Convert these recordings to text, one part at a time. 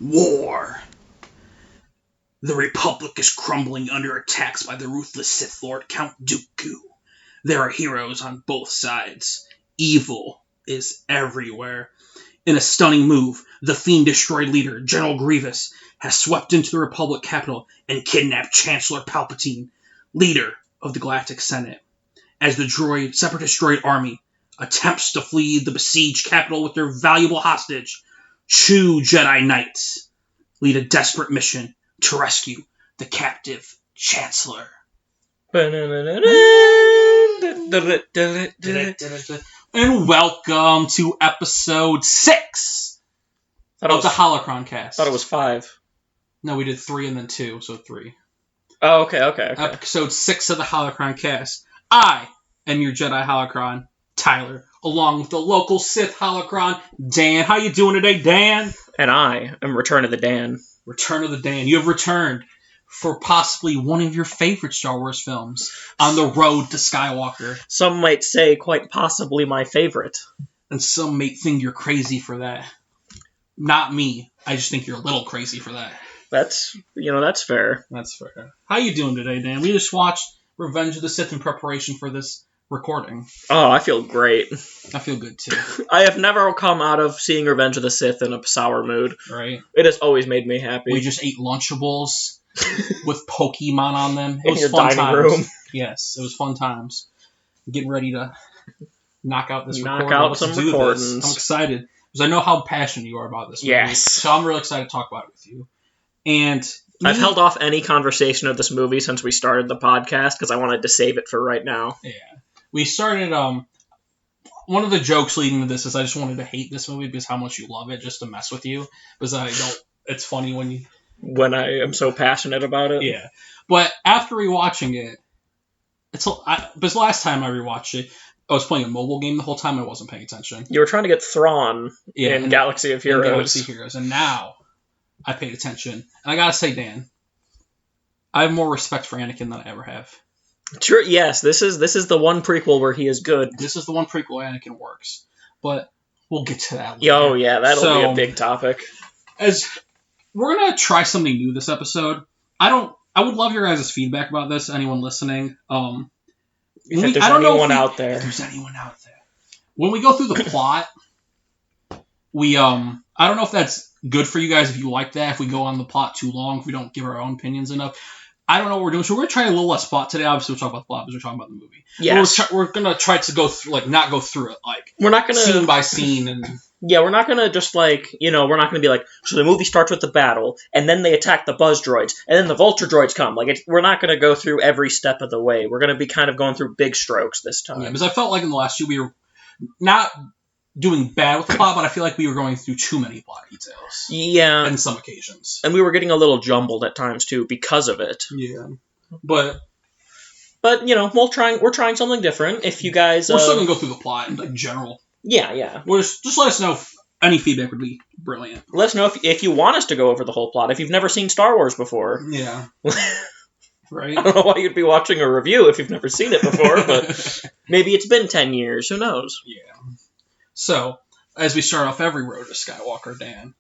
War. The Republic is crumbling under attacks by the ruthless Sith Lord Count Dooku. There are heroes on both sides. Evil is everywhere. In a stunning move, the fiend-destroyed leader, General Grievous, has swept into the Republic capital and kidnapped Chancellor Palpatine, leader of the Galactic Senate. As the separatist droid army attempts to flee the besieged capital with their valuable hostage, 2 Jedi Knights lead a desperate mission to rescue the captive Chancellor. And welcome to episode 6 of the Holocron-Cast. I thought it was 5. No, we did 3 and then 2, so 3. Oh, okay. Episode 6 of the Holocron-Cast. I am your Jedi Holocron, Tyler, along with the local Sith Holocron, Dan. How you doing today, Dan? And I am Return of the Dan. Return of the Dan. You have returned for possibly one of your favorite Star Wars films, On the Road to Skywalker. Some might say quite possibly my favorite. And some may think you're crazy for that. Not me. I just think you're a little crazy for that. That's fair. That's fair. How you doing today, Dan? We just watched Revenge of the Sith in preparation for this recording. Oh, I feel great. I feel good, too. I have never come out of seeing Revenge of the Sith in a sour mood. Right. It has always made me happy. We just ate Lunchables with Pokemon on them. It in was your fun dining times. room. Yes, it was fun times. Getting ready to knock out this recording. Knock out some recordings. I'm excited because I know how passionate you are about this movie. Yes. So I'm really excited to talk about it with you. And I've held off any conversation of this movie since we started the podcast because I wanted to save it for right now. Yeah. We started, one of the jokes leading to this is I just wanted to hate this movie because how much you love it, just to mess with you. Because it's funny when I am so passionate about it. Yeah. But after rewatching it, because last time I rewatched it, I was playing a mobile game the whole time and I wasn't paying attention. You were trying to get Thrawn in Galaxy of Heroes. And now I paid attention. And I gotta say, Dan, I have more respect for Anakin than I ever have. True. Yes, this is the one prequel where he is good. This is the one prequel Anakin works. But we'll get to that later. Oh, yeah, that'll be a big topic. As we're going to try something new this episode. I would love your guys' feedback about this, anyone listening. If there's anyone out there. When we go through the plot, I don't know if that's good for you guys if you like that, if we go on the plot too long, if we don't give our own opinions enough. I don't know what we're doing, so we're going to try a little less plot today. Obviously, we'll talk about the plot because we're talking about the movie. Yes. We're going to try to go through, not go through it, we're not gonna, scene by scene. And yeah, we're not going to just, we're not going to be like, so the movie starts with the battle, and then they attack the buzz droids, and then the vulture droids come. We're not going to go through every step of the way. We're going to be kind of going through big strokes this time. Yeah, because I felt like in the last two, we were not doing bad with the plot, but I feel like we were going through too many plot details. Yeah. On some occasions. And we were getting a little jumbled at times, too, because of it. Yeah. But we're trying something different. If you guys... We're still going to go through the plot in general. Yeah. Just let us know if any feedback would be brilliant. Let us know if you want us to go over the whole plot, if you've never seen Star Wars before. Yeah. Right? I don't know why you'd be watching a review if you've never seen it before, but maybe it's been 10 years. Who knows? Yeah. So, as we start off every road to Skywalker, Dan,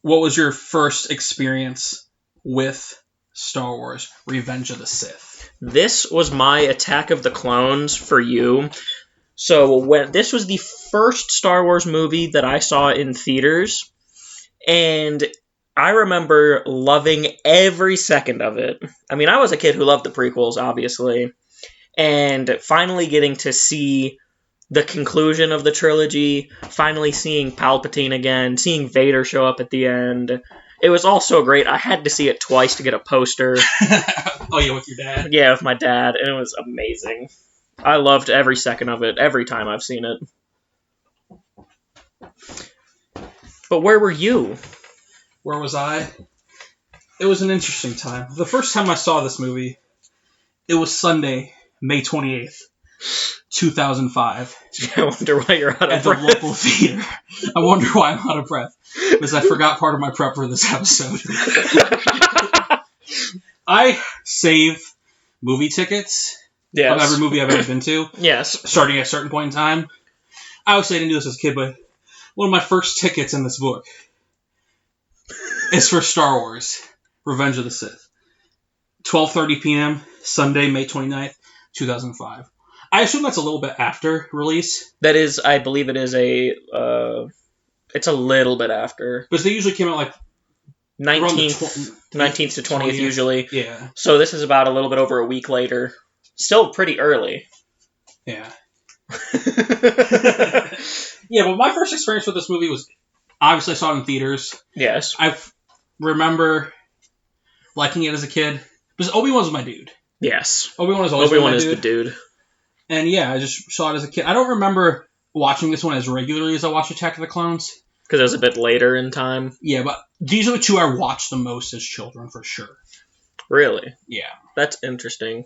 what was your first experience with Star Wars Revenge of the Sith? This was my Attack of the Clones for you. So this was the first Star Wars movie that I saw in theaters, and I remember loving every second of it. I mean, I was a kid who loved the prequels, obviously, and finally getting to see the conclusion of the trilogy, finally seeing Palpatine again, seeing Vader show up at the end. It was all so great. I had to see it twice to get a poster. Oh, yeah, with your dad? Yeah, with my dad, and it was amazing. I loved every second of it, every time I've seen it. But where were you? Where was I? It was an interesting time. The first time I saw this movie, it was Sunday, May 28th, 2005. I wonder why you're out of breath. At the local theater. I wonder why I'm out of breath. Because I forgot part of my prep for this episode. I save movie tickets of every movie I've ever been to. Yes. Starting at a certain point in time. I obviously didn't do this as a kid, but one of my first tickets in this book is for Star Wars: Revenge of the Sith. 12:30 p.m. Sunday, May 29th, 2005. I assume that's a little bit after release. That is, I believe it is it's a little bit after. Because they usually came out like 19th to 20th usually. Yeah. So this is about a little bit over a week later. Still pretty early. Yeah. Yeah, but my first experience with this movie was, obviously I saw it in theaters. Yes. I remember liking it as a kid. Because Obi-Wan was my dude. Yes. Obi-Wan is always my dude. Obi-Wan is the dude. And yeah, I just saw it as a kid. I don't remember watching this one as regularly as I watched Attack of the Clones. Because it was a bit later in time. Yeah, but these are the two I watched the most as children, for sure. Really? Yeah. That's interesting.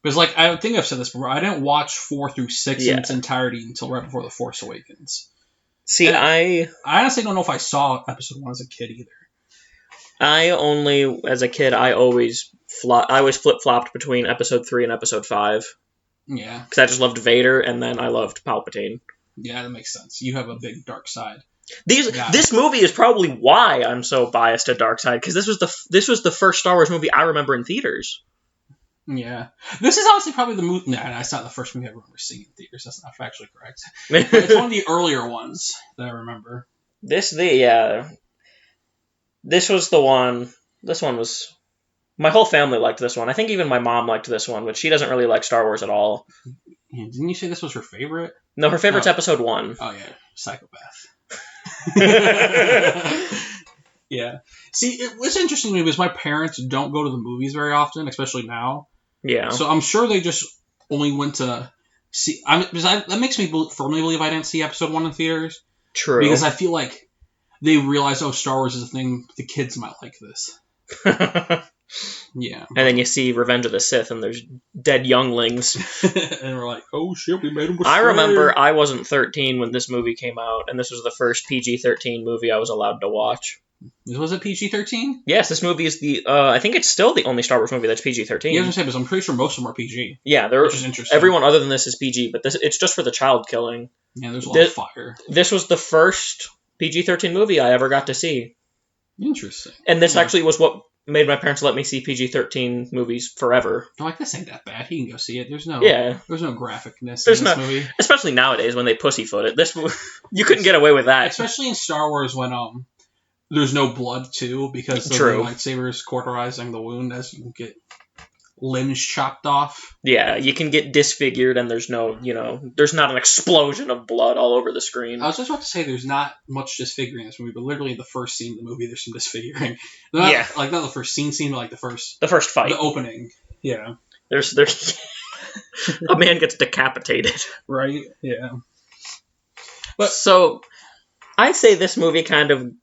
Because, like, I think I've said this before, I didn't watch 4 through 6 in its entirety until right before The Force Awakens. See, and I honestly don't know if I saw Episode 1 as a kid either. As a kid, I always flip-flopped between Episode 3 and Episode 5. Yeah. Because I just loved Vader, and then I loved Palpatine. Yeah, that makes sense. You have a big dark side. This movie is probably why I'm so biased to dark side, because this was the first Star Wars movie I remember in theaters. Yeah. This is honestly probably the movie... Nah, that's not the first movie I remember seeing in theaters. That's not factually correct. It's one of the earlier ones that I remember. This was the one... This one was... My whole family liked this one. I think even my mom liked this one, but she doesn't really like Star Wars at all. Yeah, didn't you say this was her favorite? No, her favorite's Episode 1. Oh, yeah. Psychopath. Yeah. See, what's interesting to me is my parents don't go to the movies very often, especially now. Yeah. So I'm sure they just only went to see... that makes me firmly believe I didn't see Episode 1 in theaters. True. Because I feel like they realize, oh, Star Wars is a thing, the kids might like this. Yeah. And then you see Revenge of the Sith, and there's dead younglings. And we're like, oh shit, we made them mistake. I remember I wasn't 13 when this movie came out, and this was the first PG-13 movie I was allowed to watch. Was it PG-13? Yes, this movie is I think it's still the only Star Wars movie that's PG-13. Yeah, I was going to say, because I'm pretty sure most of them are PG. Yeah, which is interesting. Everyone other than this is PG, but it's just for the child killing. Yeah, there's a lot of fire. This was the first PG-13 movie I ever got to see. Interesting. And this actually was what made my parents let me see PG-13 movies forever. I'm like, this ain't that bad. He can go see it. There's no graphicness in this movie. Especially nowadays when they pussyfoot it. You couldn't get away with that. Especially in Star Wars when there's no blood too, because of the lightsabers cauterizing the wound as you get limbs chopped off. Yeah, you can get disfigured and there's no, there's not an explosion of blood all over the screen. I was just about to say there's not much disfiguring in this movie, but literally in the first scene of the movie there's some disfiguring. Not the first scene, but like the first fight. The opening. Yeah. There's a man gets decapitated. Right? Yeah. But so I'd say this movie kind of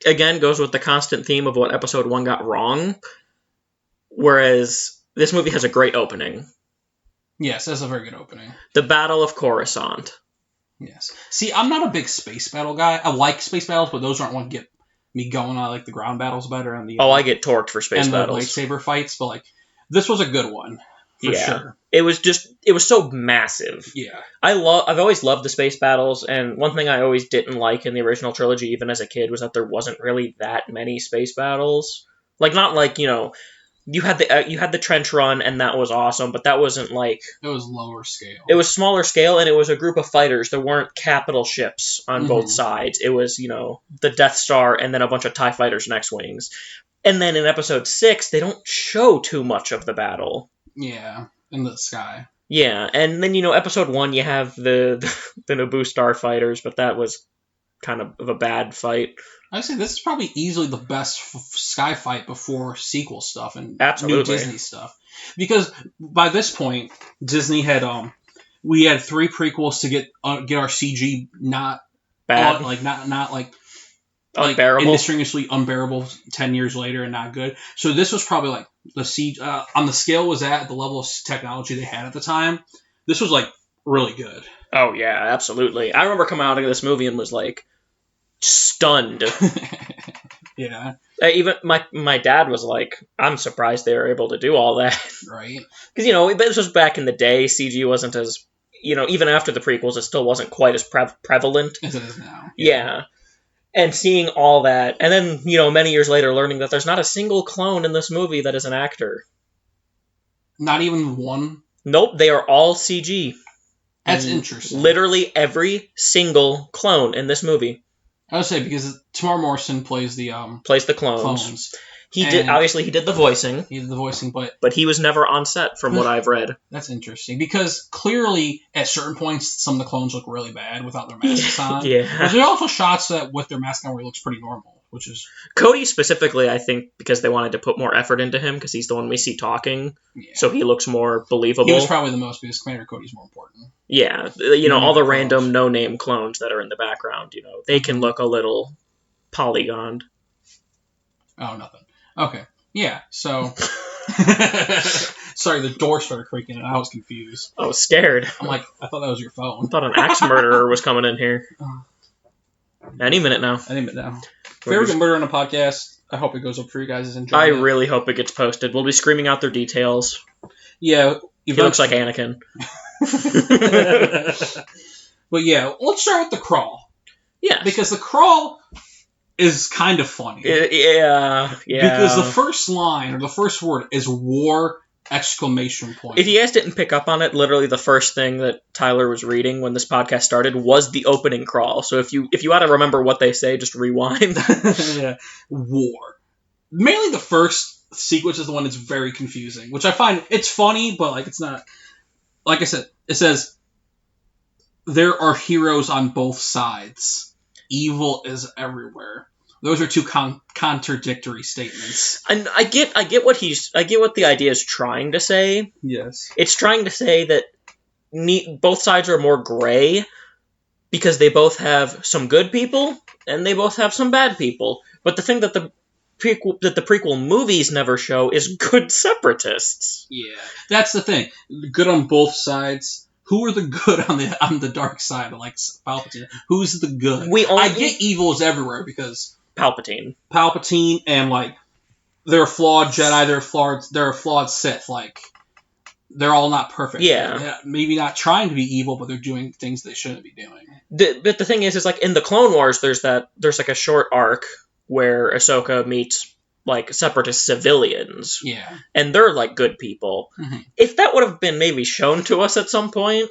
again goes with the constant theme of what Episode 1 got wrong. Whereas this movie has a great opening. Yes, that's a very good opening. The Battle of Coruscant. Yes. See, I'm not a big space battle guy. I like space battles, but those aren't what get me going. I like the ground battles better. And I get torqued for space battles. And the lightsaber fights, but like this was a good one. For sure. It was so massive. Yeah. I've always loved the space battles, and one thing I always didn't like in the original trilogy, even as a kid, was that there wasn't really that many space battles. Like, not like, you had the trench run, and that was awesome, but that wasn't like... It was lower scale. It was smaller scale, and it was a group of fighters. There weren't capital ships on both sides. It was, the Death Star and then a bunch of TIE fighters and X-Wings. And then in Episode 6, they don't show too much of the battle. Yeah, in the sky. Yeah, and then, Episode 1, you have the Naboo starfighters, but that was kind of a bad fight. I'd say this is probably easily the best sky fight before sequel stuff and new Disney stuff. Because by this point, Disney had we had 3 prequels to get our CG not bad, not unbearable, indistinguishably unbearable 10 years later and not good. So this was probably like the CG on the scale was at the level of technology they had at the time. This was like really good. Oh yeah, absolutely. I remember coming out of this movie and was like stunned. Yeah. Even my dad was like, I'm surprised they were able to do all that. Right. Because, this was back in the day. CG wasn't as, even after the prequels, it still wasn't quite as prevalent. As it is now. Yeah. And seeing all that, and then, many years later learning that there's not a single clone in this movie that is an actor. Not even one? Nope, they are all CG. That's interesting. Literally every single clone in this movie. I would say because Tamar Morrison plays the clones. He did the voicing. He did the voicing, but he was never on set from what I've read. That's interesting because clearly at certain points some of the clones look really bad without their masks on. Yeah. But there are also shots that with their mask on where he looks pretty normal, which is Cody specifically, I think, because they wanted to put more effort into him because he's the one we see talking, so he looks more believable. He was probably the most because Commander Cody's more important. Yeah, all the random no-name clones that are in the background, they can look a little polygoned. Oh, nothing. Okay. Yeah, so... Sorry, the door started creaking and I was confused. I was scared. I'm like, I thought that was your phone. I thought an axe murderer was coming in here. Any minute now. If we ever get murder on a podcast, I hope it goes up for you guys. I really hope it gets posted. We'll be screaming out their details. Yeah. He looks like Anakin. But yeah, let's start with the crawl. Yeah. Because the crawl is kind of funny. Yeah. Because the first line, or the first word, is war! Exclamation point. If you guys didn't pick up on it, literally the first thing that Tyler was reading when this podcast started was the opening crawl. So if you want to remember what they say, just rewind. Yeah. War. Mainly the first sequence is the one that's very confusing, which I find, it's funny, but it's not... Like I said, it says, there are heroes on both sides. Evil is everywhere. Those are two contradictory statements. And I get what the idea is trying to say. Yes. It's trying to say that both sides are more gray because they both have some good people and they both have some bad people. But the thing that the prequel movies never show is good separatists. Yeah, that's the thing. Good on both sides. Who are the good on the dark side? Like Palpatine. Who's the good? I get evil is everywhere because Palpatine and they're a flawed Jedi. They're a flawed Sith. They're all not perfect. Yeah. They're maybe not trying to be evil, but they're doing things they shouldn't be doing. But the thing is in the Clone Wars, there's a short arc where Ahsoka meets separatist civilians. Yeah. And they're good people. Mm-hmm. If that would have been maybe shown to us at some point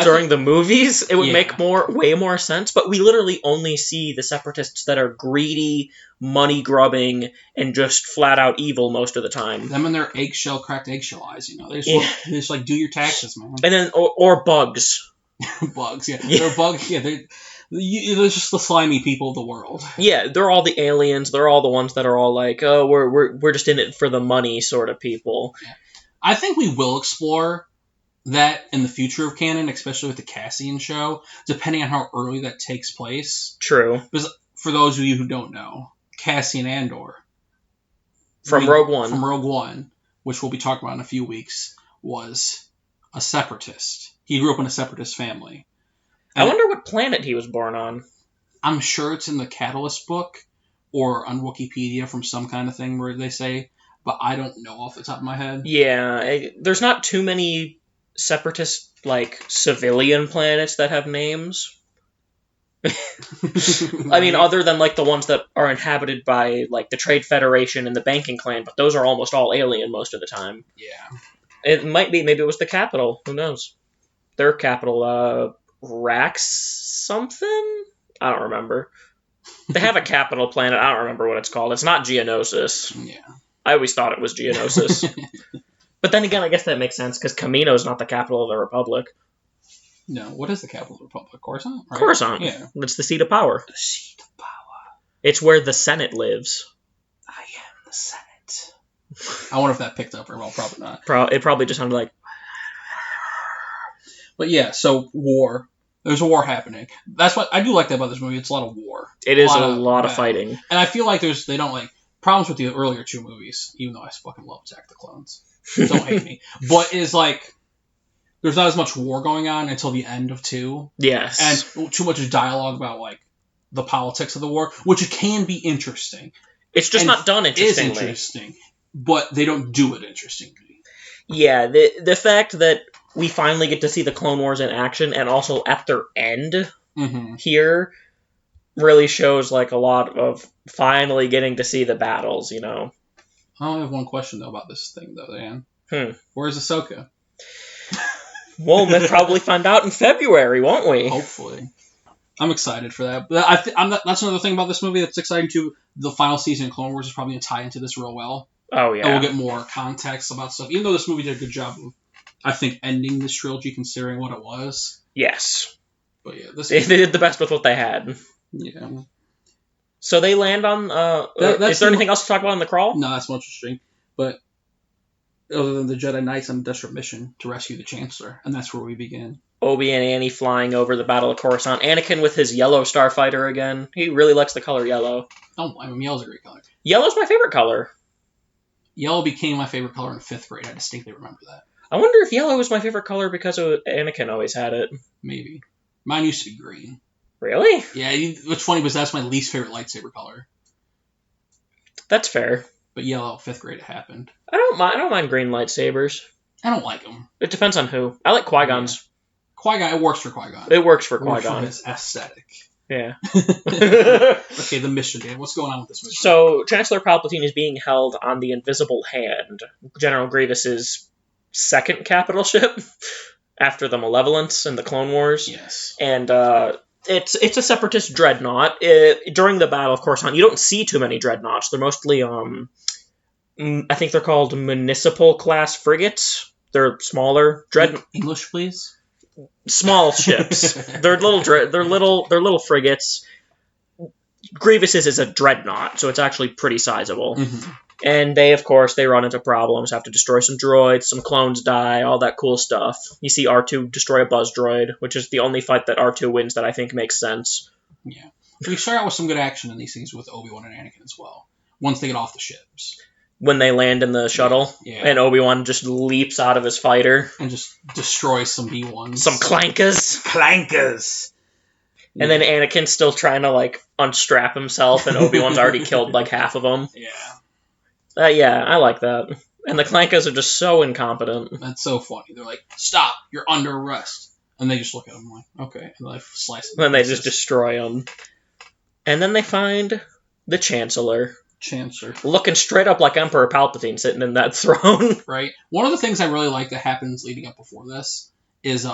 during the movies, it would make way more sense. But we literally only see the separatists that are greedy, money grubbing, and just flat out evil most of the time. Them and their cracked eggshell eyes, They just do your taxes, man. And then or bugs. Bugs, yeah. They're bugs, yeah. They're just the slimy people of the world. Yeah, they're all the aliens. They're all the ones that are all we're just in it for the money sort of people. Yeah. I think we will explore that in the future of canon, especially with the Cassian show, depending on how early that takes place. True. Because for those of you who don't know, Cassian Andor from Rogue One, which we'll be talking about in a few weeks, was a separatist. He grew up in a separatist family. I wonder what planet he was born on. I'm sure it's in the Catalyst book or on Wikipedia from some kind of thing where they say, but I don't know off the top of my head. Yeah, there's not too many separatist, civilian planets that have names. I mean, other than, the ones that are inhabited by, the Trade Federation and the Banking Clan, but those are almost all alien most of the time. Yeah. It might be, maybe it was the capital. Who knows? Their capital, Rax something? I don't remember. They have a capital planet. I don't remember what it's called. It's not Geonosis. Yeah. I always thought it was Geonosis. But then again, I guess that makes sense because Kamino's not the capital of the Republic. No, what is the capital of the Republic? Coruscant? Right? Coruscant. Yeah. It's the seat of power. The seat of power. It's where the Senate lives. I am the Senate. I wonder if that picked up very well. Probably not. It probably just sounded like... But yeah, so war. There's a war happening. That's what I do like that about this movie. It's a lot of war. It is a lot of fighting. And I feel like they don't problems with the earlier two movies, even though I fucking love Attack the Clones. Don't hate me. But is there's not as much war going on until the end of 2. Yes. And too much dialogue about the politics of the war, which it can be interesting. It's just not done interestingly. It is interesting, but they don't do it interestingly. Yeah, the fact that we finally get to see the Clone Wars in action and also at their end here really shows like a lot of finally getting to see the battles, you know. I only have one question though about this thing though, Dan. Where's Ahsoka? We'll probably find out in February, won't we? Hopefully. I'm excited for that. But that's another thing about this movie that's exciting too. The final season of Clone Wars is probably going to tie into this real well. Oh, yeah. And we'll get more context about stuff. Even though this movie did a good job of, I think, ending this trilogy considering what it was. Yes. But yeah, they did the best with what they had. Yeah. So they land on... is there anything else to talk about in the crawl? No, that's more interesting. But other than the Jedi Knights on a desperate mission to rescue the Chancellor. And that's where we begin. Obi and Annie flying over the Battle of Coruscant. Anakin with his yellow starfighter again. He really likes the color yellow. Don't blame him. Yellow's a great color. Yellow's my favorite color. Yellow became my favorite color in 5th grade. I distinctly remember that. I wonder if yellow was my favorite color because Anakin always had it. Maybe. Mine used to be green. Really? Yeah, it's funny because that's my least favorite lightsaber color. That's fair. But yellow, 5th grade, it happened. I don't mind green lightsabers. I don't like them. It depends on who. I like Qui-Gon's. Yeah. Qui-Gon, it works for Qui-Gon. It works for It works Qui-Gon. for his aesthetic. Yeah. Okay, the mission, Dan. What's going on with this mission? So, Chancellor Palpatine is being held on the Invisible Hand, General Grievous's second capital ship, after the Malevolence and the Clone Wars. Yes. And it's a separatist dreadnought. During the Battle of Coruscant, you don't see too many dreadnoughts. They're mostly, I think they're called municipal class frigates. They're smaller. English, please? Small ships. They're little frigates. Grievous's is a dreadnought, so it's actually pretty sizable. Mm-hmm. And they, of course, run into problems, have to destroy some droids, some clones die, all that cool stuff. You see R2 destroy a buzz droid, which is the only fight that R2 wins that I think makes sense. Yeah. We start out with some good action in these things with Obi-Wan and Anakin as well, once they get off the ships. When they land in the shuttle, yeah. And Obi-Wan just leaps out of his fighter. And just destroys some B-1s. Some clankers. Clankers! And then Anakin's still trying to, unstrap himself, and Obi-Wan's already killed, half of them. Yeah. Yeah, I like that. And the clankers are just so incompetent. That's so funny. They're like, stop, you're under arrest. And they just look at him like, okay. And they slice them. Then they just destroy him. And then they find the Chancellor. Looking straight up like Emperor Palpatine sitting in that throne. Right. One of the things I really like that happens leading up before this is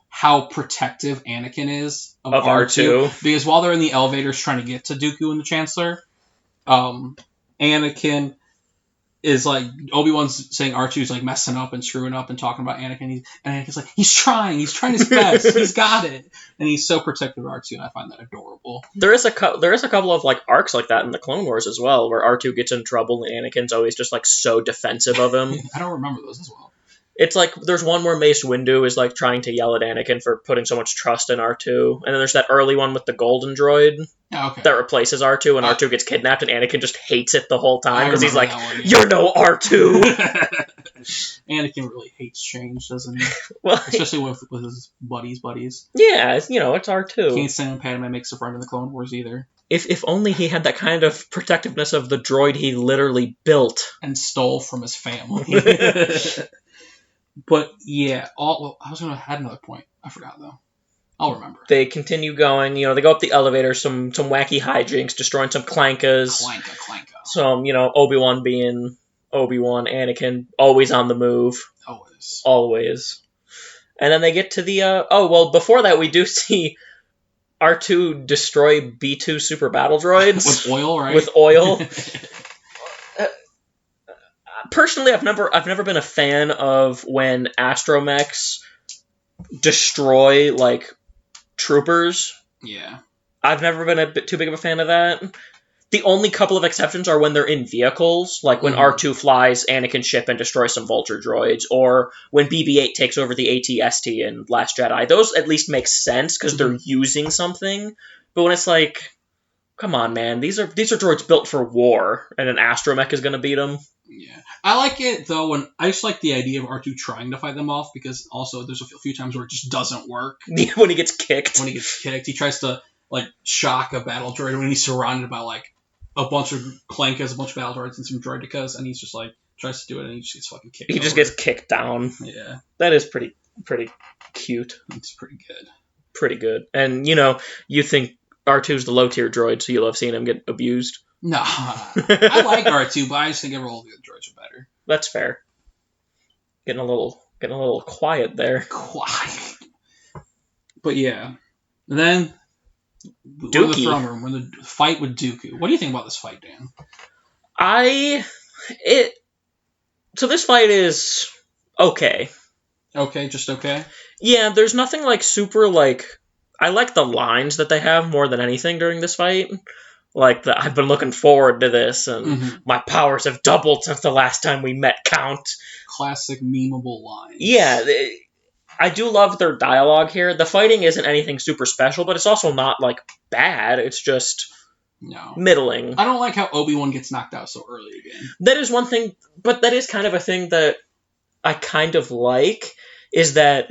how protective Anakin is of R2. Because while they're in the elevators trying to get to Dooku and the Chancellor, Anakin is Obi-Wan's saying R2's messing up and screwing up and talking about Anakin. And Anakin's he's trying his best. He's got it. And he's so protective of R2, and I find that adorable. There is a couple of arcs like that in the Clone Wars as well, where R2 gets in trouble and Anakin's always just so defensive of him. I don't remember those as well. It's there's one where Mace Windu is trying to yell at Anakin for putting so much trust in R2, and then there's that early one with the golden droid that replaces R2, and R2 gets kidnapped, and Anakin just hates it the whole time because he's "You're no R2." Anakin really hates change, doesn't he? Well, especially with his buddies. Yeah, it's R2. Can't stand when Padme makes a friend in the Clone Wars either. If only he had that kind of protectiveness of the droid he literally built and stole from his family. But yeah, I was gonna add another point. I forgot though. I'll remember. They continue going. They go up the elevator. Some wacky hijinks, destroying some clankas. Clanka. Some Obi-Wan being Obi-Wan, Anakin always on the move. Always. And then they get to the. Before that we do see R2 destroy B2 super battle droids with oil, right? With oil. Personally, I've never been a fan of when astromechs destroy troopers. Yeah, I've never been too big of a fan of that. The only couple of exceptions are when they're in vehicles, when R2 flies Anakin's ship and destroys some vulture droids, or when BB-8 takes over the AT-ST in Last Jedi. Those at least make sense because they're using something. But when it's come on, man, these are droids built for war, and an astromech is going to beat them. Yeah, I like it though. I just like the idea of R2 trying to fight them off, because also there's a few times where it just doesn't work. When he gets kicked, he tries to shock a battle droid when he's surrounded by a bunch of clankas, a bunch of battle droids, and some droidicas, and he's just tries to do it, and he just gets fucking kicked. He just gets kicked down. Yeah, that is pretty cute. It's pretty good. Pretty good, and you think R2's the low-tier droid, so you love seeing him get abused. No. I like R2, but I just think all the other droids are better. That's fair. Getting a little quiet there. Quiet. But yeah. And then we're in the throne room. We're in the fight with Dooku. What do you think about this fight, Dan? So this fight is okay. Okay, just okay? Yeah, there's nothing like super like... I like the lines that they have more than anything during this fight. Like, I've been looking forward to this, and my powers have doubled since the last time we met, Count. Classic memeable lines. Yeah, I do love their dialogue here. The fighting isn't anything super special, but it's also not, like, bad. It's just middling. I don't like how Obi-Wan gets knocked out so early again. That is one thing, but that is kind of a thing that I kind of like, is that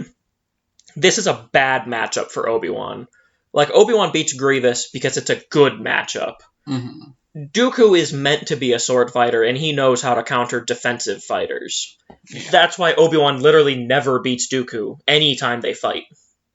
this is a bad matchup for Obi-Wan. Like, Obi-Wan beats Grievous because it's a good matchup. Dooku is meant to be a sword fighter, and he knows how to counter defensive fighters. Yeah. That's why Obi-Wan literally never beats Dooku anytime they fight.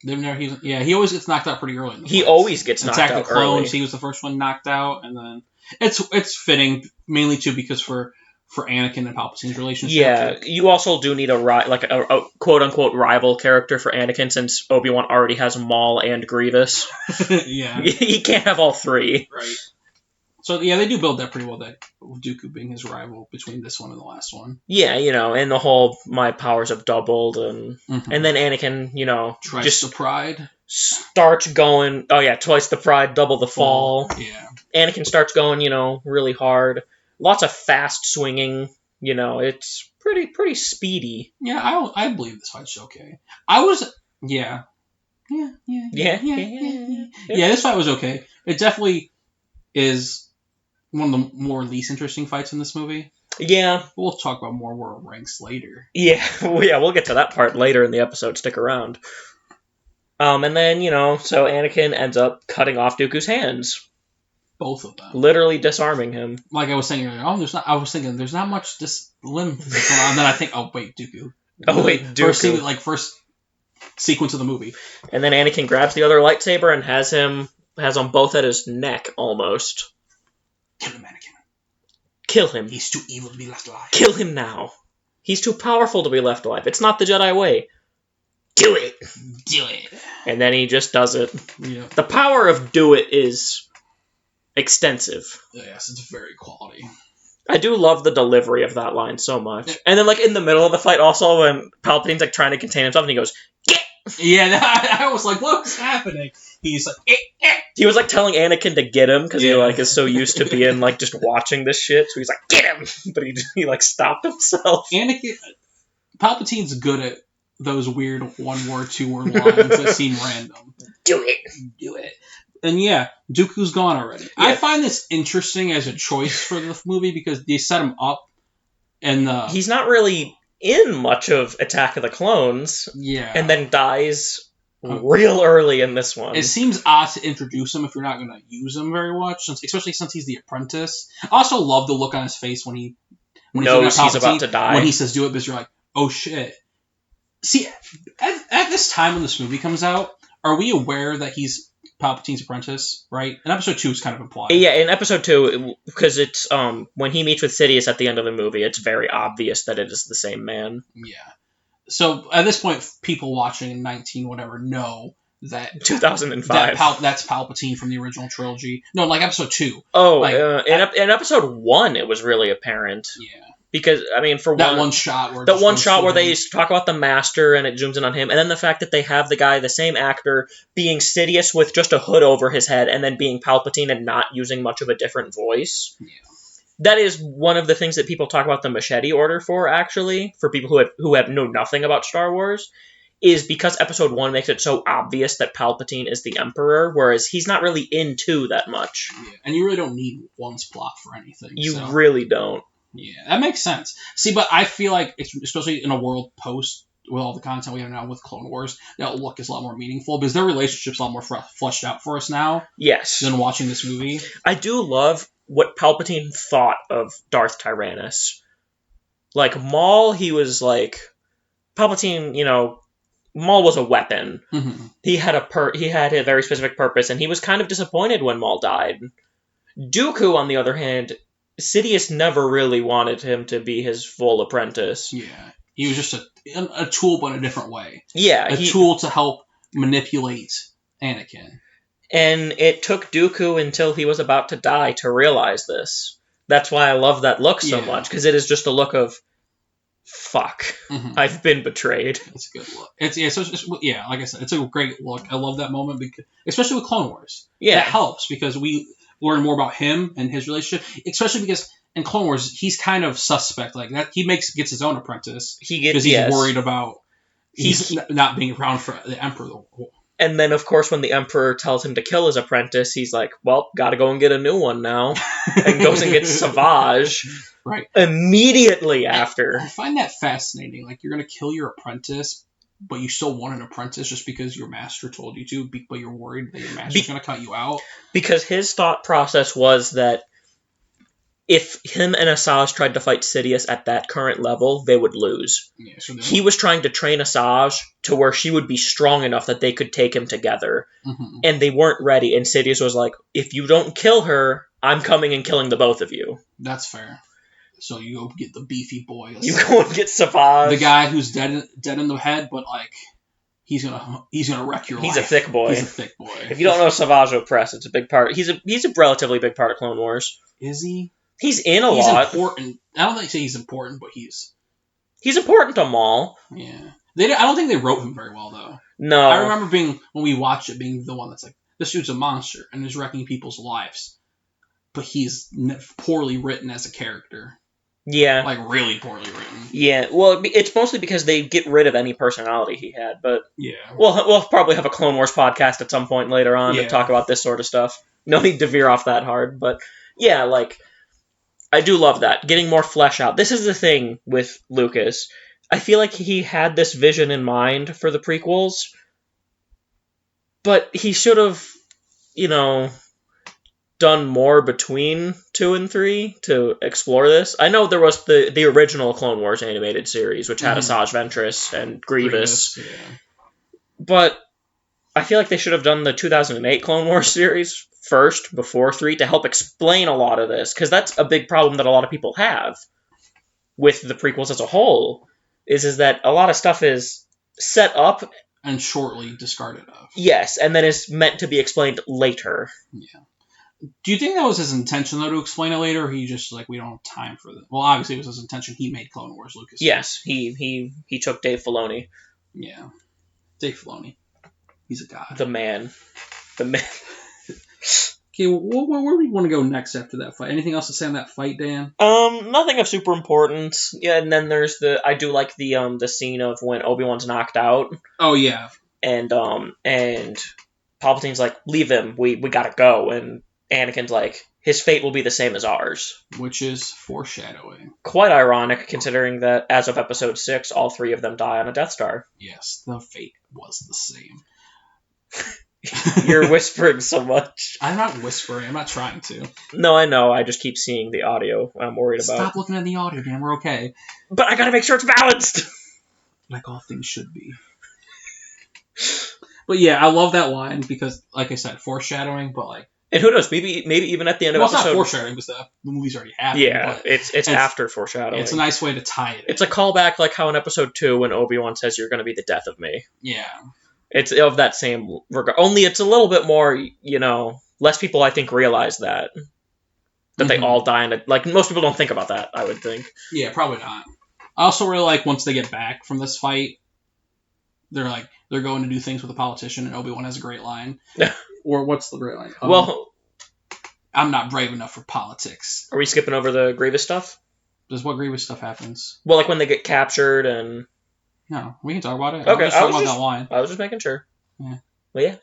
He always gets knocked out pretty early. He always gets knocked out Attack the Clones, early. He was the first one knocked out, and then it's fitting, mainly too because for Anakin and Palpatine's relationship. Yeah, you also do need a quote-unquote rival character for Anakin, since Obi-Wan already has Maul and Grievous. Yeah. He can't have all three. Right. So, yeah, they do build that pretty well, that Dooku being his rival between this one and the last one. Yeah, and the whole, my powers have doubled, and then Anakin, Twice just the pride. Starts going, twice the pride, double the fall. Yeah. Anakin starts going, really hard. Lots of fast swinging, it's pretty speedy. Yeah, I believe this fight's okay. Yeah, this fight was okay. It definitely is one of the more least interesting fights in this movie. Yeah. We'll talk about more war ranks later. Yeah, we'll get to that part later in the episode. Stick around. And then, so Anakin ends up cutting off Dooku's hands. Both of them. Literally disarming him. Like I was saying earlier, there's not much limb. And then I think, Dooku. Dooku. First sequence of the movie. And then Anakin grabs the other lightsaber and has them both at his neck, almost. Kill him, Anakin. Kill him. He's too evil to be left alive. Kill him now. He's too powerful to be left alive. It's not the Jedi way. Do it. Do it. And then he just does it. Yeah. The power of do it is extensive. Yes, it's very quality. I do love the delivery of that line so much. And then, in the middle of the fight, also, when Palpatine's, trying to contain himself, and he goes, get! Yeah, I was like, what's happening? He's like, eh. He was, telling Anakin to get him, because he, is so used to being, just watching this shit, so he's like, get him! But he stopped himself. Palpatine's good at those weird one-word, two-word lines that seem random. Do it! Do it. And yeah, Dooku's gone already. Yeah. I find this interesting as a choice for the movie because they set him up, and he's not really in much of Attack of the Clones. Yeah, and then dies real early in this one. It seems odd to introduce him if you're not going to use him very much, especially since he's the apprentice. I also love the look on his face when he knows he's about to die. When he says "do it," because you're like, "Oh shit." See, at this time when this movie comes out, are we aware that he's Palpatine's apprentice, right? In episode 2, it's kind of implied. Yeah, in episode 2, because it's when he meets with Sidious at the end of the movie, it's very obvious that it is the same man. Yeah. So at this point, people watching in 19 whatever know that 2005. That's Palpatine from the original trilogy. No, episode 2. Oh, in episode 1, it was really apparent. Yeah. Because, for one shot where they talk about the Master and it zooms in on him, and then the fact that they have the same actor, being Sidious with just a hood over his head, and then being Palpatine and not using much of a different voice. Yeah. That is one of the things that people talk about the machete order for, actually, for people who know nothing about Star Wars, is because episode 1 makes it so obvious that Palpatine is the Emperor, whereas he's not really in 2 that much. Yeah, and you really don't need 1's plot for anything. You really don't. Yeah, that makes sense. See, but I feel like, especially in a world post with all the content we have now with Clone Wars, that look is a lot more meaningful because their relationship's a lot more fleshed out for us now. Yes. Than watching this movie. I do love what Palpatine thought of Darth Tyrannus. Maul, he was Palpatine, Maul was a weapon. Mm-hmm. He had a very specific purpose, and he was kind of disappointed when Maul died. Dooku, on the other hand, Sidious never really wanted him to be his full apprentice. Yeah. He was just a tool, but in a different way. Yeah. A tool to help manipulate Anakin. And it took Dooku until he was about to die to realize this. That's why I love that look so much, because it is just a look of, fuck, I've been betrayed. It's a good look. Like I said, it's a great look. I love that moment, because, especially with Clone Wars. Yeah. It helps, because we learn more about him and his relationship, especially because in Clone Wars, he's kind of suspect. Like that, he gets his own apprentice because he's worried about he's not being around for the Emperor. And then, of course, when the Emperor tells him to kill his apprentice, he's like, well, gotta go and get a new one now. And goes and gets Savage. Right. Immediately after. I find that fascinating. Like, you're going to kill your apprentice, but you still want an apprentice just because your master told you to, but you're worried that your master's going to cut you out. Because his thought process was that if him and Asajj tried to fight Sidious at that current level, they would lose. Yeah, so he was trying to train Asajj to where she would be strong enough that they could take him together. Mm-hmm. And they weren't ready. And Sidious was like, if you don't kill her, I'm coming and killing the both of you. That's fair. So you go get the beefy boy. You go and get Savage. The guy who's dead in the head, but like he's gonna wreck your life. He's a thick boy. He's a thick boy. If you don't know Savage Opress, it's a big part. He's a relatively big part of Clone Wars. Is he? He's in a lot. He's important. I don't think he's important, but he's important to Maul. Yeah. I don't think they wrote him very well though. No. I remember when we watched it, being the one that's like, this dude's a monster and is wrecking people's lives, but he's poorly written as a character. Yeah. Like, really poorly written. Yeah, well, it's mostly because they get rid of any personality he had, but... Yeah. We'll probably have a Clone Wars podcast at some point later on to talk about this sort of stuff. No need to veer off that hard, but... Yeah, like... I do love that. Getting more flesh out. This is the thing with Lucas. I feel like he had this vision in mind for the prequels, but he should have, done more between 2 and 3 to explore this. I know there was the original Clone Wars animated series, which had Asajj Ventress and Grievous. But I feel like they should have done the 2008 Clone Wars series first, before 3, to help explain a lot of this, because that's a big problem that a lot of people have with the prequels as a whole, is that a lot of stuff is set up and shortly discarded of. Yes, and then is meant to be explained later. Yeah. Do you think that was his intention, though, to explain it later, or he just, like, we don't have time for this? Well, obviously it was his intention. He made Clone Wars, Lucas. Yes, he took Dave Filoni. Yeah. Dave Filoni. He's a god. The man. Okay, where do we want to go next after that fight? Anything else to say on that fight, Dan? Nothing of super importance. Yeah, and then there's I do like the scene of when Obi-Wan's knocked out. Oh, yeah. And Palpatine's like, leave him, we gotta go, and Anakin's like, his fate will be the same as ours. Which is foreshadowing. Quite ironic, considering that as of Episode 6, all 3 of them die on a Death Star. Yes, the fate was the same. You're whispering so much. I'm not whispering, I'm not trying to. No, I know, I just keep seeing the audio I'm worried about. Stop looking at the audio, Dan, we're okay. But I gotta make sure it's balanced! Like all things should be. But yeah, I love that line because, like I said, foreshadowing, but like... And who knows, maybe even at the end of episode... It's not foreshadowing because the movie's already happened. Yeah, it's after foreshadowing. It's a nice way to tie it in. It's a callback like how in episode 2 when Obi-Wan says you're going to be the death of me. Yeah. It's of that same regard. Only it's a little bit more, less people I think realize that they all die in it. Like, most people don't think about that, I would think. Yeah, probably not. I also really like once they get back from this fight, they're going to do things with a politician, and Obi-Wan has a great line. Or what's the great line? Well, I'm not brave enough for politics. Are we skipping over the Grievous stuff? Does what Grievous stuff happens? Well, like when they get captured and... No, we can talk about it. Okay, talk about that line. I was just making sure. Yeah. Well, yeah.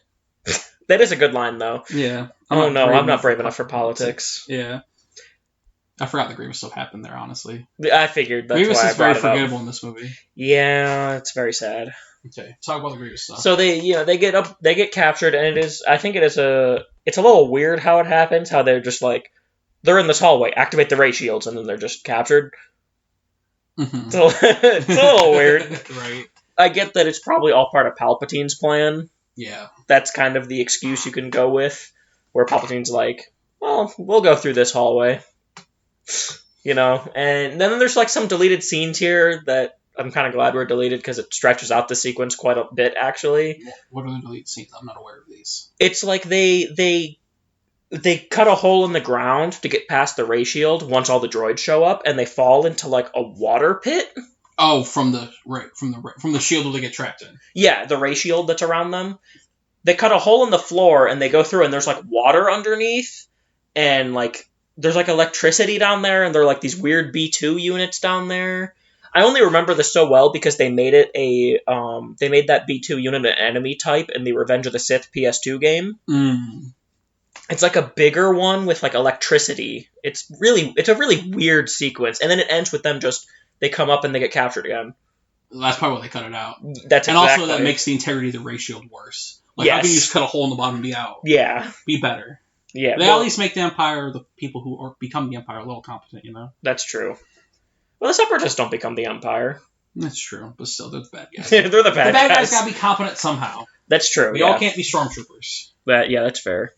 That is a good line, though. Yeah. I'm not brave enough for politics. Yeah. I forgot the Grievous stuff happened there, honestly. I figured that's Grievous why I is very brought it up. forgettable in this movie. Yeah, it's very sad. Okay, talk about the Grievous stuff. So they get captured, and it's a little weird how it happens. How they're just like, they're in this hallway, activate the ray shields, and then they're just captured. Mm-hmm. So it's a little weird, right? I get that it's probably all part of Palpatine's plan. Yeah. That's kind of the excuse you can go with, where Palpatine's like, well, we'll go through this hallway. And then there's like some deleted scenes here that I'm kind of glad were deleted because it stretches out the sequence quite a bit, actually. What are the deleted scenes? I'm not aware of these. It's like they cut a hole in the ground to get past the ray shield once all the droids show up, and they fall into like a water pit. Oh, from the shield that they get trapped in. Yeah, the ray shield that's around them. They cut a hole in the floor, and they go through, and there's like water underneath, and like there's like electricity down there, and there are like these weird B2 units down there. I only remember this so well because they made it they made that B2 unit an enemy type in the Revenge of the Sith PS2 game. Mm. It's like a bigger one with like electricity. It's a really weird sequence, and then it ends with them they come up and they get captured again. That's probably why they cut it out. That's and exactly. Also that makes the integrity of the ray shield worse. Like, yes. How can you just cut a hole in the bottom and be out? Yeah. Be better. Yeah. They at least make the Empire, the people who become the Empire, a little competent, That's true. Well, the Separatists don't become the Empire. That's true, but still, they're the bad guys. They're the bad guys. The bad guys gotta be competent somehow. That's true. We all can't be stormtroopers. That's fair.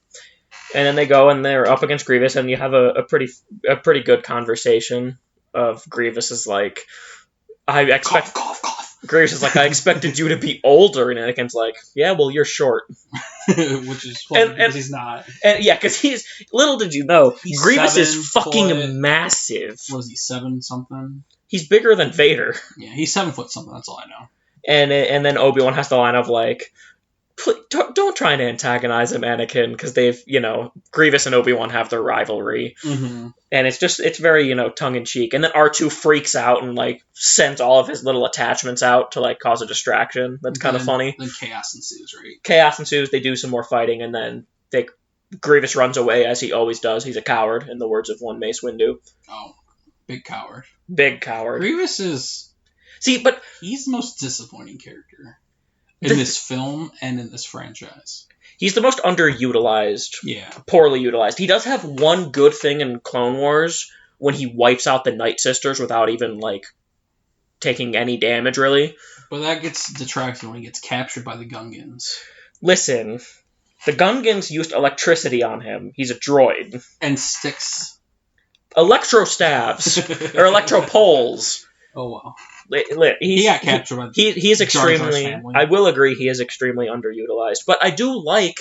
And then they go and they're up against Grievous, and you have a pretty good conversation of Grievous is like, I expect. Cough. Grievous is like, I expected you to be older, and Anakin's like, yeah, well, you're short. Which is funny because he's not. And yeah, because little did you know, Grievous is fucking 7 foot. Massive. Was he 7 something? He's bigger than Vader. Yeah, he's 7 foot something, that's all I know. And then Obi-Wan has the line of like, don't try and antagonize him, Anakin, because they've, Grievous and Obi-Wan have their rivalry. Mm-hmm. And it's very, tongue-in-cheek. And then R2 freaks out and, like, sends all of his little attachments out to, like, cause a distraction. That's kind of funny. Then chaos ensues, right? Chaos ensues, they do some more fighting, and then Grievous runs away, as he always does. He's a coward, in the words of one Mace Windu. Oh, big coward. Big coward. Grievous is... See, but... He's the most disappointing character in this film and in this franchise. He's the most underutilized. Yeah. Poorly utilized. He does have one good thing in Clone Wars when he wipes out the Night Sisters without even, like, taking any damage, really. But that gets detracted when he gets captured by the Gungans. Listen, the Gungans used electricity on him. He's a droid. And sticks. Electro stabs. Or electro poles. Oh, wow. He got captured by he is extremely... family. I will agree he is extremely underutilized. But I do like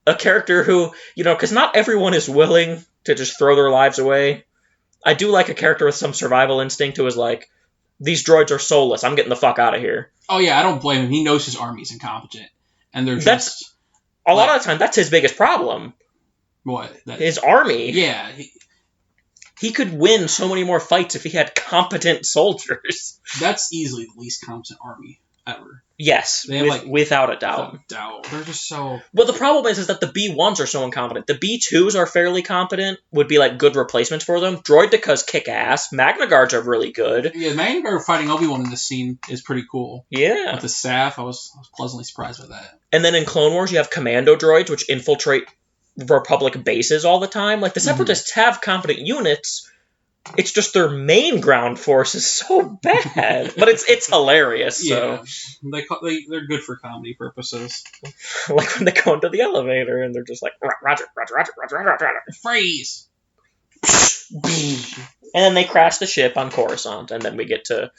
a character who, because not everyone is willing to just throw their lives away. I do like a character with some survival instinct who is like, these droids are soulless. I'm getting the fuck out of here. Oh, yeah, I don't blame him. He knows his army's incompetent. And they're just... A lot of the time, that's his biggest problem. What? His army. Yeah. He could win so many more fights if he had competent soldiers. That's easily the least competent army ever. Yes, without a doubt. They're just so... Well, the problem is that the B1s are so incompetent. The B2s are fairly competent, would be like good replacements for them. Droidekas kick ass. Magna Guards are really good. Yeah, Magna Guard fighting Obi-Wan in this scene is pretty cool. Yeah. With the staff, I was pleasantly surprised by that. And then in Clone Wars, you have commando droids, which infiltrate Republic bases all the time. Like, the Separatists have competent units. It's just their main ground force is so bad. But it's hilarious. Yeah. So. They're good for comedy purposes. Like when they go into the elevator and they're just like, Roger. Freeze! And then they crash the ship on Coruscant, and then we get to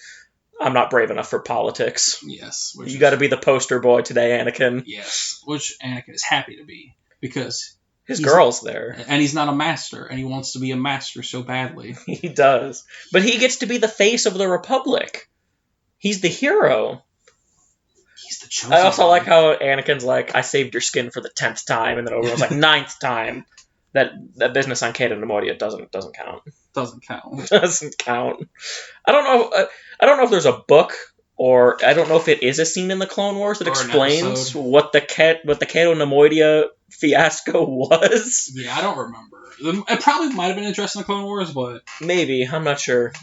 I'm not brave enough for politics. Yes. You got to be the poster boy today, Anakin. Yes. Which Anakin is happy to be, because... His girl's there. And he's not a master, and he wants to be a master so badly. He does. But he gets to be the face of the Republic. He's the hero. He's the chosen I also one. like how Anakin's like, I saved your skin for the 10th time, and then Obi-Wan's like, 9th time. That business on Cato Nemodia doesn't count. Doesn't count. Doesn't count. I don't know if there's a book, or I don't know if it is a scene in the Clone Wars that explains what the Cato Nemoidia fiasco was. Yeah, I don't remember. It probably might have been addressed in the Clone Wars, but... Maybe, I'm not sure.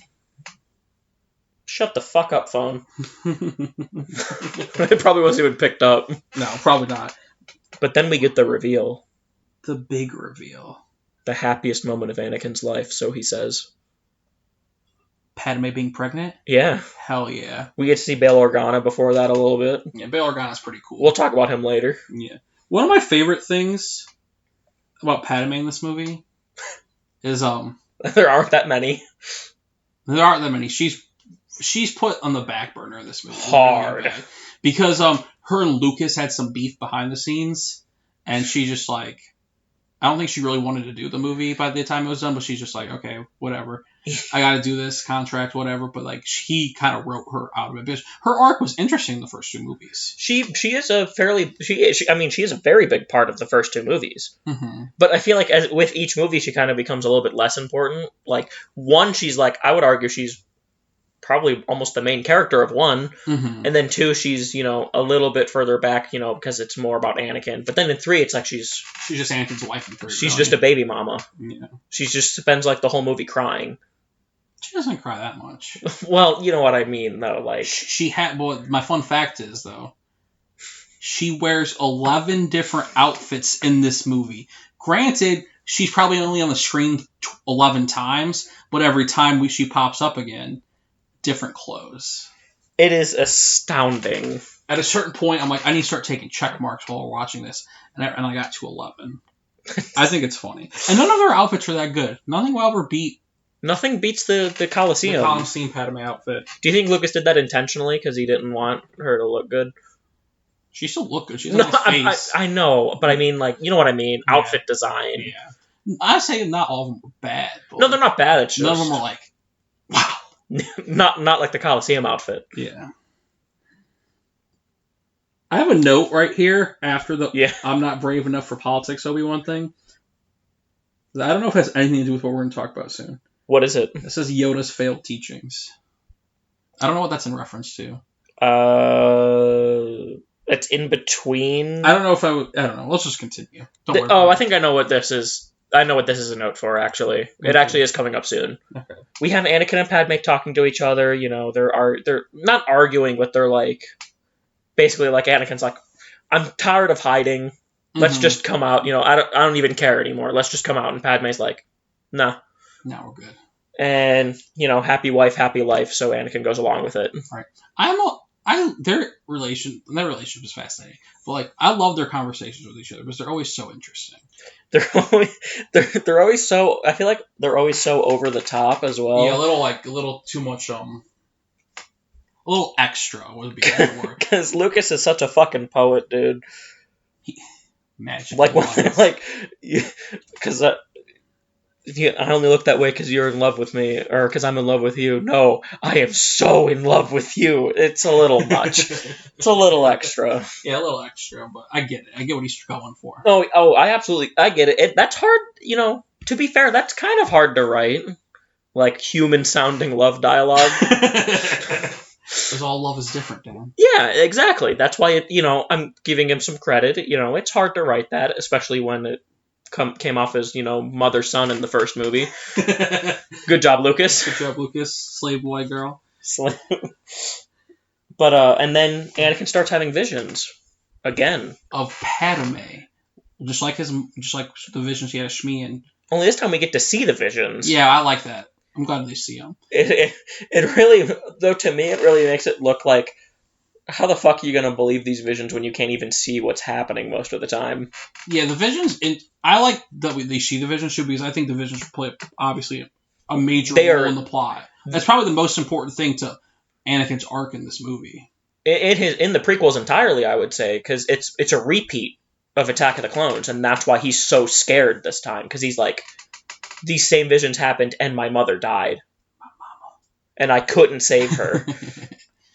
Shut the fuck up, phone. It probably wasn't even picked up. No, probably not. But then we get the reveal. The big reveal. The happiest moment of Anakin's life, so he says. Padme being pregnant? Yeah. Hell yeah. We get to see Bail Organa before that a little bit. Yeah, Bail Organa's pretty cool. We'll talk about him later. Yeah. One of my favorite things about Padme in this movie is there aren't that many. There aren't that many. She's put on the back burner in this movie. Hard. Because her and Lucas had some beef behind the scenes, and she just like, I don't think she really wanted to do the movie by the time it was done, but she's just like, okay, whatever. I got to do this contract, whatever. But like, he kind of wrote her out of it. Because her arc was interesting in the first two movies. She is a she is a very big part of the first two movies. Mm-hmm. But I feel like with each movie, she kind of becomes a little bit less important. Like one, she's like, I would argue she's probably almost the main character of one, mm-hmm. and then two, she's a little bit further back, because it's more about Anakin. But then in three, it's like she's just Anakin's wife. She's just a baby mama. Yeah, she just spends like the whole movie crying. She doesn't cry that much. Well, you know what I mean, though. Like she had. Well, my fun fact is though, she wears 11 different outfits in this movie. Granted, she's probably only on the screen 11 times, but every time she pops up again, different clothes. It is astounding. At a certain point, I'm like, I need to start taking check marks while we're watching this, and I got to 11. I think it's funny, and none of their outfits are that good. Nothing will ever beat. Nothing beats the Coliseum. The Coliseum Padme outfit. Do you think Lucas did that intentionally because he didn't want her to look good? She still looked good. She's a nice face. I know, but I mean, like, you know what I mean? Yeah. Outfit design. Yeah. I say not all of them were bad. But no, they're not bad. It's just none of them were like, wow. not like the Coliseum outfit. Yeah. I have a note right here after the I'm not brave enough for politics Obi-Wan thing. I don't know if it has anything to do with what we're going to talk about soon. What is it? It says Yoda's failed teachings. I don't know what that's in reference to. It's in between. I don't know if I don't know. Let's just continue. I think I know what this is. I know what this is a note for, actually. Okay. It actually is coming up soon. Okay. We have Anakin and Padme talking to each other. They're not arguing, but they're like, basically like Anakin's like, I'm tired of hiding. Let's just come out. I don't even care anymore. Let's just come out. And Padme's like, nah. No, we're good. And, happy wife, happy life, so Anakin goes along with it. Right. Their relationship is fascinating. But, like, I love their conversations with each other because they're always so interesting. They're always so, I feel like they're always so over the top as well. Yeah, a little too much, a little extra would be a good word. Because Lucas is such a fucking poet, dude. Magic. Because I only look that way because you're in love with me, or because I'm in love with you. No, I am so in love with you. It's a little much. It's a little extra. Yeah, a little extra, but I get it. I get what he's going for. Oh, I get it. That's hard, to be fair, that's kind of hard to write. Like, human-sounding love dialogue. Because all love is different, Dan. Yeah, exactly. That's why, I'm giving him some credit. It's hard to write that, especially when it came off as, mother-son in the first movie. Good job, Lucas. Good job, Lucas. Slave boy girl. But, and then Anakin starts having visions. Again. Of Padme. Just like the visions he had of Shmi and... Only this time we get to see the visions. Yeah, I like that. I'm glad they see them. It really, though, to me, it really makes it look like, how the fuck are you going to believe these visions when you can't even see what's happening most of the time? Yeah, the visions, I like that they see the visions too, because I think the visions play, obviously, a major role in the plot. That's probably the most important thing to Anakin's arc in this movie. It is in the prequels entirely, I would say, because it's a repeat of Attack of the Clones, and that's why he's so scared this time, because he's like, these same visions happened, and my mother died. My mama. And I couldn't save her.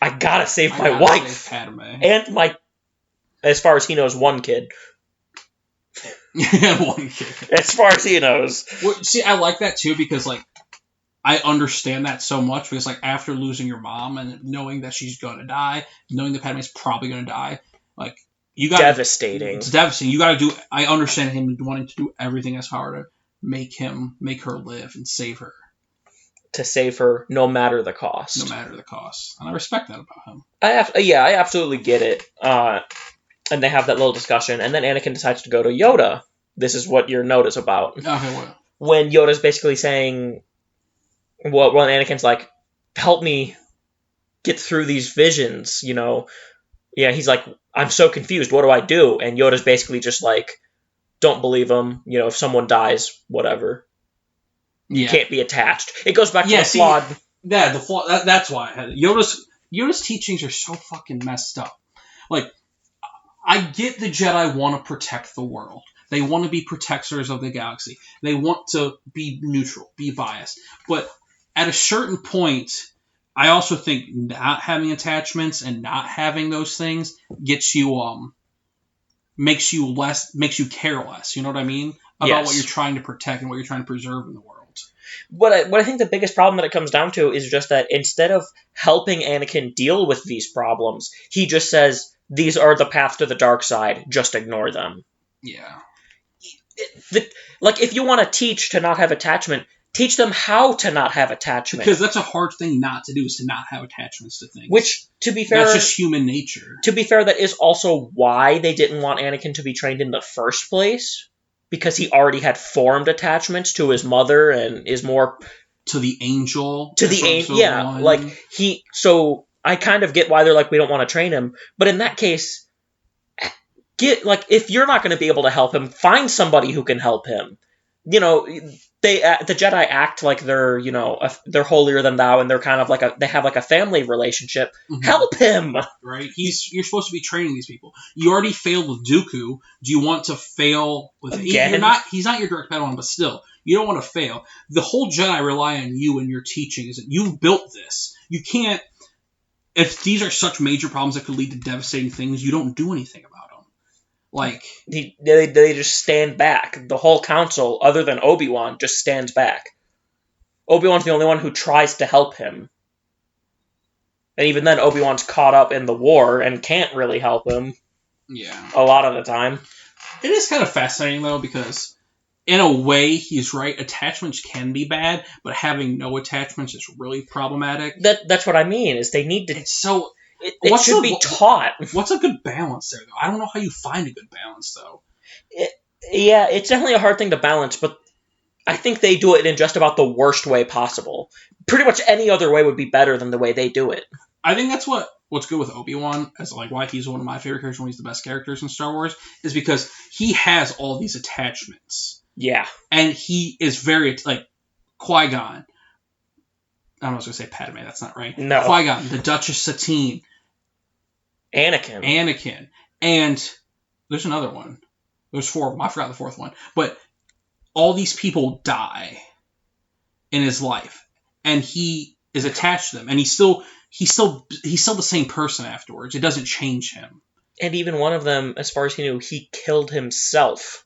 I gotta save my wife. Save Padme. And my, as far as he knows, one kid. Yeah, one kid. As far as he knows. Well, see, I like that too, because, like, I understand that so much, because, like, after losing your mom and knowing that she's gonna die, knowing that Padme's probably gonna die, like, you gotta... Devastating. It's devastating. You gotta do... I understand him wanting to do everything as hard to make her live and save her. To save her, no matter the cost. No matter the cost. And I respect that about him. I absolutely get it. And they have that little discussion, and then Anakin decides to go to Yoda. This is what your note is about. Okay, what? When Yoda's basically saying... Well, when Anakin's like, help me get through these visions, Yeah, he's like, I'm so confused. What do I do? And Yoda's basically just like, don't believe him. If someone dies, whatever. You can't be attached. It goes back to the flawed. Yeah, the flaw. That's why I had it. Yoda's teachings are so fucking messed up. Like, I get the Jedi want to protect the world. They want to be protectors of the galaxy. They want to be neutral, be biased. But at a certain point, I also think not having attachments and not having those things makes you care less. You know what I mean? About what you're trying to protect and what you're trying to preserve in the world. What I think the biggest problem that it comes down to is just that instead of helping Anakin deal with these problems, he just says, these are the path to the dark side, just ignore them. Yeah. If you want to teach to not have attachment, teach them how to not have attachment. Because that's a hard thing not to do, is to not have attachments to things. Which, to be fair... That's just human nature. To be fair, that is also why they didn't want Anakin to be trained in the first place. Because he already had formed attachments to his mother and is more... To the angel. To the angel, yeah. So I kind of get why they're like, we don't want to train him. But in that case, if you're not going to be able to help him, find somebody who can help him. The Jedi act like they're, they're holier than thou, and they're kind of they have a family relationship. Mm-hmm. Help him! Right? You're supposed to be training these people. You already failed with Dooku. Do you want to fail with... Again? He's not your direct Padawan, but still, you don't want to fail. The whole Jedi rely on you and your teachings. You've built this. You can't... If these are such major problems that could lead to devastating things, you don't do anything about them. They just stand back. The whole council, other than Obi-Wan, just stands back. Obi-Wan's the only one who tries to help him. And even then, Obi-Wan's caught up in the war and can't really help him. Yeah. A lot of the time. It is kind of fascinating, though, because in a way, he's right. Attachments can be bad, but having no attachments is really problematic. That's what I mean, is they need to... It's so... It should be taught. What's a good balance there, though? I don't know how you find a good balance, though. It's definitely a hard thing to balance, but I think they do it in just about the worst way possible. Pretty much any other way would be better than the way they do it. I think that's what's good with Obi-Wan, as why he's one of my favorite characters, one of the best characters in Star Wars, is because he has all these attachments. Yeah. And he is very, Qui-Gon. I don't know, I was going to say Padme, that's not right. No. Qui-Gon, the Duchess Satine. Anakin. And there's another one. There's 4 of them. I forgot the 4th one. But all these people die in his life. And he is attached to them. And he's still the same person afterwards. It doesn't change him. And even one of them, as far as he knew, he killed himself.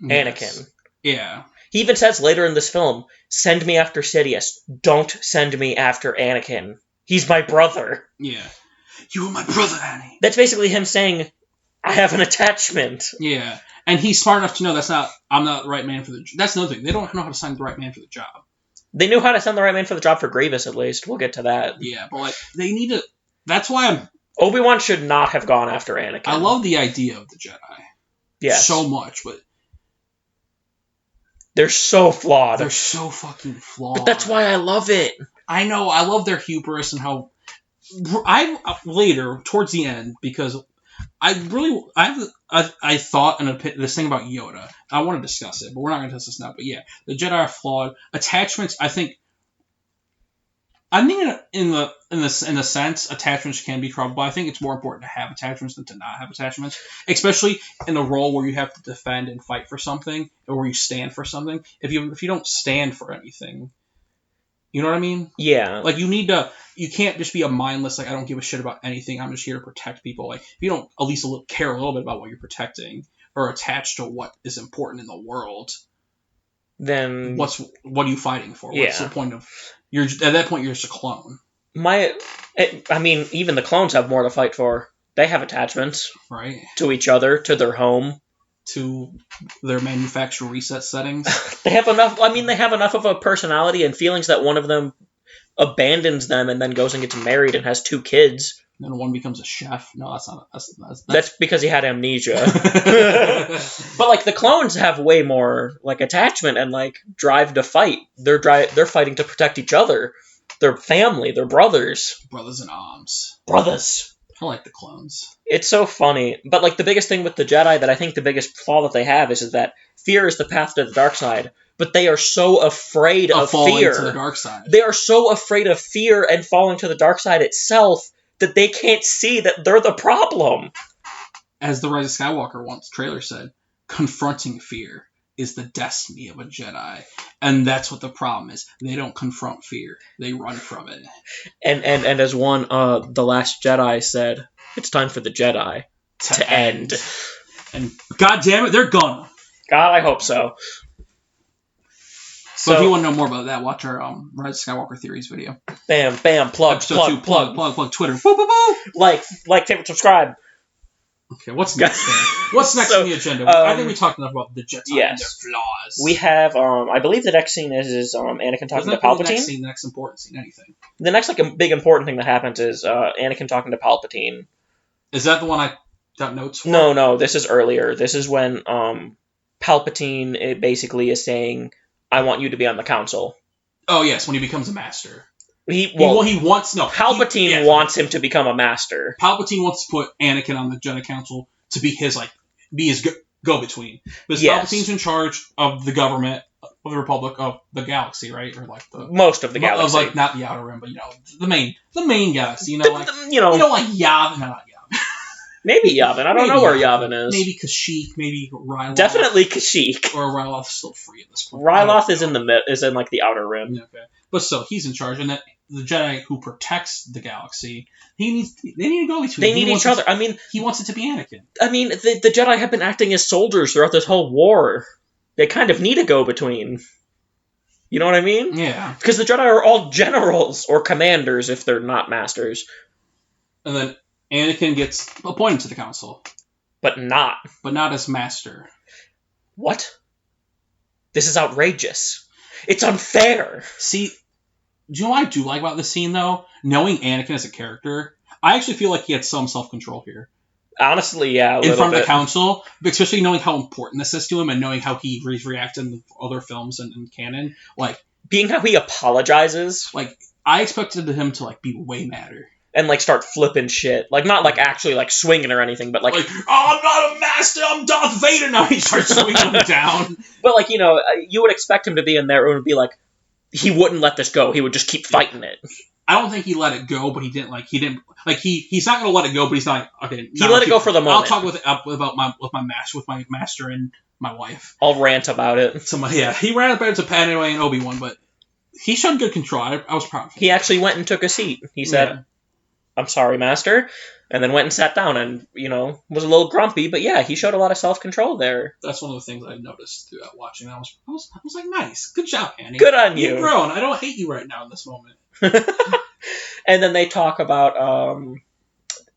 Yes. Anakin. Yeah. He even says later in this film, send me after Sidious. Don't send me after Anakin. He's my brother. Yeah. You were my brother, Annie. That's basically him saying, I have an attachment. Yeah. And he's smart enough to know I'm not the right man for the job. That's another thing. They don't know how to find the right man for the job. They knew how to send the right man for the job for Grievous, at least. We'll get to that. Yeah, but they need to... That's why Obi-Wan should not have gone after Anakin. I love the idea of the Jedi. Yes. So much, but... They're so flawed. They're so fucking flawed. But that's why I love it. I know. I love their hubris and how... Later, towards the end, because I thought this thing about Yoda. I want to discuss it, but we're not going to discuss this now. But yeah, the Jedi are flawed. Attachments, I think in the sense, attachments can be trouble. But I think it's more important to have attachments than to not have attachments, especially in a role where you have to defend and fight for something, or where you stand for something. If you don't stand for anything, you know what I mean? Yeah. You can't just be a mindless, I don't give a shit about anything, I'm just here to protect people. If you don't at least care a little bit about what you're protecting, or attached to what is important in the world, then... What are you fighting for? Yeah. What's the point of... At that point, you're just a clone. Even the clones have more to fight for. They have attachments. Right. To each other, to their home. To their manufacturer reset settings. They have enough of a personality and feelings that one of them abandons them and then goes and gets married and has 2 kids. And then one becomes a chef. No, that's not... That's because he had amnesia. But, the clones have way more, attachment and, drive to fight. They're fighting to protect each other. They're family. They're brothers. Brothers in arms. Brothers. I like the clones. It's so funny. But, like, the biggest thing with the Jedi that I think the biggest flaw that they have is that fear is the path to the dark side. But they are so afraid of falling fear. to the dark side. They are so afraid of fear and falling to the dark side itself that they can't see that they're the problem. As the Rise of Skywalker once trailer said, confronting fear is the destiny of a Jedi. And that's what the problem is. They don't confront fear. They run from it. And as one, The Last Jedi said, it's time for the Jedi to end. And God damn it, they're gonna. God, I hope so. So if you want to know more about that, watch our Rise of Skywalker Theories video. Bam, bam, plug, Episode plug, 2, plug, Twitter. Woo, woo, woo. Like, favorite, subscribe. Okay, what's next? What's next on the agenda? I think we talked enough about the Jedi and their flaws. We have, I believe the next scene is Anakin talking to Palpatine. The next scene, the next important scene, anything. The next, like, a big important thing that happens is Anakin talking to Palpatine. Is that the one I got notes for? No, this is earlier. This is when Palpatine basically is saying, I want you to be on the council. Oh, yes, when he becomes a master. Palpatine wants him to become a master. Palpatine wants to put Anakin on the Jedi Council to be his go-between. Because Palpatine's in charge of the government of the Republic of the galaxy, right? Or like most of the galaxy. Of like not the Outer Rim, but the main galaxy. Like Yavin, not Yavin. Maybe Yavin. I don't know where Yavin is. Maybe Kashyyyk. Maybe Ryloth. Definitely Kashyyyk. Or Ryloth's still free at this point. Ryloth is in like the Outer Rim. Okay, but still, he's in charge, and the Jedi who protects the galaxy, they need to go between. They need each other. He wants it to be Anakin. I mean, the Jedi have been acting as soldiers throughout this whole war. They kind of need a go-between. You know what I mean? Yeah. Because the Jedi are all generals or commanders if they're not masters. And then Anakin gets appointed to the council. But not as master. What? This is outrageous. It's unfair. See, do you know what I do like about this scene, though? Knowing Anakin as a character, I actually feel like he had some self-control here. Honestly, yeah, in front of the council, especially knowing how important this is to him and knowing how he reacted in other films and canon. Like, being how he apologizes. Like, I expected him to, like, be way madder. And, like, start flipping shit. Like, not, like, actually, like, swinging or anything, but, like... oh, I'm not a master, I'm Darth Vader now! He starts swinging him down. But, like, you would expect him to be in there and it would be like, he wouldn't let this go. He would just keep fighting it. I don't think he let it go, but he's not going to let it go, but he's not, like, okay. He let it go for the moment. I'll talk with my master and my wife. I'll rant about it. He ran about it to Padme and Obi-Wan, but he showed good control. I was proud of him. He actually went and took a seat. He said, I'm sorry, master, and then went and sat down and, was a little grumpy, but yeah, he showed a lot of self-control there. That's one of the things I noticed throughout watching. I was like, nice. Good job, Annie. Good on you. You've grown. I don't hate you right now in this moment. And then they talk about,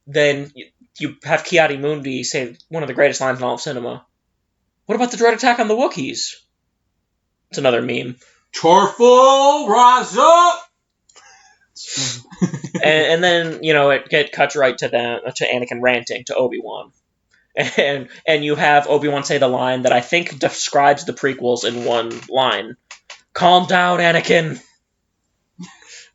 then you have Kiadi Mundi say one of the greatest lines in all of cinema. What about the dread attack on the Wookiees? It's another meme. Chorful, rise up! and then, it cuts right to Anakin ranting to Obi-Wan. And you have Obi-Wan say the line that I think describes the prequels in one line. Calm down, Anakin.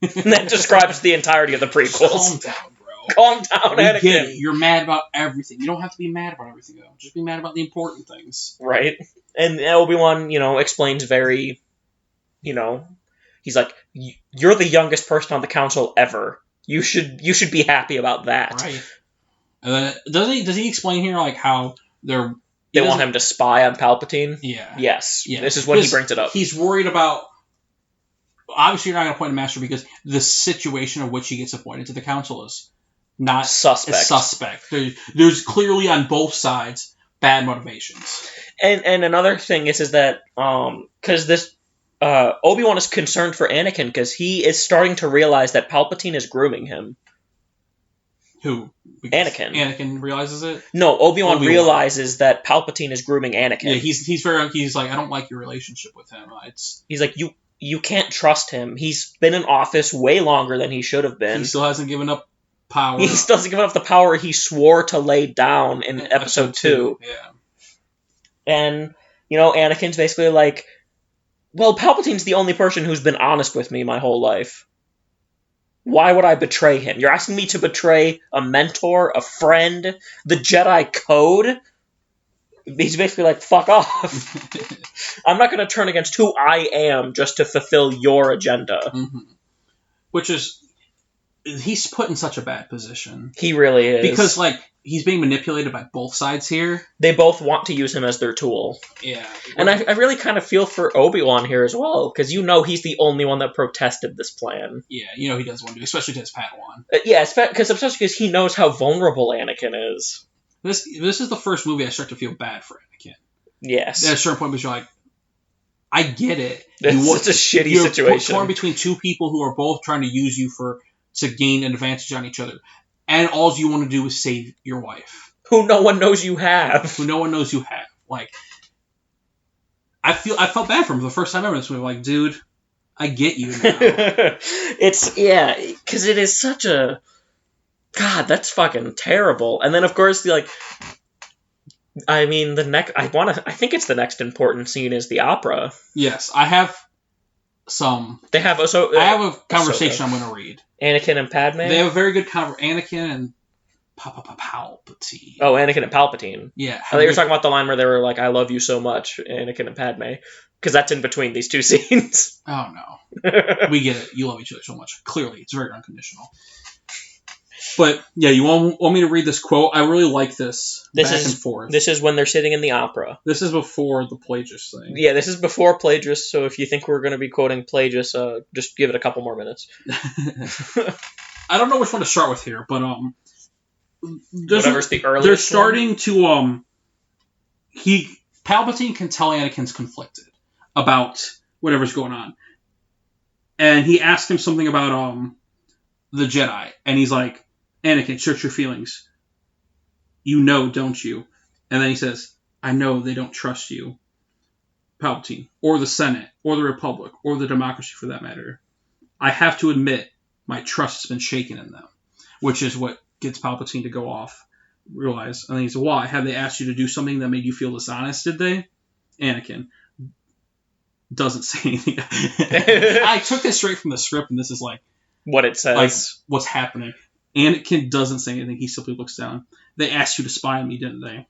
And that describes the entirety of the prequels. Calm down, bro. Calm down, Anakin. Get it. You're mad about everything. You don't have to be mad about everything, though. Just be mad about the important things. Right. And Obi-Wan, explains very, he's like, you're the youngest person on the council ever. You should be happy about that. Right. And then, does he explain here, like, how they want him to spy on Palpatine? Yeah. Yes. Yeah. This is when he brings it up. He's worried about... Obviously, you're not going to appoint a master because the situation of which he gets appointed to the council is not... suspect. There's clearly, on both sides, bad motivations. And another thing is that... Because this... Obi-Wan is concerned for Anakin because he is starting to realize that Palpatine is grooming him. Who? Because Anakin realizes it? No, Obi-Wan realizes that Palpatine is grooming Anakin. Yeah, he's like, I don't like your relationship with him. He's like, you can't trust him. He's been in office way longer than he should have been. He still hasn't given up power. He still hasn't given up the power he swore to lay down in episode 2. Yeah. And, Anakin's basically like, well, Palpatine's the only person who's been honest with me my whole life. Why would I betray him? You're asking me to betray a mentor, a friend, the Jedi Code? He's basically like, fuck off. I'm not going to turn against who I am just to fulfill your agenda. Mm-hmm. Which is, he's put in such a bad position. He really is. Because, like, he's being manipulated by both sides here. They both want to use him as their tool. Yeah. And I really kind of feel for Obi-Wan here as well, because he's the only one that protested this plan. Yeah, he does want to, especially to his Padawan. Especially because he knows how vulnerable Anakin is. This is the first movie I start to feel bad for Anakin. Yes. At a certain point, you're like, I get it. It's a shitty situation. You're torn between two people who are both trying to use you to gain an advantage on each other. And all you want to do is save your wife. Who no one knows you have. Like, I felt bad for him the first time ever in this movie. Like, dude, I get you now. Because it is such a... God, that's fucking terrible. And then, of course, I think it's the next important scene is the opera. Yes, I have some. I have a conversation I'm going to read. Anakin and Padme? They have a very good Anakin and Palpatine. Oh, Anakin and Palpatine. Yeah. I thought you were talking about the line where they were like, I love you so much, Anakin and Padme. Because that's in between these two scenes. Oh, no. We get it. You love each other so much. Clearly, it's very unconditional. But, yeah, you want me to read this quote? I really like this back and forth. This is when they're sitting in the opera. This is before the Plagius thing. Yeah, this is before Plagius, so if you think we're going to be quoting Plagius, just give it a couple more minutes. I don't know which one to start with here, but whatever's the earliest. They're starting to Palpatine can tell Anakin's conflicted about whatever's going on, and he asked him something about the Jedi, and he's like, Anakin, search your feelings. You know, don't you? And then he says, I know they don't trust you, Palpatine, or the Senate, or the Republic, or the democracy for that matter. I have to admit, my trust has been shaken in them, which is what gets Palpatine to go off, realize. And then he said, why? Have they asked you to do something that made you feel dishonest, did they? Anakin doesn't say anything. I took this straight from the script, and this is like what it says. Like, what's happening. Anakin doesn't say anything. He simply looks down. They asked you to spy on me, didn't they?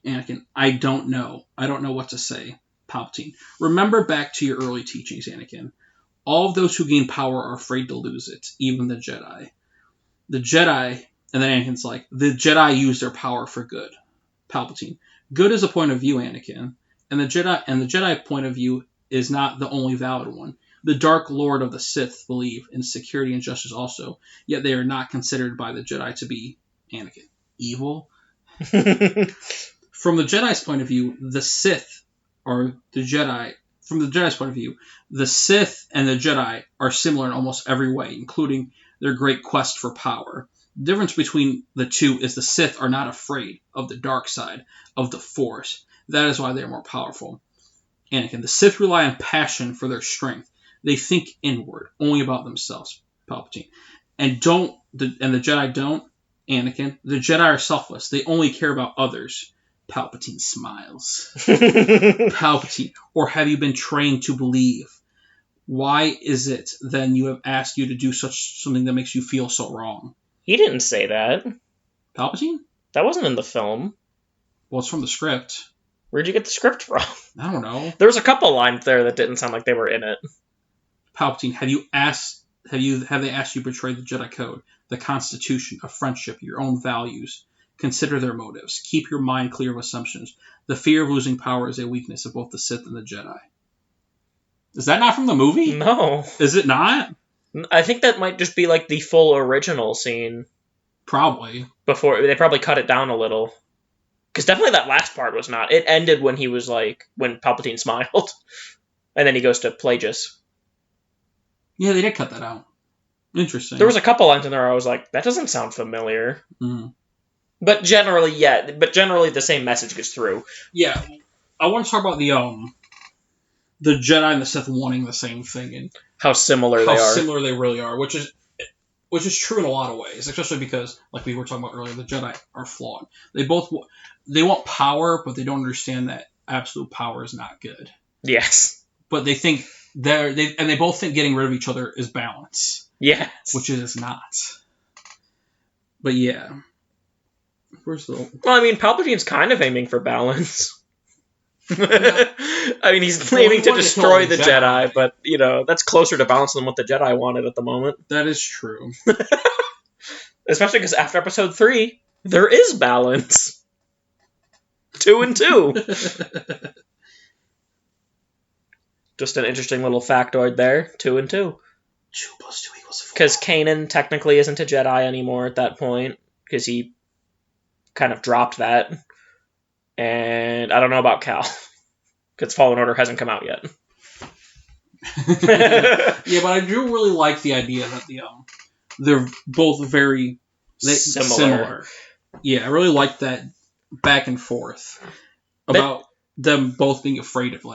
Anakin, I don't know. I don't know what to say. Palpatine, remember back to your early teachings, Anakin. All of those who gain power are afraid to lose it, even the Jedi. The Jedi, and then Anakin's like, the Jedi use their power for good. Palpatine, good is a point of view, Anakin, and the Jedi point of view is not the only valid one. The Dark Lord of the Sith believe in security and justice also, yet they are not considered by the Jedi to be, Anakin, evil. From the Jedi's point of view, the Sith or the Jedi. From the Jedi's point of view, the Sith and the Jedi are similar in almost every way, including their great quest for power. The difference between the two is the Sith are not afraid of the dark side of the Force. That is why they are more powerful. Anakin, the Sith rely on passion for their strength. They think inward, only about themselves. Palpatine, and the Jedi don't. Anakin, the Jedi are selfless. They only care about others. Palpatine smiles. Palpatine, or have you been trained to believe? Why is it then you have asked you to do something that makes you feel so wrong? He didn't say that. Palpatine? That wasn't in the film. Well, it's from the script. Where'd you get the script from? I don't know. There was a couple lines there that didn't sound like they were in it. Palpatine, have they asked you to betray the Jedi Code, the Constitution, of friendship, your own values? Consider their motives. Keep your mind clear of assumptions. The fear of losing power is a weakness of both the Sith and the Jedi. Is that not from the movie? No. Is it not? I think that might just be like the full original scene. Probably. Before they probably cut it down a little. Because definitely that last part was not. It ended when he was like, when Palpatine smiled. And then he goes to Plagius. Yeah, they did cut that out. Interesting. There was a couple lines in there where I was like, that doesn't sound familiar. Mm. But generally, yeah. But generally the same message gets through. Yeah. I want to talk about the Jedi and the Sith wanting the same thing and how similar they are. How similar they really are, which is true in a lot of ways, especially because, like we were talking about earlier, the Jedi are flawed. They want power, but they don't understand that absolute power is not good. Yes. But they think they both think getting rid of each other is balance. Yes. Which it is not. But yeah. Where's the... Well, I mean, Palpatine's kind of aiming for balance. Yeah. I mean, he's Well, aiming he to wanted to destroy kill the Jedi, but, that's closer to balance than what the Jedi wanted at the moment. That is true. Especially because after Episode 3, there is balance. 2 and 2. Just an interesting little factoid there. 2 and 2. 2 plus 2 equals 4. Because Kanan technically isn't a Jedi anymore at that point, because he kind of dropped that. And I don't know about Cal, because Fallen Order hasn't come out yet. Yeah, but I do really like the idea that they're both very similar. Yeah, I really like that back and forth about them both being afraid of,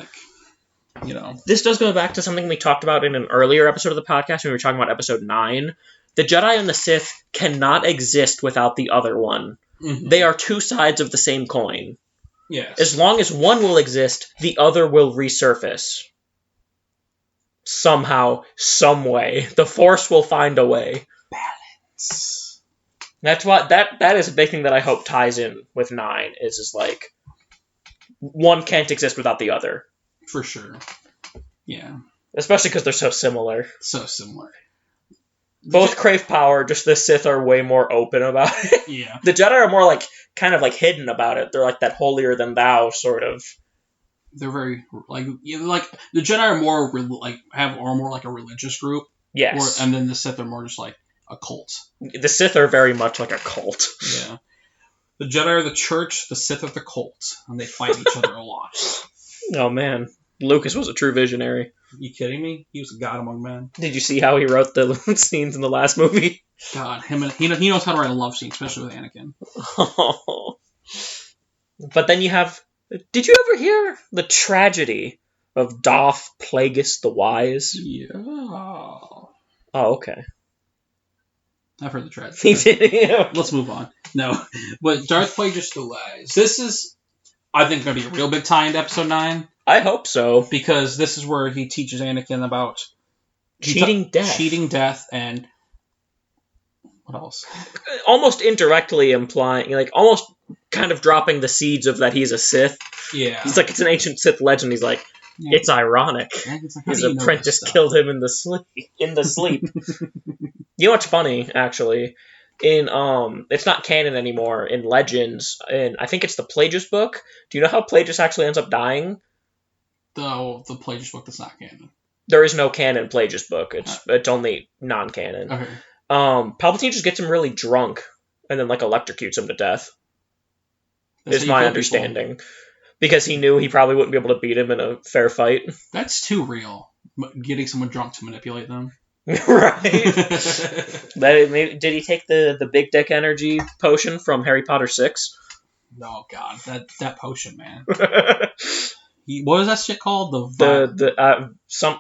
This does go back to something we talked about in an earlier episode of the podcast when we were talking about Episode 9. The Jedi and the Sith cannot exist without the other one. Mm-hmm. They are two sides of the same coin. Yes. As long as one will exist, the other will resurface. Somehow, some way. The Force will find a way. Balance. That's what that is a big thing that I hope ties in with 9, is one can't exist without the other. For sure. Yeah. Especially because they're so similar. So similar. Both crave power, just the Sith are way more open about it. Yeah. The Jedi are more kind of hidden about it. They're that holier than thou sort of. They're very the Jedi are more are more like a religious group. Yes. And then the Sith are more just like a cult. The Sith are very much like a cult. Yeah. The Jedi are the church, the Sith are the cult, and they fight each other a lot. Oh man, Lucas was a true visionary. You kidding me? He was a god among men. Did you see how he wrote the scenes in the last movie? God, he knows how to write a love scene, especially with Anakin. Oh. But then you have... Did you ever hear the tragedy of Darth Plagueis the Wise? Yeah. Oh, okay. I've heard the tragedy. He did. Yeah. Let's move on. No. But Darth Plagueis the Wise. This is, I think, going to be a real big tie into Episode 9. I hope so. Because this is where he teaches Anakin about... Cheating death and... What else? Almost indirectly implying, almost kind of dropping the seeds of that he's a Sith. Yeah. He's it's an ancient Sith legend. He's it's ironic. His apprentice killed him in the sleep. You know what's funny, actually? It's not canon anymore in Legends, and I think it's the Plagueis book. Do you know how Plagueis actually ends up dying? The Plagueis book that's not canon. There is no canon Plagueis book. It's only non-canon. Okay. Palpatine just gets him really drunk and then electrocutes him to death. Is my understanding. Because he knew he probably wouldn't be able to beat him in a fair fight. That's too real. Getting someone drunk to manipulate them. Right. Did he take the big dick energy potion from Harry Potter 6? Oh god, that potion, man. What was that shit called? I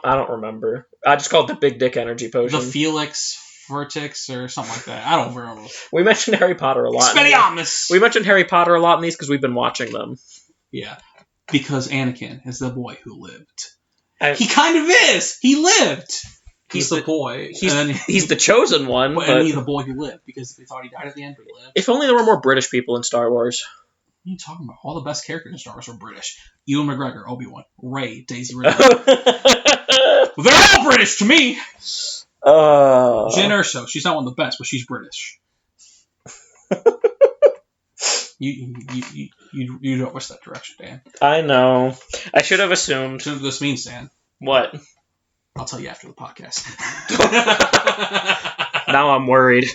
don't remember. I just called it the big dick energy potion. The Felix Vertex or something like that. I don't remember. We mentioned Harry Potter a lot. Expelliarmus! We mentioned Harry Potter a lot in these because we've been watching them. Yeah, because Anakin is the boy who lived. He kind of is. He lived. He's the boy. He's the chosen one. And he's the boy who lived because they thought he died at the end, but he lived. If only there were more British people in Star Wars. What are you talking about? All the best characters in Star Wars are British. Ewan McGregor, Obi-Wan, Rey, Daisy Ridley. They're all British to me. Jyn Erso, she's not one of the best, but she's British. You don't wish that direction, Dan. I know. I should have assumed. You know what this means, Dan? What? I'll tell you after the podcast. Now I'm worried.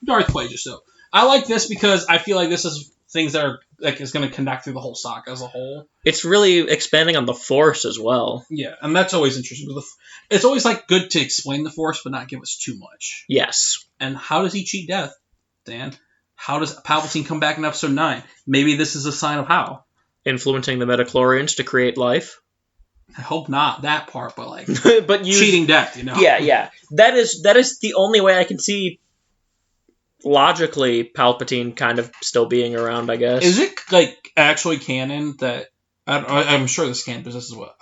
Darth Plagueis, though. I like this because I feel like this is things that are is going to connect through the whole saga as a whole. It's really expanding on the Force as well. Yeah, and that's always interesting. It's always good to explain the Force, but not give us too much. Yes. And how does he cheat death, Dan? How does Palpatine come back in Episode 9? Maybe this is a sign of how. Influencing the midichlorians to create life? I hope not that part, but but cheating death, Yeah. That is the only way I can see logically Palpatine kind of still being around, I guess. Is it actually canon that I'm sure this is canon, but this is what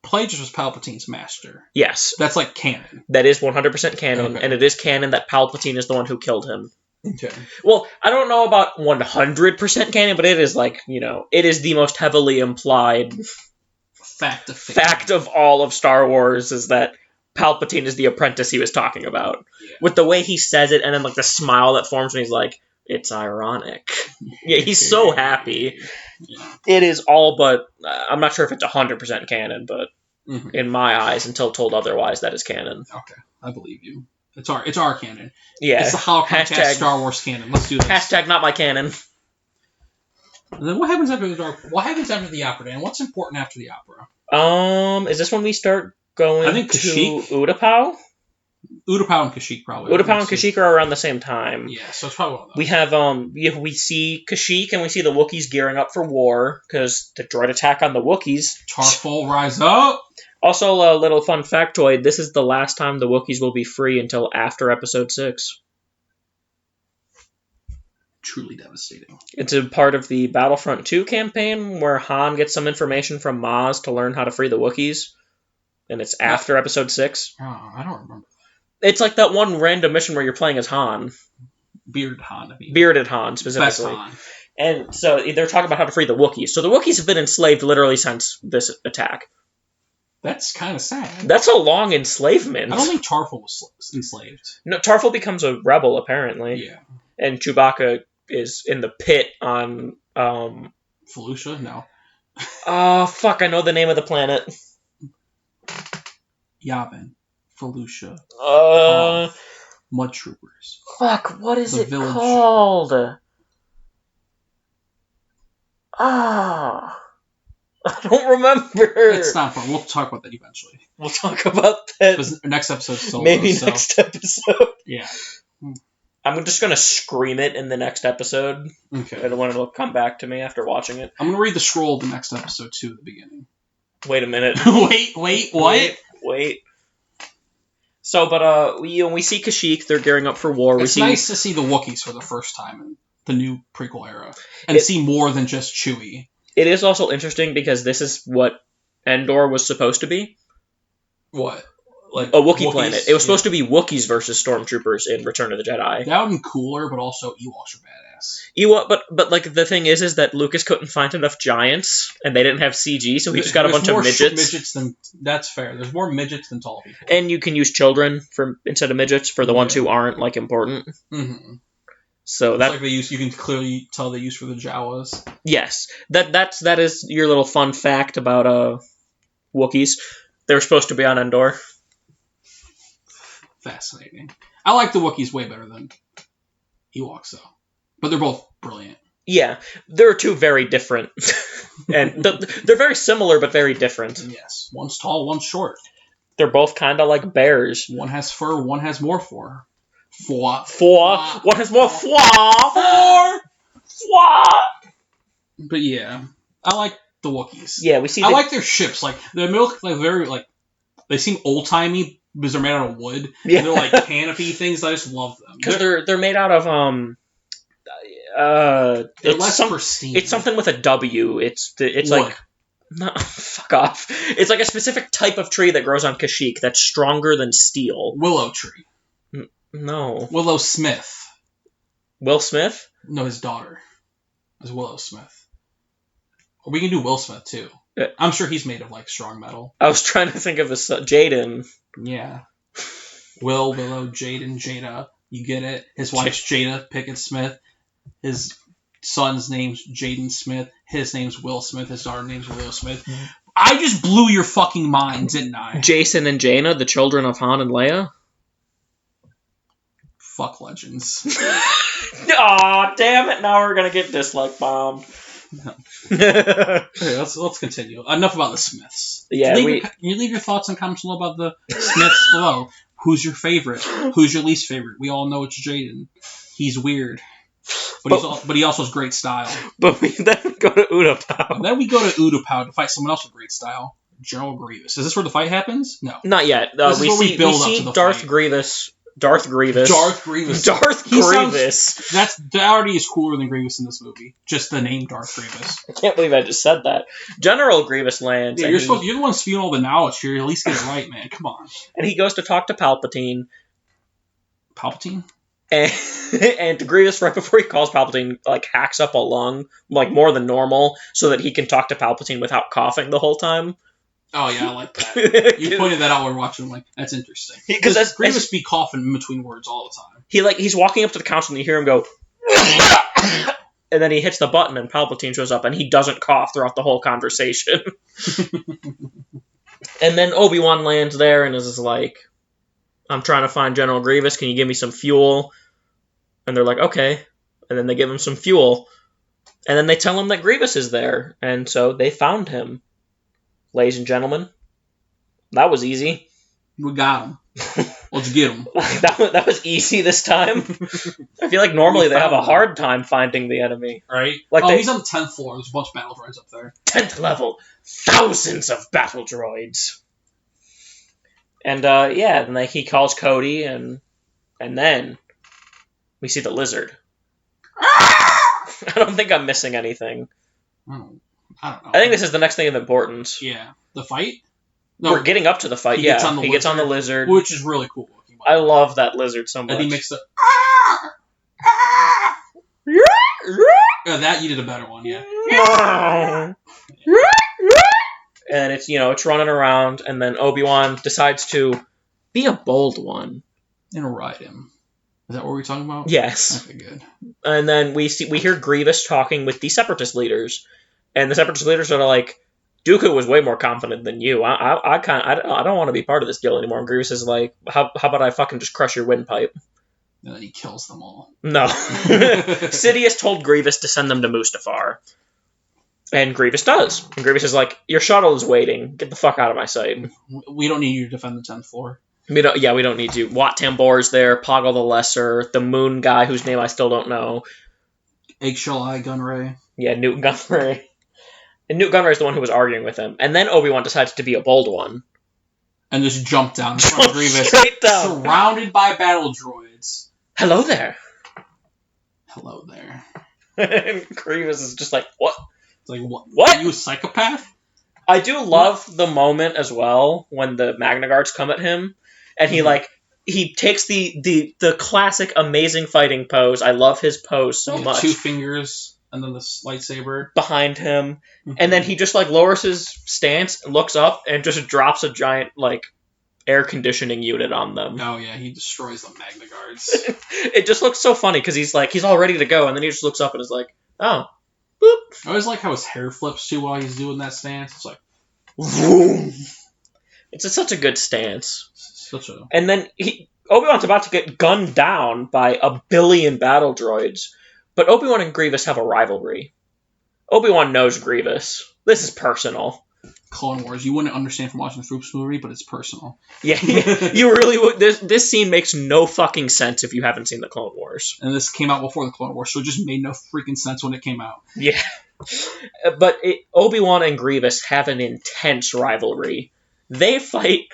Plagueis was Palpatine's master. Yes. That's like canon. That is 100% canon, Okay. and it is canon that Palpatine is the one who killed him. Okay. Well, I don't know about 100% canon, but it is like, it is the most heavily implied fact of all of Star Wars is that Palpatine is the apprentice he was talking about. Yeah. With the way he says it and then like the smile that forms when he's like, it's ironic. Yeah, he's so happy. Yeah. It is all but, I'm not sure if it's 100% canon, but in my eyes, until told otherwise, that is canon. Okay, I believe you. It's our canon. Yeah. It's the Holocron-Cast Star Wars canon. Let's do this. Hashtag not my canon. And then what happens after the opera, Dan? What's important after the opera? Is this when we start going to Utapau? Utapau and Kashyyyk probably. Utapau and Kashyyyk are around the same time. Yeah, so it's probably one of those. We have we see Kashyyyk and we see the Wookiees gearing up for war because the droid attack on the Wookiees. Tarful, rise up! Also, a little fun factoid: this is the last time the Wookiees will be free until after Episode 6. Truly devastating. It's a part of the Battlefront 2 campaign where Han gets some information from Maz to learn how to free the Wookiees, and it's after Episode 6. Oh, I don't remember. It's like that one random mission where you're playing as Han. Bearded Han, I mean. Bearded Han, specifically. Best Han. And so they're talking about how to free the Wookiees. So the Wookiees have been enslaved literally since this attack. That's kind of sad. That's a long enslavement. I don't think Tarful was enslaved. No, Tarful becomes a rebel, apparently. Yeah. And Chewbacca is in the pit on... Felucia? No. Oh, fuck, I know the name of the planet. Yavin. Felucia. Mud Troopers. Fuck, what is it village. called? I don't remember. It's not fun. We'll talk about that eventually. We'll talk about that. Because next episode's solo. Maybe next episode. Yeah. I'm just going to scream it in the next episode. Okay. And when it'll come back to me after watching it. I'm going to read the scroll of the next episode, too, at the beginning. Wait a minute. Wait, what? Wait. So, but we see Kashyyyk. They're gearing up for war. It's nice to see the Wookiees for the first time in the new prequel era. And see more than just Chewie. It is also interesting because this is what Endor was supposed to be. What? Like a Wookiee planet. It was supposed to be Wookiees versus Stormtroopers in Return of the Jedi. That would be cooler, but also Ewoks are badass. But like the thing is that Lucas couldn't find enough giants, and they didn't have CG, so he just got a bunch of midgets. That's fair. There's more midgets than tall people. And you can use children instead of midgets for the ones who aren't like important. Mm-hmm. So that's like they use. You can clearly tell they use for the Jawas. Yes, that is your little fun fact about Wookiees. They're supposed to be on Endor. Fascinating. I like the Wookiees way better than Ewoks, though. But they're both brilliant. Yeah, they're two very different. And they're very similar, but very different. Yes. One's tall, one's short. They're both kind of like bears. One has fur, one has more fur. One has more foie. But yeah, I like the Wookiees. Yeah, we see. I like their ships. Like they look like very like they seem old timey because they're made out of wood. Yeah, they're like canopy things. I just love them because they're made out of They're less pristine. It's something with a W. It's wood. Like no, fuck off. It's like a specific type of tree that grows on Kashyyyk that's stronger than steel. Willow tree. No. Willow Smith. Will Smith? No, his daughter is Willow Smith. Or we can do Will Smith too. I'm sure he's made of like strong metal. I was trying to think of his son, Jaden. Yeah. Willow, Jaden, Jada. You get it? His wife's Jada Pickett Smith. His son's name's Jaden Smith. His name's Will Smith. His daughter's name's Willow Smith. Mm-hmm. I just blew your fucking mind, didn't I? Jason and Jaina, the children of Han and Leia? Fuck legends. Aw, damn it. Now we're going to get dislike bombed. No. Okay, let's continue. Enough about the Smiths. Yeah, can you leave your thoughts and comments below about the Smiths below? Who's your favorite? Who's your least favorite? We all know it's Jaden. He's weird. But he also has great style. But then we go to Utapau. Then we go to Utapau to fight someone else with great style. General Grievous. Is this where the fight happens? No. Not yet. We see Darth Grievous Darth Grievous. Darth Grievous. Darth Grievous. That already is cooler than Grievous in this movie. Just the name Darth Grievous. I can't believe I just said that. General Grievous lands. Yeah, you're the one spewing all the knowledge here. At least get it right, man. Come on. And he goes to talk to Palpatine. Palpatine? And Grievous, right before he calls Palpatine, like, hacks up a lung, like, more than normal, so that he can talk to Palpatine without coughing the whole time. Oh, yeah, I like that. You pointed that out when we were watching. I'm like, that's interesting. Because Grievous be coughing in between words all the time. He's walking up to the council and you hear him go... and then he hits the button and Palpatine shows up and he doesn't cough throughout the whole conversation. And then Obi-Wan lands there and is like... I'm trying to find General Grievous. Can you give me some fuel? And they're like, okay. And then they give him some fuel. And then they tell him that Grievous is there. And so they found him. Ladies and gentlemen, that was easy. We got him. Let's get him. that was easy this time. I feel like normally they have a hard time finding the enemy. Right? Like he's on the 10th floor. There's a bunch of battle droids up there. 10th level. Thousands of battle droids. And, then he calls Cody, and then we see the lizard. I don't think I'm missing anything. I don't know. I think this is the next thing of importance. Yeah. The fight? No, we're getting up to the fight, he gets on the lizard. Which is really cool looking. I love that lizard so much. And he makes the... that, you did a better one, yeah. And it's running around, and then Obi-Wan decides to be a bold one. And ride him. Is that what we're talking about? Yes. Okay, good. And then we hear Grievous talking with the Separatist leaders, and the Separatist leaders are like, Dooku was way more confident than you. I don't want to be part of this deal anymore. And Grievous is like, how about I fucking just crush your windpipe? And then he kills them all. No. Sidious told Grievous to send them to Mustafar. And Grievous does. And Grievous is like, your shuttle is waiting. Get the fuck out of my sight. We don't need you to defend the 10th floor. We don't need you. Wat Tambor's there, Poggle the Lesser, the moon guy whose name I still don't know. Eggshell Eye Gunray. Yeah, Newt Gunray. And Newt Gunray is the one who was arguing with him. And then Obi-Wan decides to be a bold one. And just jump down in front of Grievous. Straight down. Surrounded by battle droids. Hello there. Hello there. And Grievous is just like, what? It's like, what? What? Are you a psychopath? I do love the moment as well when the Magna Guards come at him. And he takes the classic amazing fighting pose. I love his pose so much. 2 fingers and then this lightsaber behind him, and then he just lowers his stance, looks up, and just drops a giant air conditioning unit on them. Oh yeah, he destroys the Magna Guards. It just looks so funny because he's all ready to go, and then he just looks up and is like, oh, boop. I always like how his hair flips too while he's doing that stance. It's like, vroom. It's such a good stance. And then Obi-Wan's about to get gunned down by 1 billion battle droids, but Obi-Wan and Grievous have a rivalry. Obi-Wan knows Grievous. This is personal. Clone Wars. You wouldn't understand from watching the Troops movie, but it's personal. Yeah, you really would. This scene makes no fucking sense if you haven't seen the Clone Wars. And this came out before the Clone Wars, so it just made no freaking sense when it came out. Yeah. But Obi-Wan and Grievous have an intense rivalry. They fight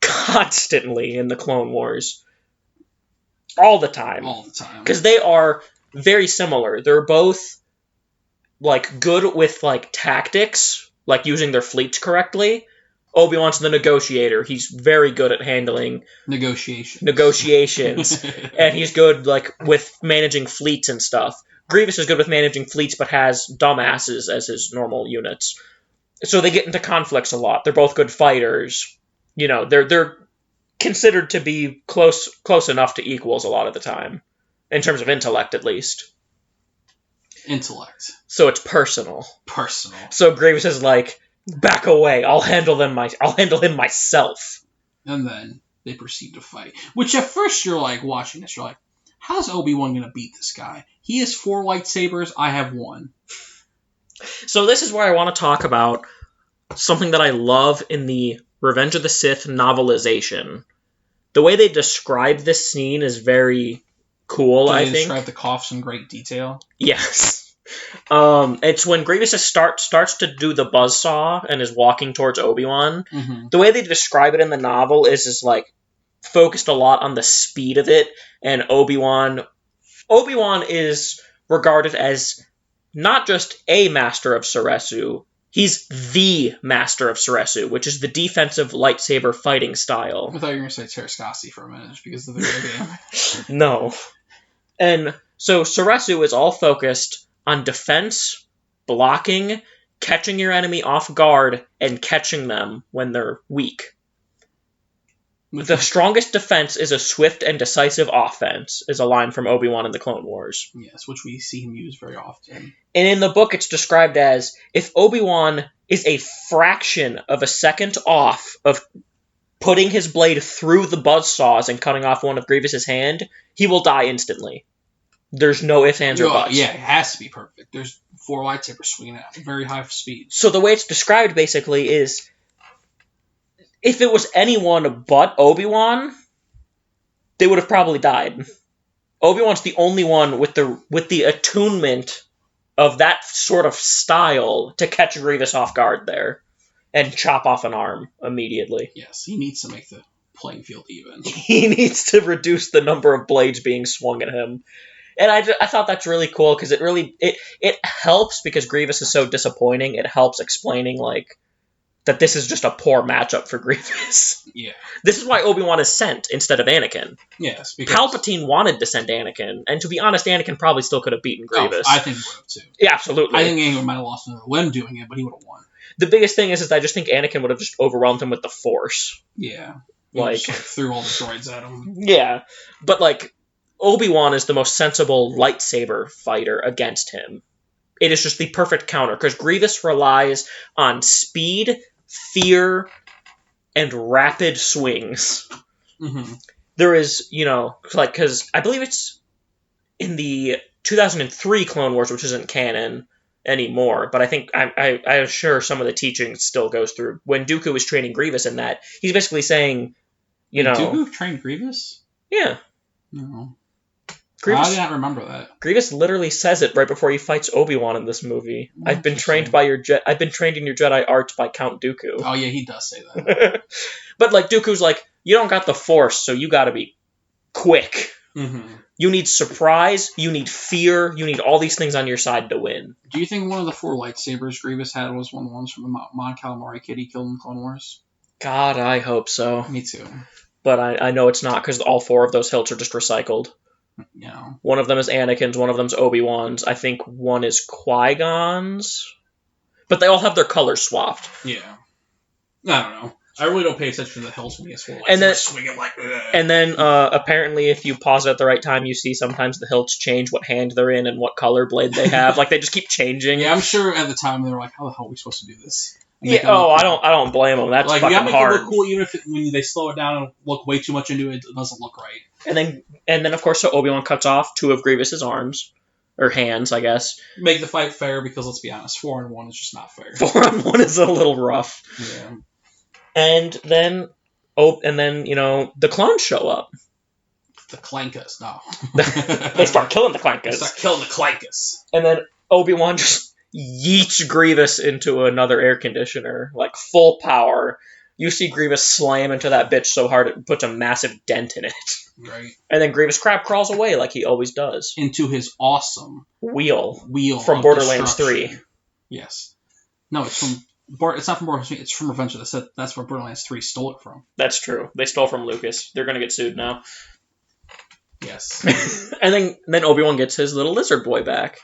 constantly in the Clone Wars. All the time. All the time. Because they are very similar. They're both good with tactics, using their fleets correctly. Obi-Wan's the negotiator. He's very good at handling negotiations. And he's good with managing fleets and stuff. Grievous is good with managing fleets but has dumbasses as his normal units. So they get into conflicts a lot. They're both good fighters. They're considered to be close enough to equals a lot of the time. In terms of intellect, at least. Intellect. So it's personal. Personal. So Grievous is like, back away. I'll handle him myself. And then they proceed to fight. Which at first you're watching this, you're like, how's Obi-Wan going to beat this guy? He has 4 lightsabers, I have 1. So this is where I want to talk about something that I love in the Revenge of the Sith novelization. The way they describe this scene is very cool, I think. They describe the coughs in great detail? Yes. It's when Grievous starts to do the buzzsaw and is walking towards Obi-Wan. Mm-hmm. The way they describe it in the novel is focused a lot on the speed of it, and Obi-Wan is regarded as not just a master of Suresu, he's the master of Suresu, which is the defensive lightsaber fighting style. I thought you were going to say Terrascasi for a minute because of the video game. No. And so Suresu is all focused on defense, blocking, catching your enemy off guard, and catching them when they're weak. The strongest defense is a swift and decisive offense, is a line from Obi-Wan in the Clone Wars. Yes, which we see him use very often. And in the book, it's described as, if Obi-Wan is a fraction of a second off of putting his blade through the buzzsaws and cutting off one of Grievous's hand, he will die instantly. There's no ifs, ands, or buts. Yeah, it has to be perfect. There's 4 lightsabers swinging at very high speed. So the way it's described, basically, is if it was anyone but Obi-Wan, they would have probably died. Obi-Wan's the only one with the attunement of that sort of style to catch Grievous off guard there and chop off an arm immediately. Yes, he needs to make the playing field even. He needs to reduce the number of blades being swung at him. And I thought that's really cool because it helps because Grievous is so disappointing. It helps explaining like that this is just a poor matchup for Grievous. Yeah. This is why Obi-Wan is sent instead of Anakin. Yes. Because Palpatine wanted to send Anakin, and to be honest, Anakin probably still could have beaten Grievous. I think he would have too. Yeah, absolutely. I think Anakin might have lost another limb doing it, but he would have won. The biggest thing is I just think Anakin would have just overwhelmed him with the Force. Yeah. Like threw all the droids at him. Yeah. But like Obi-Wan is the most sensible lightsaber fighter against him. It is just the perfect counter, because Grievous relies on speed, fear, and rapid swings. Mm-hmm. There is, because I believe it's in the 2003 Clone Wars, which isn't canon anymore, but I think I'm sure some of the teaching still goes through. When Dooku was training Grievous in that, he's basically saying, Dooku trained Grievous? Yeah. No. Grievous, I did not remember that. Grievous literally says it right before he fights Obi-Wan in this movie. I've been trained in your Jedi arts by Count Dooku. Oh yeah, he does say that. But like Dooku's like, you don't got the Force, so you got to be quick. Mm-hmm. You need surprise. You need fear. You need all these things on your side to win. Do you think one of the 4 lightsabers Grievous had was one of the ones from the Mon Calamari kid he killed in Clone Wars? God, I hope so. Me too. But I know it's not, because all 4 of those hilts are just recycled. Yeah. One of them is Anakin's, one of them's Obi-Wan's. I think one is Qui-Gon's. But they all have their colors swapped. Yeah. I don't know. I really don't pay attention to the hills when he has 4 lightsabers and then, swinging like that. And then, apparently, if you pause it at the right time, you see sometimes the hilts change what hand they're in and what color blade they have. Like, they just keep changing. Yeah, I'm sure at the time they were like, how the hell are we supposed to do this? Yeah, I don't blame them. That's like, fucking hard. You gotta make it look cool, even if when they slow it down and look way too much into it, it doesn't look right. And then of course, so Obi-Wan cuts off 2 of Grievous's arms. Or hands, I guess. Make the fight fair, because let's be honest, 4-on-1 is just not fair. 4-on-1 is a little rough. Yeah. And then, the clones show up. The Clankas, no. They start killing the Clankas. They start killing the Clankas. And then Obi-Wan just yeets Grievous into another air conditioner, like full power. You see Grievous slam into that bitch so hard it puts a massive dent in it. Right. And then Grievous crab crawls away like he always does. Into his awesome wheel from of Borderlands 3. Yes. No, it's not from Borderlands 3. It's from Revenge of the Sith. That's where Borderlands 3 stole it from. That's true. They stole from Lucas. They're gonna get sued now. Yes. And then Obi-Wan gets his little lizard boy back.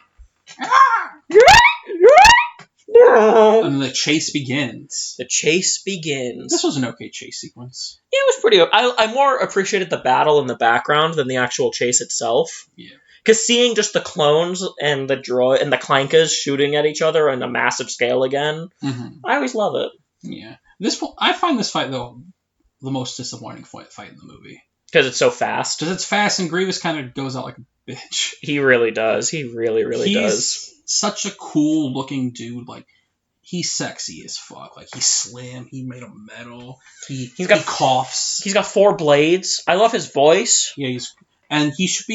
And the chase begins. This was an okay chase sequence. Yeah, it was pretty. I more appreciated the battle in the background than the actual chase itself. Yeah. Because seeing just the clones and the droid and the Clankas shooting at each other on a massive scale again, I always love it. Yeah. I find this fight, though, the most disappointing fight in the movie. Because it's so fast. Because it's fast, and Grievous kind of goes out like a bitch. He really does. He really, really does. He's such a cool-looking dude. Like, he's sexy as fuck. Like, he's slim. He made of metal. He coughs. He's got 4 blades. I love his voice. Yeah, he should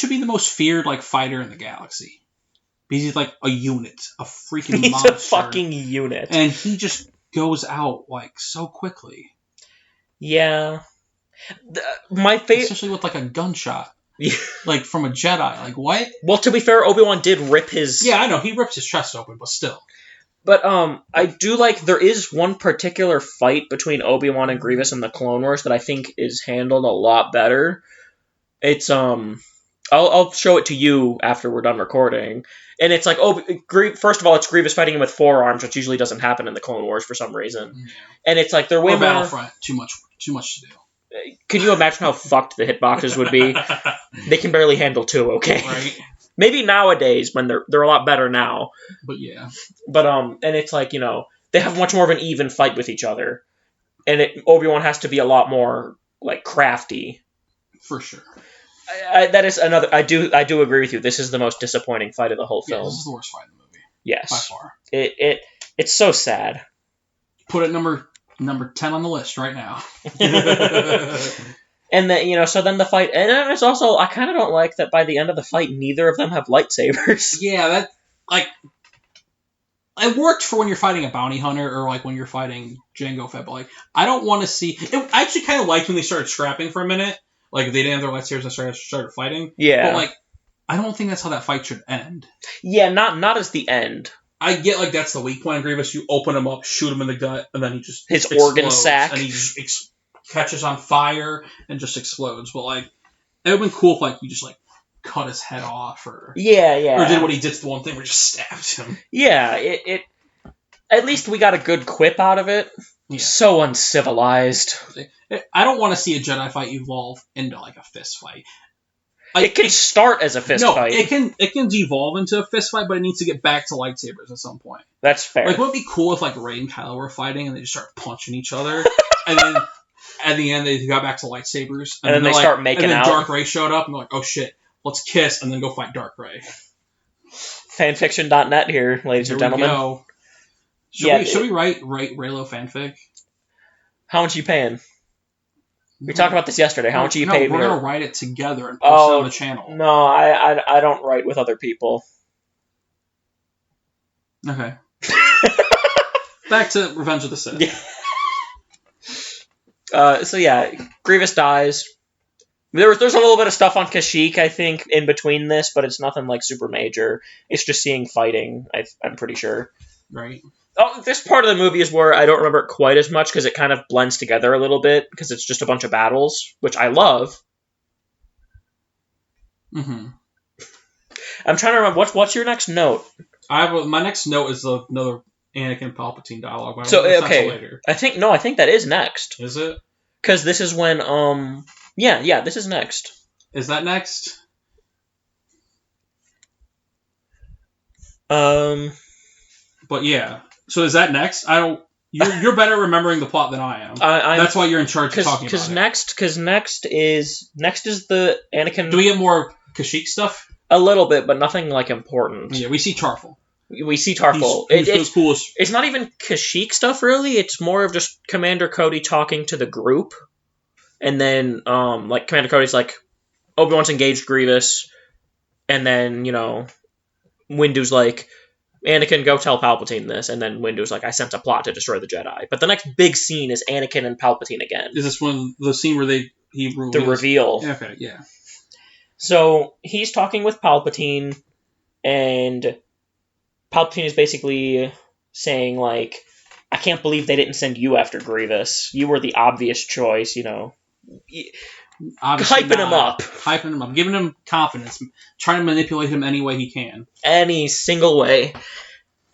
be the most feared, like, fighter in the galaxy. Because he's like a unit. A freaking monster. He's a fucking unit. And he just goes out, like, so quickly. Yeah. My favorite... Especially with, like, a gunshot. Like, from a Jedi. Like, what? Well, to be fair, Obi-Wan did rip his... Yeah, I know. He ripped his chest open, but still. But, I do like... There is one particular fight between Obi-Wan and Grievous in the Clone Wars that I think is handled a lot better. It's, I'll show it to you after we're done recording. And it's like, first of all, it's Grievous fighting him with forearms, which usually doesn't happen in the Clone Wars for some reason. Yeah. And it's like, they're way more... Battlefront, too much to do. Can you imagine how fucked the hitboxes would be? They can barely handle two, okay? Right. Maybe nowadays, when they're a lot better now. But yeah. But, and it's like, they have much more of an even fight with each other. And Obi-Wan has to be a lot more, like, crafty. For sure. That is another... I do agree with you. This is the most disappointing fight of the whole film. Yeah, this is the worst fight in the movie. Yes. By far. It's so sad. Put it number 10 on the list right now. And then, so then the fight... And it's also... I kind of don't like that by the end of the fight, neither of them have lightsabers. Yeah, that... Like... It worked for when you're fighting a bounty hunter or, like, when you're fighting Jango Fett, but, like, I don't want to see... I actually kind of liked when they started scrapping for a minute. Like, they didn't have their lightsabers and started fighting. Yeah. But, like, I don't think that's how that fight should end. Yeah, not as the end. I get, like, that's the weak point of Grievous. You open him up, shoot him in the gut, and then he just his organ sac. And he just catches on fire and just explodes. But, like, it would have been cool if, like, you just, like, cut his head off or... Yeah. Or did what he did to the one thing where he just stabbed him. Yeah, it at least we got a good quip out of it. Yeah. So uncivilized. I don't want to see a Jedi fight evolve into, like, a fist fight. Like, it can start as a fist fight. It can devolve into a fist fight, but it needs to get back to lightsabers at some point. That's fair. Like, would it be cool if, like, Rey and Kylo were fighting and they just start punching each other, and then at the end they got back to lightsabers, and then they start making out. And then Dark Rey showed up, and they're like, "Oh shit, let's kiss," and then go fight Dark Rey. Fanfiction.net here, ladies and gentlemen. Go. Should we write Reylo fanfic? How much are you paying? We talked about this yesterday. How much are you paying? We're going to write it together and post it on the channel. No, I don't write with other people. Okay. Back to Revenge of the Sith. Yeah. So yeah, Grievous dies. There's a little bit of stuff on Kashyyyk, I think, in between this, but it's nothing like super major. It's just seeing fighting, I'm pretty sure. Right. Oh, this part of the movie is where I don't remember it quite as much because it kind of blends together a little bit because it's just a bunch of battles, which I love. Mm-hmm. I'm trying to remember what's your next note. My next note is another Anakin Palpatine dialogue. But so okay, later. I think that is next. Is it? Because this is when yeah, this is next. Is that next? But yeah. So is that next? I don't. You're better remembering the plot than I am. That's why you're in charge of talking about it. Because next is the Anakin. Do we get more Kashyyyk stuff? A little bit, but nothing like important. Yeah, we see Tarful. It's not even Kashyyyk stuff really. It's more of just Commander Cody talking to the group, and then like Commander Cody's like, Obi-Wan's engaged Grievous, and then Windu's like, Anakin, go tell Palpatine this, and then Windu's like, I sense a plot to destroy the Jedi. But the next big scene is Anakin and Palpatine again. Is this the scene where the reveal? Okay, yeah. So he's talking with Palpatine, and Palpatine is basically saying like, I can't believe they didn't send you after Grievous. You were the obvious choice, hyping him up, giving him confidence, trying to manipulate him any way he can. Any single way.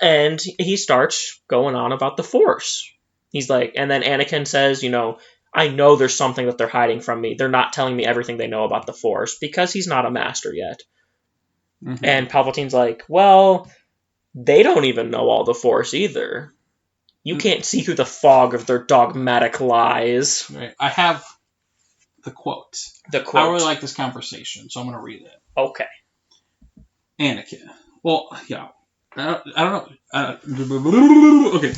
And he starts going on about the Force. He's like, and then Anakin says, I know there's something that they're hiding from me. They're not telling me everything they know about the Force because he's not a master yet. Mm-hmm. And Palpatine's like, well, they don't even know all the Force either. You can't see through the fog of their dogmatic lies. Right. I have the quote. I really like this conversation, so I'm going to read it. Okay. Anakin. Well, yeah. I don't know. Okay.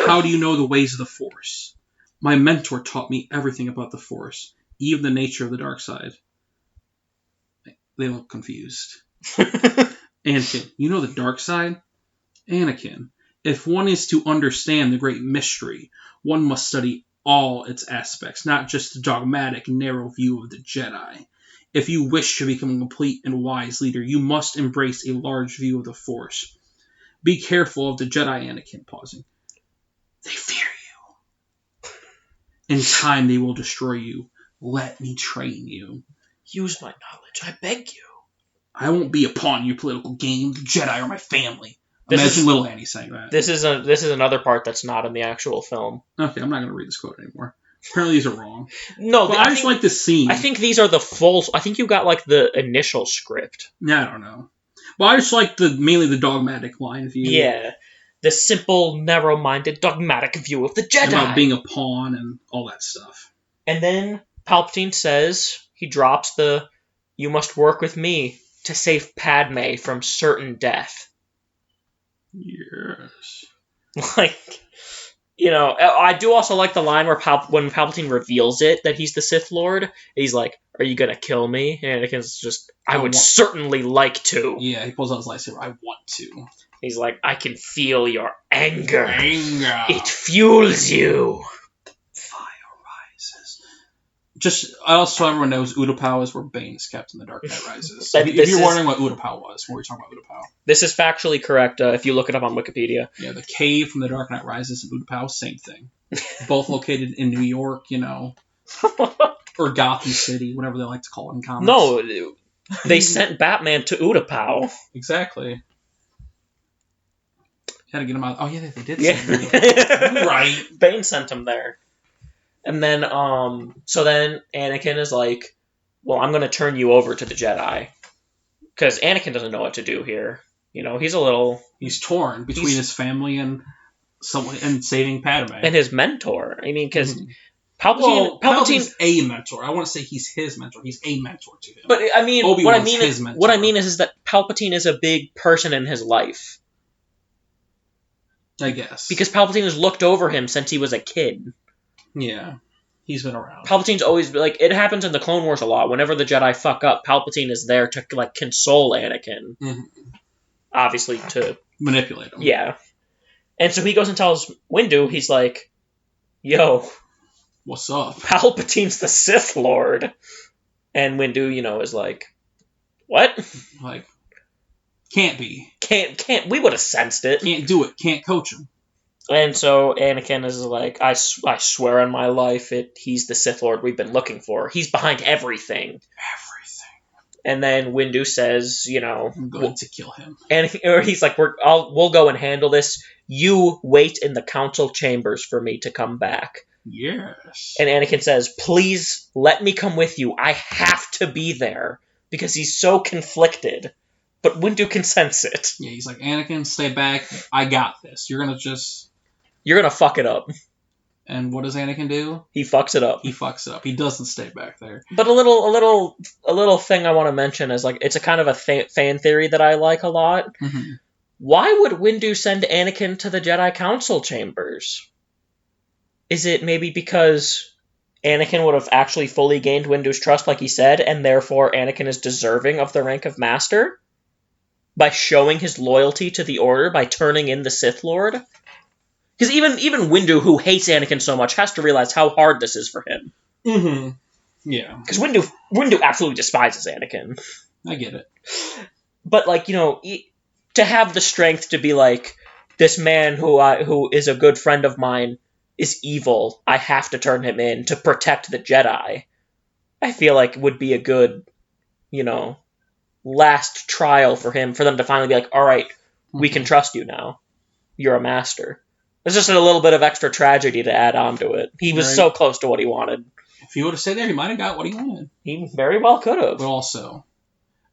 How do you know the ways of the Force? My mentor taught me everything about the Force, even the nature of the dark side. They look confused. Anakin, you know the dark side? Anakin, if one is to understand the great mystery, one must study all its aspects, not just a dogmatic, narrow view of the Jedi. If you wish to become a complete and wise leader, you must embrace a large view of the Force. Be careful of the Jedi, Anakin, pausing. They fear you. In time, they will destroy you. Let me train you. Use my knowledge, I beg you. I won't be a pawn in your political game. The Jedi are my family. Imagine little Annie saying that. This is another part that's not in the actual film. Okay, I'm not going to read this quote anymore. Apparently these are wrong. No, I just like this scene. I think these are the full... I think you got, like, the initial script. Yeah, I don't know. Well, I just like mainly the dogmatic line view. Yeah. The simple, narrow-minded, dogmatic view of the Jedi. About being a pawn and all that stuff. And then Palpatine says, he drops the, you must work with me to save Padme from certain death. Yes. Like, you know, I do also like the line where when Palpatine reveals it, that he's the Sith Lord, he's like, are you gonna kill me? And Anakin's just, I would certainly like to. Yeah, he pulls out his lightsaber, I want to. He's like, I can feel your anger. Anger. It fuels you. Fire rises. Just, also everyone knows Utapau is where Bane is kept in The Dark Knight Rises. If you're wondering what Utapau was, when we're talking about Utapau. This is factually correct if you look it up on Wikipedia. Yeah, the cave from The Dark Knight Rises and Utapau, same thing. Both located in New York, you know. Or Gotham City, whatever they like to call it in comics. No, they sent Batman to Utapau. Exactly. Had to get him out. Oh, yeah, they did send him. Right. Bane sent him there. And then, so then Anakin is like, well, I'm going to turn you over to the Jedi. Because Anakin doesn't know what to do here. You know, he's torn between his family and saving Padme. And his mentor. I mean, because Palpatine's a mentor. I want to say he's his mentor. He's a mentor to him. But, I mean, what I mean is that Palpatine is a big person in his life. I guess. Because Palpatine has looked over him since he was a kid. Yeah. He's been around. Palpatine's always, like, it happens in the Clone Wars a lot. Whenever the Jedi fuck up, Palpatine is there to, like, console Anakin. Mm-hmm. Obviously to... manipulate him. Yeah. And so he goes and tells Windu, he's like, yo... what's up? Palpatine's the Sith Lord. And Windu, you know, is like, what? Like... can't be. Can't. We would have sensed it. Can't do it. Can't coach him. And so Anakin is like, I swear on my life, he's the Sith Lord we've been looking for. He's behind everything. Everything. And then Windu says, you know, I'm going to kill him. Or he's like, we'll go and handle this. You wait in the council chambers for me to come back. Yes. And Anakin says, please let me come with you. I have to be there. Because he's so conflicted. But Windu can sense it. Yeah, he's like, Anakin, stay back. I got this. You're gonna fuck it up. And what does Anakin do? He fucks it up. He doesn't stay back there. But a little thing I want to mention is, like, it's a kind of a fan theory that I like a lot. Mm-hmm. Why would Windu send Anakin to the Jedi Council chambers? Is it maybe because Anakin would have actually fully gained Windu's trust, like he said, and therefore Anakin is deserving of the rank of Master? By showing his loyalty to the Order, by turning in the Sith Lord? Because even Windu, who hates Anakin so much, has to realize how hard this is for him. Mm-hmm. Yeah. Because Windu absolutely despises Anakin. I get it. But, like, you know, to have the strength to be like, this man who is a good friend of mine is evil, I have to turn him in to protect the Jedi, I feel like would be a good, you know, last trial for him, for them to finally be like, all right, we can trust you now. You're a master. There's just a little bit of extra tragedy to add on to it. He was so close to what he wanted. If he would have stayed there, he might have got what he wanted. He very well could have. But also,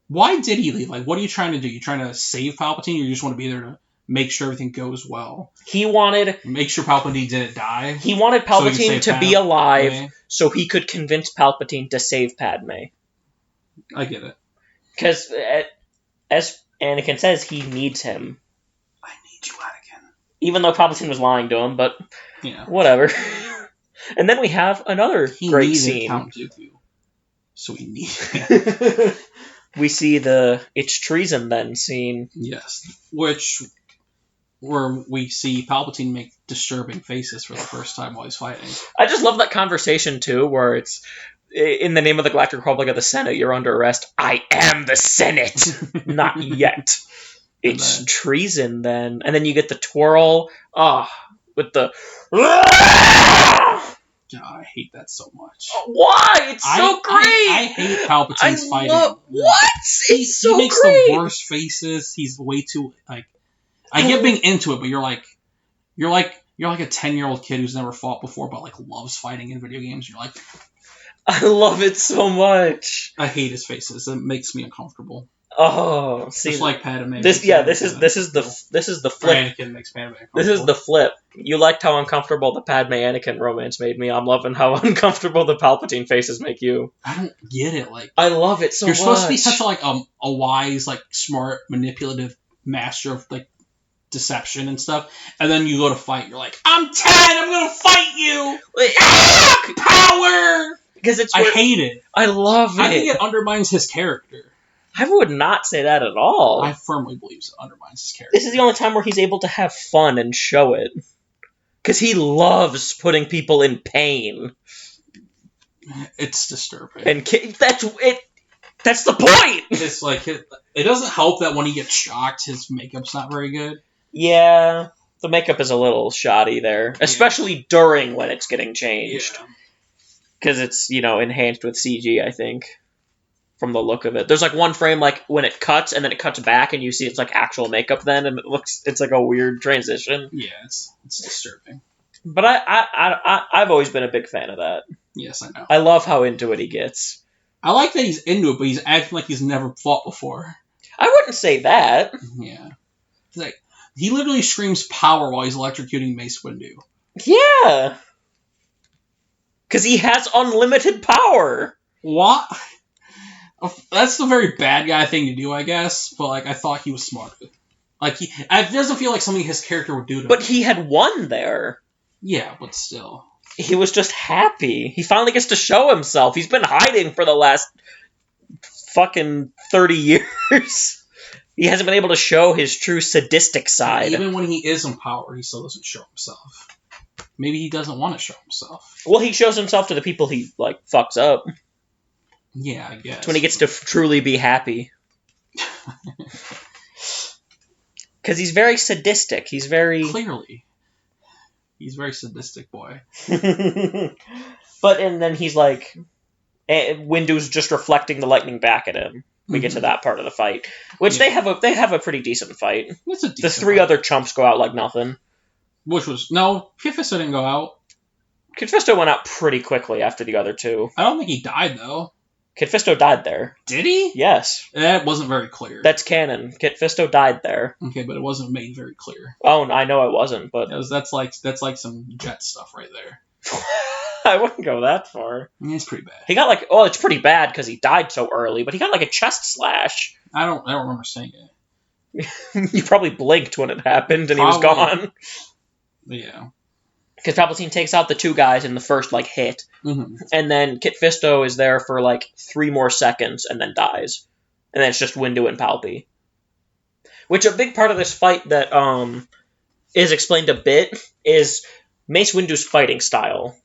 why did he leave? Like, what are you trying to do? You trying to save Palpatine, or you just want to be there to make sure everything goes well? He wanted... make sure Palpatine didn't die? He wanted Palpatine to be alive so he could convince Palpatine to save Padme. I get it. Because, as Anakin says, he needs him. I need you, Anakin. Even though Palpatine was lying to him, but yeah, whatever. And then we have another great scene. Count Dooku, so we need him. We see the "It's treason then" scene. Yes, which where we see Palpatine make disturbing faces for the first time while he's fighting. I just love that conversation, too, where it's, in the name of the Galactic Republic of the Senate, you're under arrest. I am the Senate! Not yet. It's treason, then. And then you get the twirl, with the... God, I hate that so much. Why? It's so great! I hate Palpatine's fighting. What? It's so he makes great! the worst faces. He's way too, like... I get being into it, but you're like a 10-year-old kid who's never fought before, but like loves fighting in video games. You're like, I love it so much. I hate his faces. It makes me uncomfortable. Oh, see, just like Padme. This is the flip. Anakin makes Padme uncomfortable. This is the flip. You liked how uncomfortable the Padme Anakin romance made me. I'm loving how uncomfortable the Palpatine faces make you. I don't get it. Like, I love it so much. You're supposed to be such a wise, like smart, manipulative master of like deception and stuff, and then you go to fight. You're like, I'm 10. I'm gonna fight you. Power. Because I hate it. I love it. I think it undermines his character. I would not say that at all. I firmly believe it undermines his character. This is the only time where he's able to have fun and show it. Because he loves putting people in pain. It's disturbing. And that's it. That's the point! It's like, it doesn't help that when he gets shocked, his makeup's not very good. Yeah, the makeup is a little shoddy there. Especially during when it's getting changed. Because it's, enhanced with CG, I think. From the look of it. There's like one frame like when it cuts and then it cuts back and you see it's like actual makeup then and it's like a weird transition. Yeah, it's disturbing. But I've always been a big fan of that. Yes, I know. I love how into it he gets. I like that he's into it, but he's acting like he's never fought before. I wouldn't say that. Yeah. Like, he literally screams power while he's electrocuting Mace Windu. Yeah. Because he has unlimited power. What? That's the very bad guy thing to do, I guess. But like, I thought he was smarter. Like, it doesn't feel like something his character would do to him. But he had won there. Yeah, but still. He was just happy. He finally gets to show himself. He's been hiding for the last fucking 30 years. He hasn't been able to show his true sadistic side. Even when he is in power, he still doesn't show himself. Maybe he doesn't want to show himself. Well, he shows himself to the people he, fucks up. Yeah, I guess. It's when he gets to truly be happy. Because he's very sadistic. He's very... Clearly. He's a very sadistic boy. But, and then he's like... Windu's just reflecting the lightning back at him. We get to that part of the fight. Which they have a pretty decent fight. It's a decent The three other chumps go out like nothing. Which was... No, Kit Fisto didn't go out. Kit Fisto went out pretty quickly after the other two. I don't think he died, though. Kit Fisto died there. Did he? Yes. That wasn't very clear. That's canon. Kit Fisto died there. Okay, but it wasn't made very clear. Oh, I know it wasn't, but... That's like some Jet stuff right there. I wouldn't go that far. It's pretty bad. He got it's pretty bad because he died so early, but he got a chest slash. I don't remember saying it. You probably blinked when it happened and he was gone. Yeah. Because Palpatine takes out the two guys in the first, hit. Mm-hmm. And then Kit Fisto is there for, 3 more seconds and then dies. And then it's just Windu and Palpy. Which a big part of this fight that is explained a bit is Mace Windu's fighting style.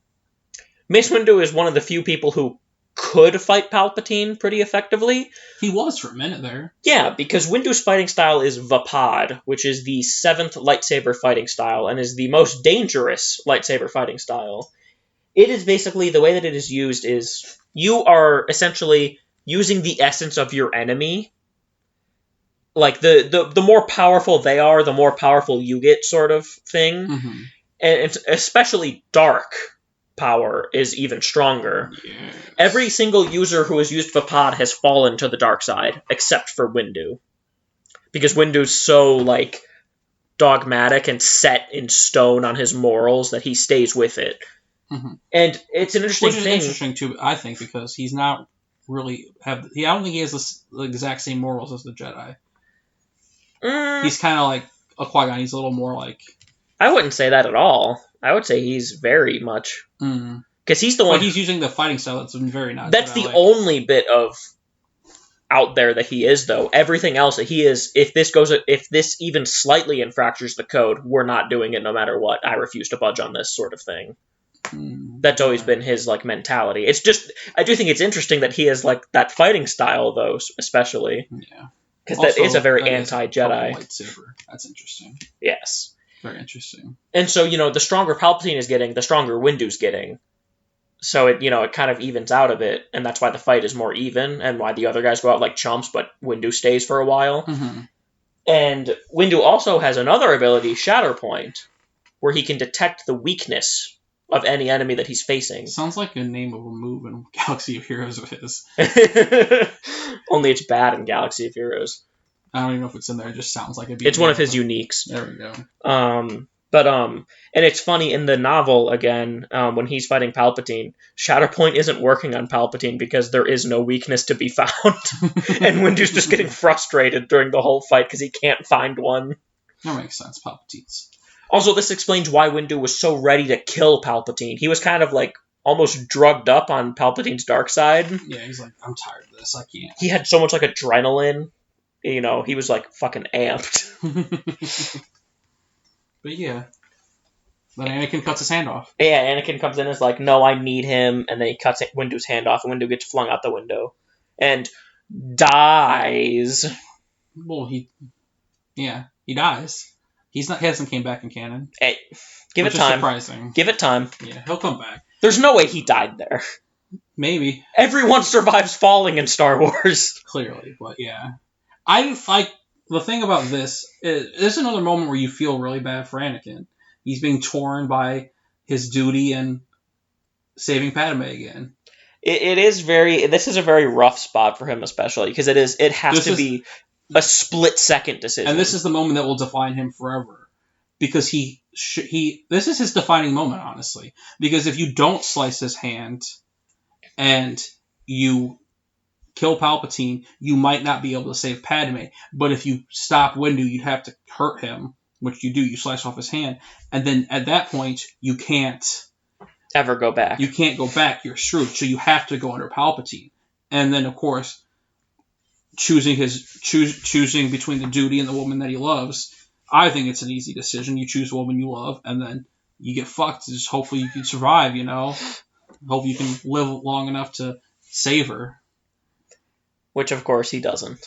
Mace Windu is one of the few people who could fight Palpatine pretty effectively. He was for a minute there. Yeah, because Windu's fighting style is Vapad, which is the 7th lightsaber fighting style, and is the most dangerous lightsaber fighting style. It is basically, the way that it is used is, you are essentially using the essence of your enemy. The more powerful they are, the more powerful you get, sort of thing. Mm-hmm. And it's especially dark power is even stronger. Yes. Every single user who has used Vapad has fallen to the dark side, except for Windu. Because Windu's so, dogmatic and set in stone on his morals that he stays with it. Mm-hmm. And it's an interesting thing. Which is interesting, too, I think, because he's not really... I don't think he has the exact same morals as the Jedi. He's kind of like a Qui-Gon. He's a little more like... I wouldn't say that at all. I would say he's very much... Because he's the one... But he's using the fighting style that's very not... That's the only bit of out there that he is, though. Everything else that he is, if this even slightly infractures the code, we're not doing it no matter what. I refuse to budge on this sort of thing. That's always been his like mentality. It's just, I do think it's interesting that he has like that fighting style, though, especially. Yeah. Because that is a very anti-Jedi. Lightsaber. That's interesting. Yes. Very interesting. And so, the stronger Palpatine is getting, the stronger Windu's getting. So it kind of evens out a bit, and that's why the fight is more even, and why the other guys go out like chumps, but Windu stays for a while. Mm-hmm. And Windu also has another ability, Shatterpoint, where he can detect the weakness of any enemy that he's facing. Sounds like a name of a move in Galaxy of Heroes of his. Only it's bad in Galaxy of Heroes. I don't even know if it's in there. It just sounds like it's one of his uniques. There we go. And it's funny, in the novel, again, when he's fighting Palpatine, Shatterpoint isn't working on Palpatine because there is no weakness to be found. And Windu's just getting frustrated during the whole fight because he can't find one. That makes sense, Palpatine's. Also, this explains why Windu was so ready to kill Palpatine. He was kind of like almost drugged up on Palpatine's dark side. Yeah, he's like, I'm tired of this, I can't. He had so much like adrenaline. He was like fucking amped. But yeah. Then Anakin cuts his hand off. Yeah, Anakin comes in and is like, no, I need him. And then he cuts Windu's hand off, and Windu gets flung out the window. And dies. Well, he dies. He hasn't came back in canon. Hey, give it time. Surprising. Give it time. Yeah, he'll come back. There's no way he died there. Maybe. Everyone survives falling in Star Wars. Clearly, but yeah. The thing about this is another moment where you feel really bad for Anakin. He's being torn by his duty and saving Padme again. This is a very rough spot for him, especially because it has to be a split-second decision. And this is the moment that will define him forever. Because this is his defining moment, honestly. Because if you don't slice his hand and you kill Palpatine, you might not be able to save Padme. But if you stop Windu, you'd have to hurt him, which you do. You slice off his hand. And then at that point, you can't ever go back. You can't go back. You're screwed. So you have to go under Palpatine. And then, of course, choosing between the duty and the woman that he loves, I think it's an easy decision. You choose the woman you love, and then you get fucked. Just hopefully you can survive, Hope you can live long enough to save her. Which, of course, he doesn't.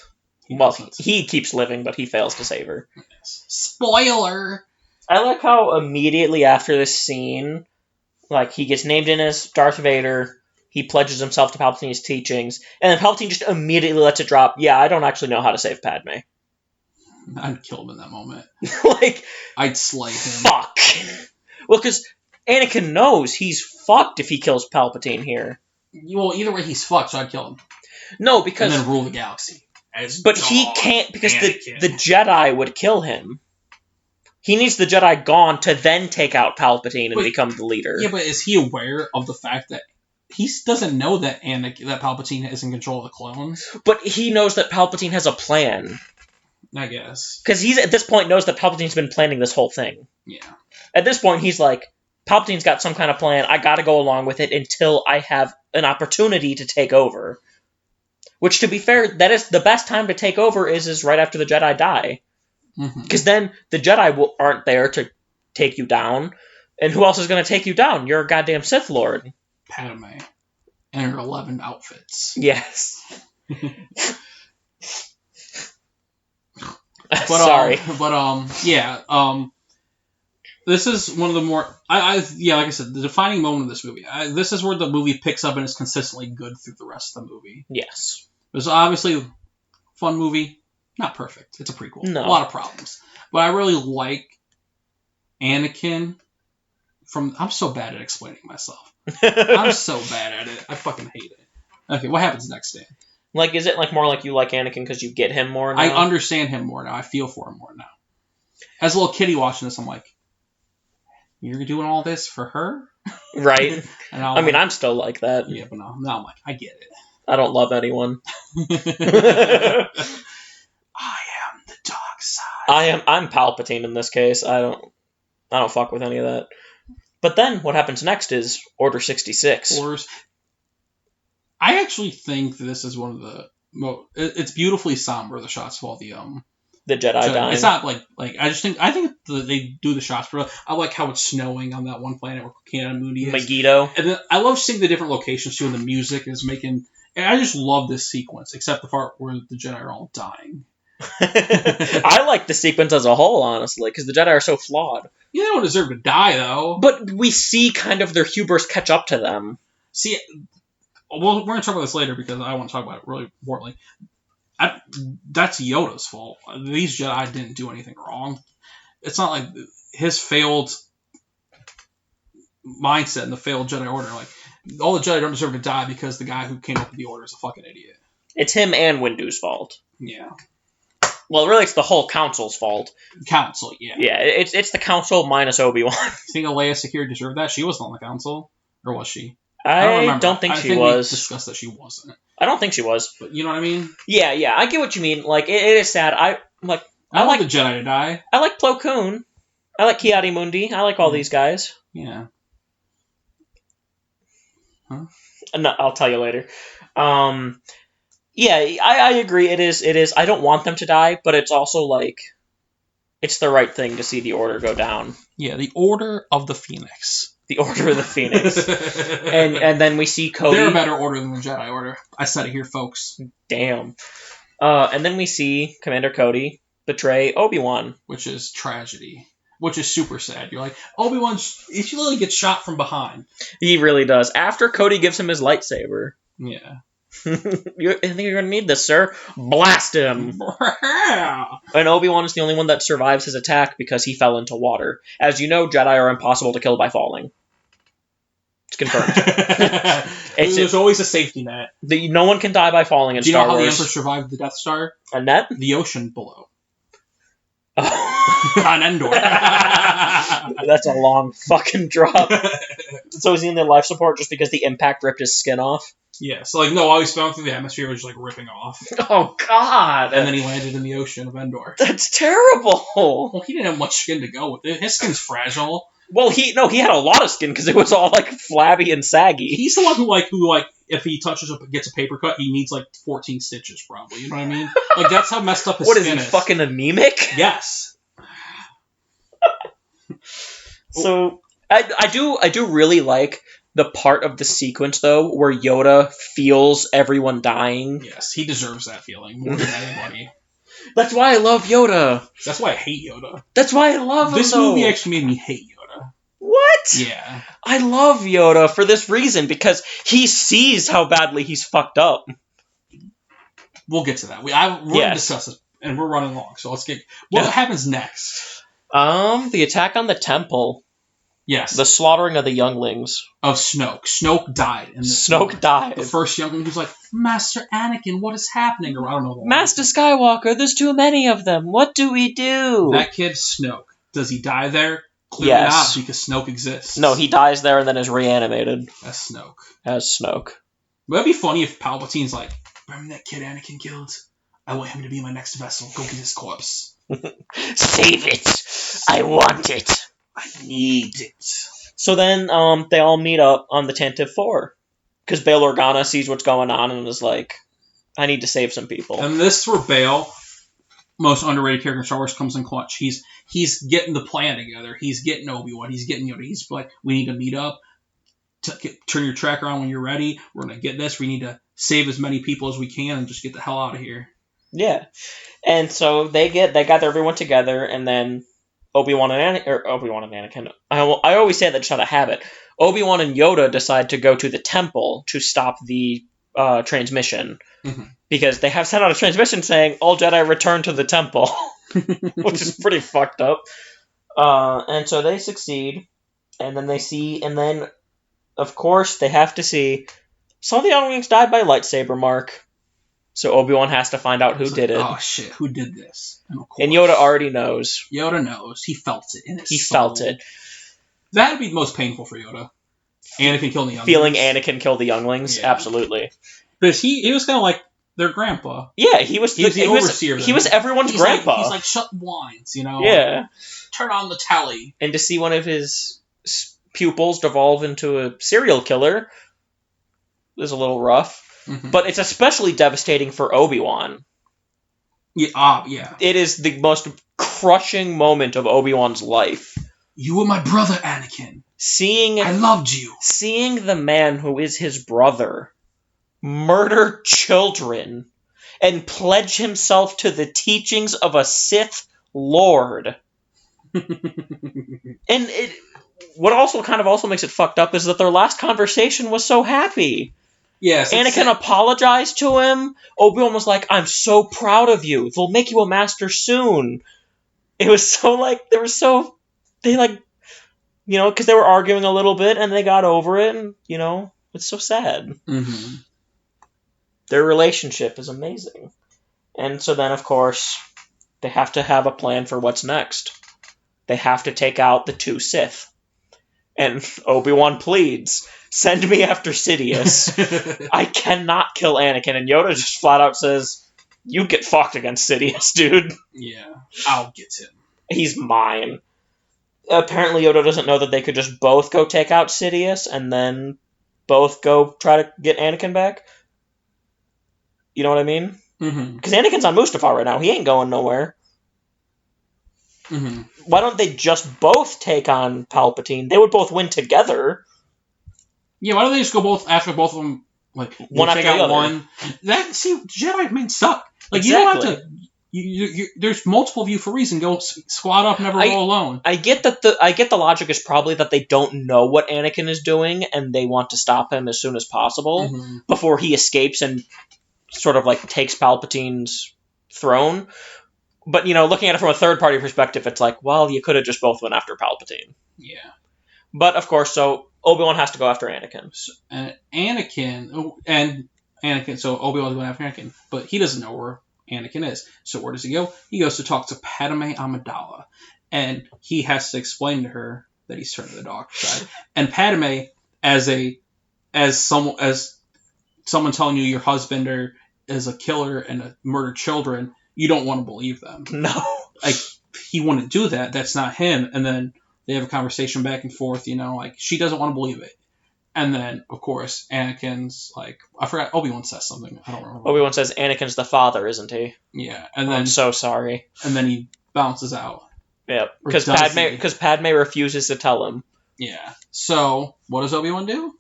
He keeps living, but he fails to save her. Yes. Spoiler! I like how immediately after this scene, like, he gets named in as Darth Vader, he pledges himself to Palpatine's teachings, and then Palpatine just immediately lets it drop, yeah, I don't actually know how to save Padme. I'd kill him in that moment. Like... I'd slay him. Fuck! Well, because Anakin knows he's fucked if he kills Palpatine here. Well, either way, he's fucked, so I'd kill him. No, because... And then rule the galaxy. But he can't, because the Jedi would kill him. He needs the Jedi gone to then take out Palpatine and become the leader. Yeah, but is he aware of the fact that he doesn't know that Palpatine is in control of the clones? But he knows that Palpatine has a plan. I guess. Because he's, at this point, knows that Palpatine's been planning this whole thing. Yeah. At this point, he's like, Palpatine's got some kind of plan. I gotta go along with it until I have an opportunity to take over. Which, to be fair, that is the best time to take over is right after the Jedi die. Because then the Jedi aren't there to take you down. And who else is going to take you down? You're a goddamn Sith Lord. Padme. And her 11 outfits. Yes. Sorry. This is one of the more... like I said, the defining moment of this movie. This is where the movie picks up and is consistently good through the rest of the movie. Yes. It's obviously a fun movie. Not perfect. It's a prequel. No. A lot of problems. But I really like Anakin I'm so bad at explaining myself. I'm so bad at it. I fucking hate it. Okay, what happens next, Dan? Like, is it like more like you like Anakin because you get him more now? I understand him more now. I feel for him more now. As a little kiddie watching this, I'm like, you're doing all this for her? Right. And I'm still like that. Yeah, but now I'm like, I get it. I don't love anyone. I am the dark side. I'm Palpatine in this case. I don't fuck with any of that. But then what happens next is Order 66. I actually think this is one of the Well, it's beautifully somber, the shots of all the Jedi dying. It's not like I think they do the shots, but I like how it's snowing on that one planet where Canada-Mooney is. Megiddo. And then I love seeing the different locations too, and the music is making. And I just love this sequence, except the part where the Jedi are all dying. I like the sequence as a whole, honestly, because the Jedi are so flawed. Yeah, they don't deserve to die, though. But we see kind of their hubris catch up to them. See, well, we're going to talk about this later because I want to talk about it really importantly. That's Yoda's fault. These Jedi didn't do anything wrong. It's not like his failed mindset and the failed Jedi Order. Like, all the Jedi don't deserve to die because the guy who came up with the Order is a fucking idiot. It's him and Windu's fault. Yeah. Well, really, it's the whole Council's fault. Council, yeah. Yeah, it's the Council minus Obi-Wan. You think Leia Secure deserved that? She wasn't on the Council. Or was she? I don't think she was. We discussed that she wasn't. I don't think she was. But you know what I mean? Yeah, I get what you mean. Like, it is sad. I like the Jedi to die. I like Plo Koon. I like Ki-Adi-Mundi. I like all these guys. Yeah. Huh? No, I'll tell you later. Yeah, I agree. It is. I don't want them to die, but it's also like, it's the right thing to see the Order go down. Yeah, the Order of the Phoenix. The Order of the Phoenix. and then we see Cody. They're a better Order than the Jedi Order. I said it here, folks. Damn. And then we see Commander Cody betray Obi-Wan. Which is tragedy. Which is super sad. You're like, Obi-Wan, he literally gets shot from behind. He really does. After Cody gives him his lightsaber. Yeah. I think you're going to need this, sir. Blast him. And Obi-Wan is the only one that survives his attack because he fell into water. As you know, Jedi are impossible to kill by falling. It's confirmed. There's always a safety net. No one can die by falling in Star Wars. Do you know how the Emperor survived the Death Star? A net? The ocean below. Oh. On Endor. That's a long fucking drop. So is he in the life support just because the impact ripped his skin off? Yeah, so like, no, while he's falling through the atmosphere, it was just like ripping off. Oh, God. And then he landed in the ocean of Endor. That's terrible. Well, he didn't have much skin to go with it. His skin's fragile. Well, he had a lot of skin because it was all like flabby and saggy. He's the one who if he touches up gets a paper cut, he needs like 14 stitches probably. You know what I mean? Like that's how messed up his skin is. What is he, fucking anemic? Yes. So I do really like the part of the sequence though where Yoda feels everyone dying. Yes, he deserves that feeling more than anybody. That's why I love Yoda. That's why I hate Yoda. That's why I love him. This movie actually made me hate Yoda. What? Yeah. I love Yoda for this reason, because he sees how badly he's fucked up. We'll get to that. We're going to discuss it, and we're running long, so let's get... What happens next? The attack on the temple. Yes. The slaughtering of the younglings. Of Snoke. Snoke died. Snoke died. The first youngling was like, Master Anakin, what is happening? Or I don't know. Master Skywalker, there's too many of them. What do we do? That kid, Snoke. Does he die there? Clearly not, because Snoke exists. No, he dies there and then is reanimated. As Snoke. Would it be funny if Palpatine's like, remember that kid Anakin killed? I want him to be my next vessel. Go get his corpse. Save it. I want it. I need it. So then they all meet up on the Tantive 4. Because Bail Organa sees what's going on and is like, I need to save some people. And this is where Bail, most underrated character in Star Wars, comes in clutch. He's getting the plan together. He's getting Obi-Wan. He's getting Yoda. He's like, we need to meet up. Turn your tracker on when you're ready. We're going to get this. We need to save as many people as we can and just get the hell out of here. Yeah. And so they gather everyone together, and then Obi-Wan and Anakin. I always say that just out of habit. Obi-Wan and Yoda decide to go to the temple to stop the transmission. Mm-hmm. Because they have sent out a transmission saying, all Jedi return to the temple. Which is pretty fucked up. And so they succeed. And then of course, they have to see some of the younglings died by lightsaber mark. So Obi-Wan has to find out who did it. Oh shit, who did this? And Yoda already knows. Yoda knows. He felt it in his soul. He felt it. That'd be the most painful for Yoda. Anakin killing the younglings. Feeling Anakin kill the younglings? Yeah. Absolutely. Because he was kind of like their grandpa. Yeah, he was the overseer. He was everyone's grandpa. He's like, shut the blinds, you know? Yeah. Turn on the telly. And to see one of his pupils devolve into a serial killer is a little rough. but it's especially devastating for Obi-Wan. Yeah. It is the most crushing moment of Obi-Wan's life. You were my brother, Anakin. I loved you. Seeing the man who is his brother murder children and pledge himself to the teachings of a Sith Lord. And what also makes it fucked up is that their last conversation was so happy. Yes. Anakin apologized to him. Obi-Wan was like, I'm so proud of you. They'll make you a master soon. It was so because they were arguing a little bit and they got over it, and, it's so sad. Mm-hmm. Their relationship is amazing. And so then, of course, they have to have a plan for what's next. They have to take out the 2 Sith. And Obi-Wan pleads, send me after Sidious. I cannot kill Anakin. And Yoda just flat out says, you get fucked against Sidious, dude. Yeah, I'll get him. He's mine. Apparently Yoda doesn't know that they could just both go take out Sidious and then both go try to get Anakin back. You know what I mean? Mm-hmm. Because Anakin's on Mustafar right now. He ain't going nowhere. Mm-hmm. Why don't they just both take on Palpatine? They would both win together. Yeah, why don't they just go after both of them? Like, one after the other. One. Jedi suck. Like, exactly. You don't have to... there's multiple of you for a reason. Go squad up, never roll alone. I get the logic is probably that they don't know what Anakin is doing, and they want to stop him as soon as possible before he escapes and sort of like takes Palpatine's throne. But looking at it from a third party perspective, it's like, well, you could have just both went after Palpatine. Yeah. But of course, so Obi-Wan has to go after Anakin. So Obi-Wan's going after Anakin, but he doesn't know where Anakin is. So where does he go? He goes to talk to Padme Amidala, and he has to explain to her that he's turned to the dark side. And Padme, as someone telling you your husband is a killer and murdered children, you don't want to believe them. No, like he wouldn't do that. That's not him. And then they have a conversation back and forth. Like she doesn't want to believe it. And then, of course, Anakin's like, I forgot, Obi-Wan says something. I don't remember. Obi-Wan says Anakin's the father, isn't he? Yeah. And then, I'm so sorry. And then he bounces out. Yeah, because Padme refuses to tell him. Yeah. So, what does Obi-Wan do?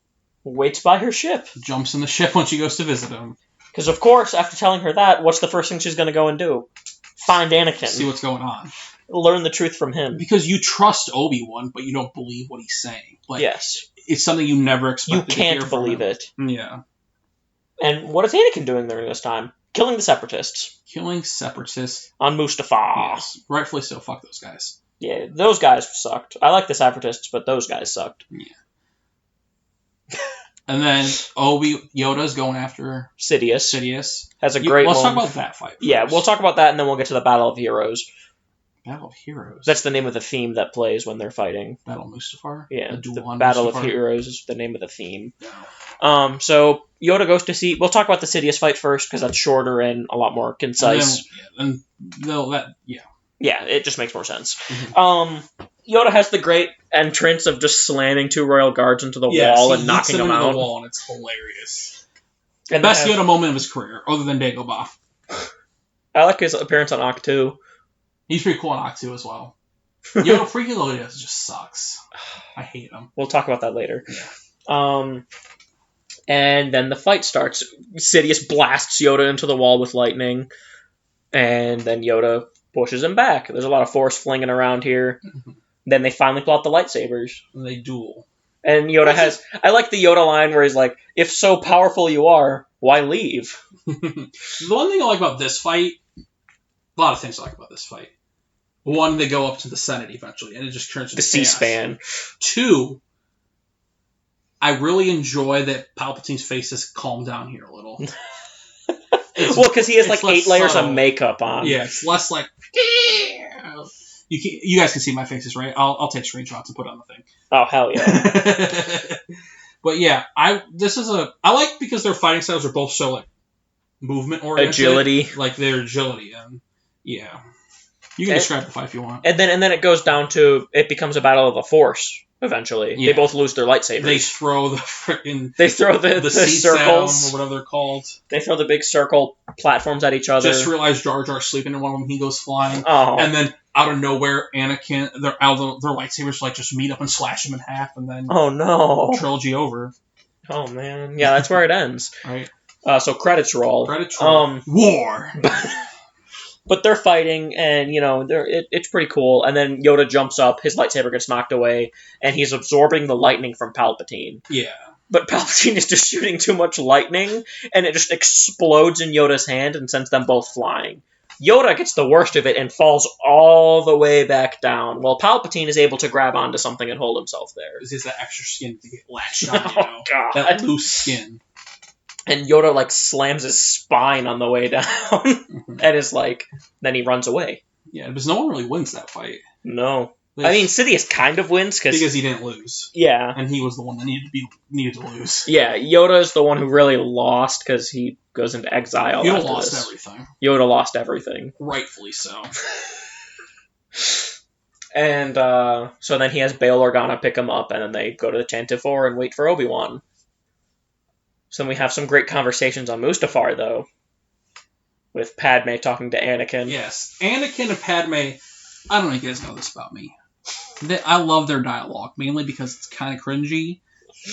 Waits by her ship. Jumps in the ship when she goes to visit him. Because, of course, after telling her that, what's the first thing she's going to go and do? Find Anakin. See what's going on. Learn the truth from him. Because you trust Obi-Wan, but you don't believe what he's saying. Like, yes. It's something you never expected to hear from him. You can't believe it. Yeah. And what is Anakin doing during this time? Killing the Separatists. Killing Separatists. On Mustafar. Yes. Rightfully so. Fuck those guys. Yeah, those guys sucked. I like the Separatists, but those guys sucked. Yeah. And then Yoda's going after Sidious. Has a great Let's moment. talk about that fight first. Yeah, we'll talk about that, and then we'll get to the Battle of Heroes. Battle of Heroes? That's the name of the theme that plays when they're fighting. Battle of Mustafar? Yeah, the Battle Mustafar? of Heroes is the name of the theme. No. So Yoda goes to see... We'll talk about the Sidious fight first, because that's shorter and a lot more concise. Yeah, it just makes more sense. Mm-hmm. Yoda has the great entrance of just slamming 2 royal guards into the wall and knocking them out. The wall, and it's hilarious. The best Yoda moment of his career, other than Dagobah. I like his appearance on Oct 2. He's pretty cool on Oct 2 as well. Yoda freaking Yoda just sucks. I hate him. We'll talk about that later. Yeah. And then the fight starts. Sidious blasts Yoda into the wall with lightning, and then Yoda pushes him back. There's a lot of force flinging around here. Mm-hmm. Then they finally pull out the lightsabers. And they duel. And Yoda has... I like the Yoda line where he's like, if so powerful you are, why leave? The one thing I like about this fight... A lot of things I like about this fight. One, they go up to the Senate eventually, and it just turns into the C-SPAN. 2, I really enjoy that Palpatine's face has calmed down here a little. Well, because he has like 8 layers subtle. of makeup on. Yeah, it's less like... You guys can see my faces, right? I'll take screenshots and put it on the thing. Oh, hell yeah. But yeah, I like because their fighting styles are both so like movement oriented. Agility. Like their agility, and yeah. You can describe the fight if you want. And then it goes down to, it becomes a battle of the Force. eventually. Yeah. They both lose their lightsabers. They throw the freaking... They throw the seats circles. at them, or whatever they're called. They throw the big circle platforms at each other. Just realized Jar Jar's sleeping in one of them. He goes flying. Oh. And then, out of nowhere, Anakin... Their lightsabers, like, just meet up and slash him in half, and then... Oh, no. Trilogy over. Oh, man. Yeah, that's where it ends. Right. So credits roll. War! But they're fighting, and, it's pretty cool. And then Yoda jumps up, his lightsaber gets knocked away, and he's absorbing the lightning from Palpatine. Yeah. But Palpatine is just shooting too much lightning, and it just explodes in Yoda's hand and sends them both flying. Yoda gets the worst of it and falls all the way back down, while Palpatine is able to grab onto something and hold himself there. This is that extra skin to get latched on, Oh, God. That loose skin. And Yoda, slams his spine on the way down, and is then he runs away. Yeah, because no one really wins that fight. No. I mean, Sidious kind of wins, because he didn't lose. Yeah. And he was the one that needed to lose. Yeah, Yoda's the one who really lost, because he goes into exile. Yoda lost everything. Yoda lost everything. Rightfully so. And so then he has Bail Organa pick him up, and then they go to the Tantive 4 and wait for Obi-Wan. So then we have some great conversations on Mustafar, though, with Padme talking to Anakin. Yes, Anakin and Padme, I don't know if you guys know this about me. I love their dialogue, mainly because it's kind of cringy,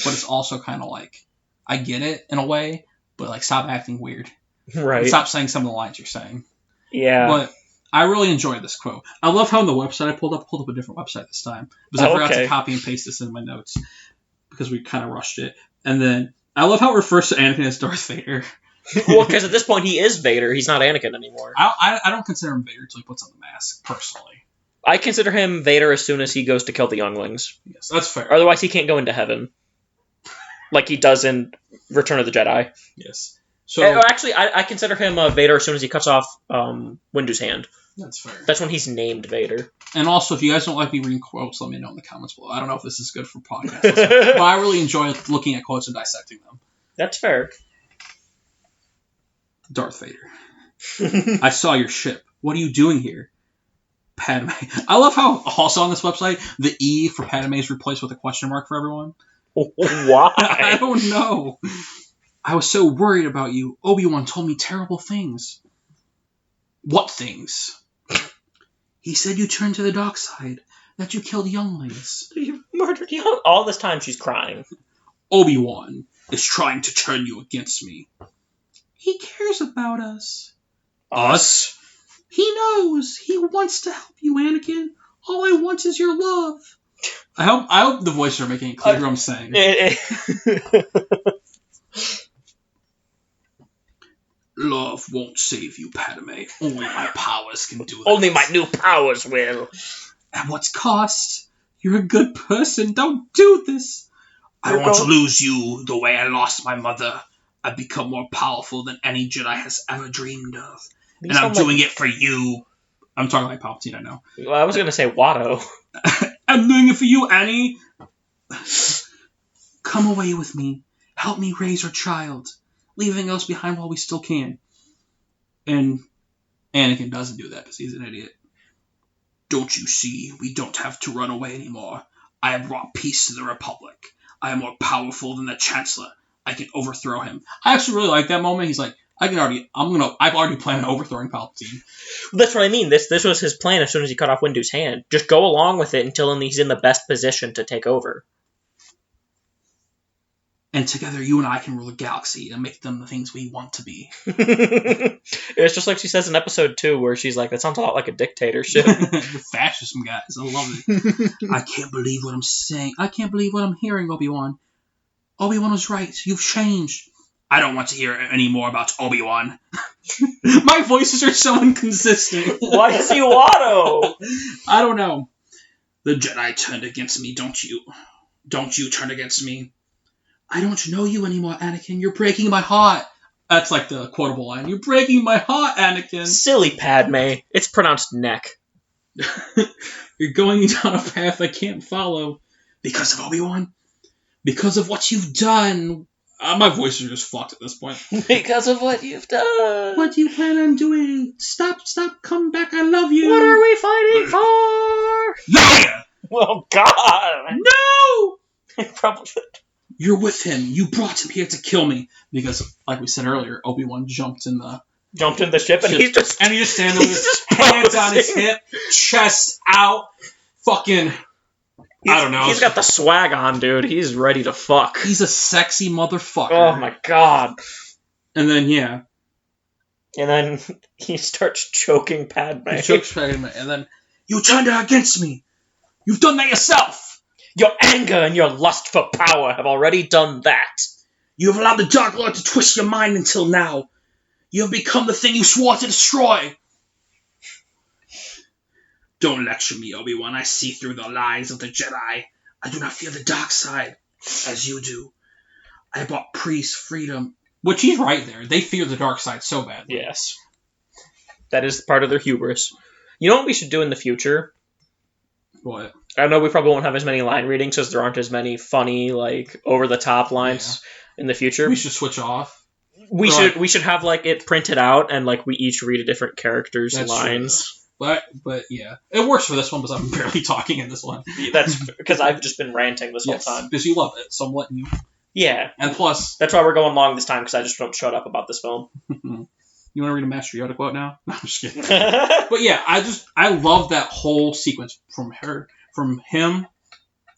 but it's also kind of I get it in a way, but stop acting weird. Right. Stop saying some of the lines you're saying. Yeah. But I really enjoyed this quote. I love how on the website I pulled up a different website this time, because I forgot to copy and paste this in my notes, because we kind of rushed it. And then, I love how it refers to Anakin as Darth Vader. Well, because at this point he is Vader. He's not Anakin anymore. I don't consider him Vader until he puts on the mask, personally. I consider him Vader as soon as he goes to kill the younglings. Yes, that's fair. Otherwise, he can't go into heaven. Like he does in Return of the Jedi. Yes. So actually, I consider him Vader as soon as he cuts off Windu's hand. That's fair. That's when he's named Vader. And also, if you guys don't like me reading quotes, let me know in the comments below. I don't know if this is good for podcasts, but I really enjoy looking at quotes and dissecting them. That's fair. Darth Vader. I saw your ship. What are you doing here? Padme. I love how also on this website, the E for Padme is replaced with a question mark for everyone. Why? I don't know. I was so worried about you. Obi-Wan told me terrible things. What things? He said you turned to the dark side, that you killed younglings. You murdered young. All this time she's crying. Obi-Wan is trying to turn you against me. He cares about us. Us? He knows. He wants to help you, Anakin. All I want is your love. I hope the voices are making it clear what I'm saying. Love won't save you, Padme. Only my powers can do that. Only my new powers will. At what cost? You're a good person. Don't do this. I want to lose you the way I lost my mother. I've become more powerful than any Jedi has ever dreamed of. And I'm doing it for you. I'm talking like Palpatine, I know. Well, I was going to say Watto. I'm doing it for you, Annie. Come away with me. Help me raise our child. Leaving us behind while we still can. And Anakin doesn't do that because he's an idiot. Don't you see? We don't have to run away anymore. I have brought peace to the Republic. I am more powerful than the Chancellor. I can overthrow him. I actually really like that moment. He's like, I've already planned on overthrowing Palpatine. That's what I mean. This was his plan as soon as he cut off Windu's hand. Just go along with it until he's in the best position to take over. And together, you and I can rule the galaxy and make them the things we want to be. It's just like she says in episode 2, where she's like, that sounds a lot like a dictatorship. The fascism guys. I love it. I can't believe what I'm saying. I can't believe what I'm hearing, Obi-Wan. Obi-Wan was right. You've changed. I don't want to hear any more about Obi-Wan. My voices are so inconsistent. Why is he Watto? I don't know. The Jedi turned against me, don't you? Don't you turn against me? I don't know you anymore, Anakin. You're breaking my heart. That's like the quotable line. You're breaking my heart, Anakin. Silly Padme. It's pronounced neck. You're going down a path I can't follow. Because of Obi-Wan? Because of what you've done. My voices are just fucked at this point. Because of what you've done. What do you plan on doing? Stop, come back, I love you. What are we fighting for? Liar! Oh, God! No! Probably. You're with him. You brought him here to kill me. Because, like we said earlier, Obi-Wan jumped in the ship, and he's just standing with his hands on his hip, chest out, fucking... I don't know. He's got the swag on, dude. He's ready to fuck. He's a sexy motherfucker. Oh, my God. And then, yeah. And then he starts choking Padme. He chokes Padme, and then, you turned her against me. You've done that yourself. Your anger and your lust for power have already done that. You have allowed the Dark Lord to twist your mind until now. You have become the thing you swore to destroy. Don't lecture me, Obi-Wan. I see through the lies of the Jedi. I do not fear the dark side, as you do. I brought priests freedom. Which he's right there. They fear the dark side so badly. Yes. That is part of their hubris. You know what we should do in the future? What? I know we probably won't have as many line readings because there aren't as many funny, like, over-the-top lines in the future. We should switch off. We should have, like, it printed out and, like, we each read a different character's lines. True. But yeah, it works for this one because I'm barely talking in this one. That's because I've just been ranting this whole time. Because you love it, so I'm letting you. Yeah. And plus... That's why we're going long this time, because I just don't shut up about this film. You want to read a Master Yoda quote now? No, I'm just kidding. But yeah, I love that whole sequence from him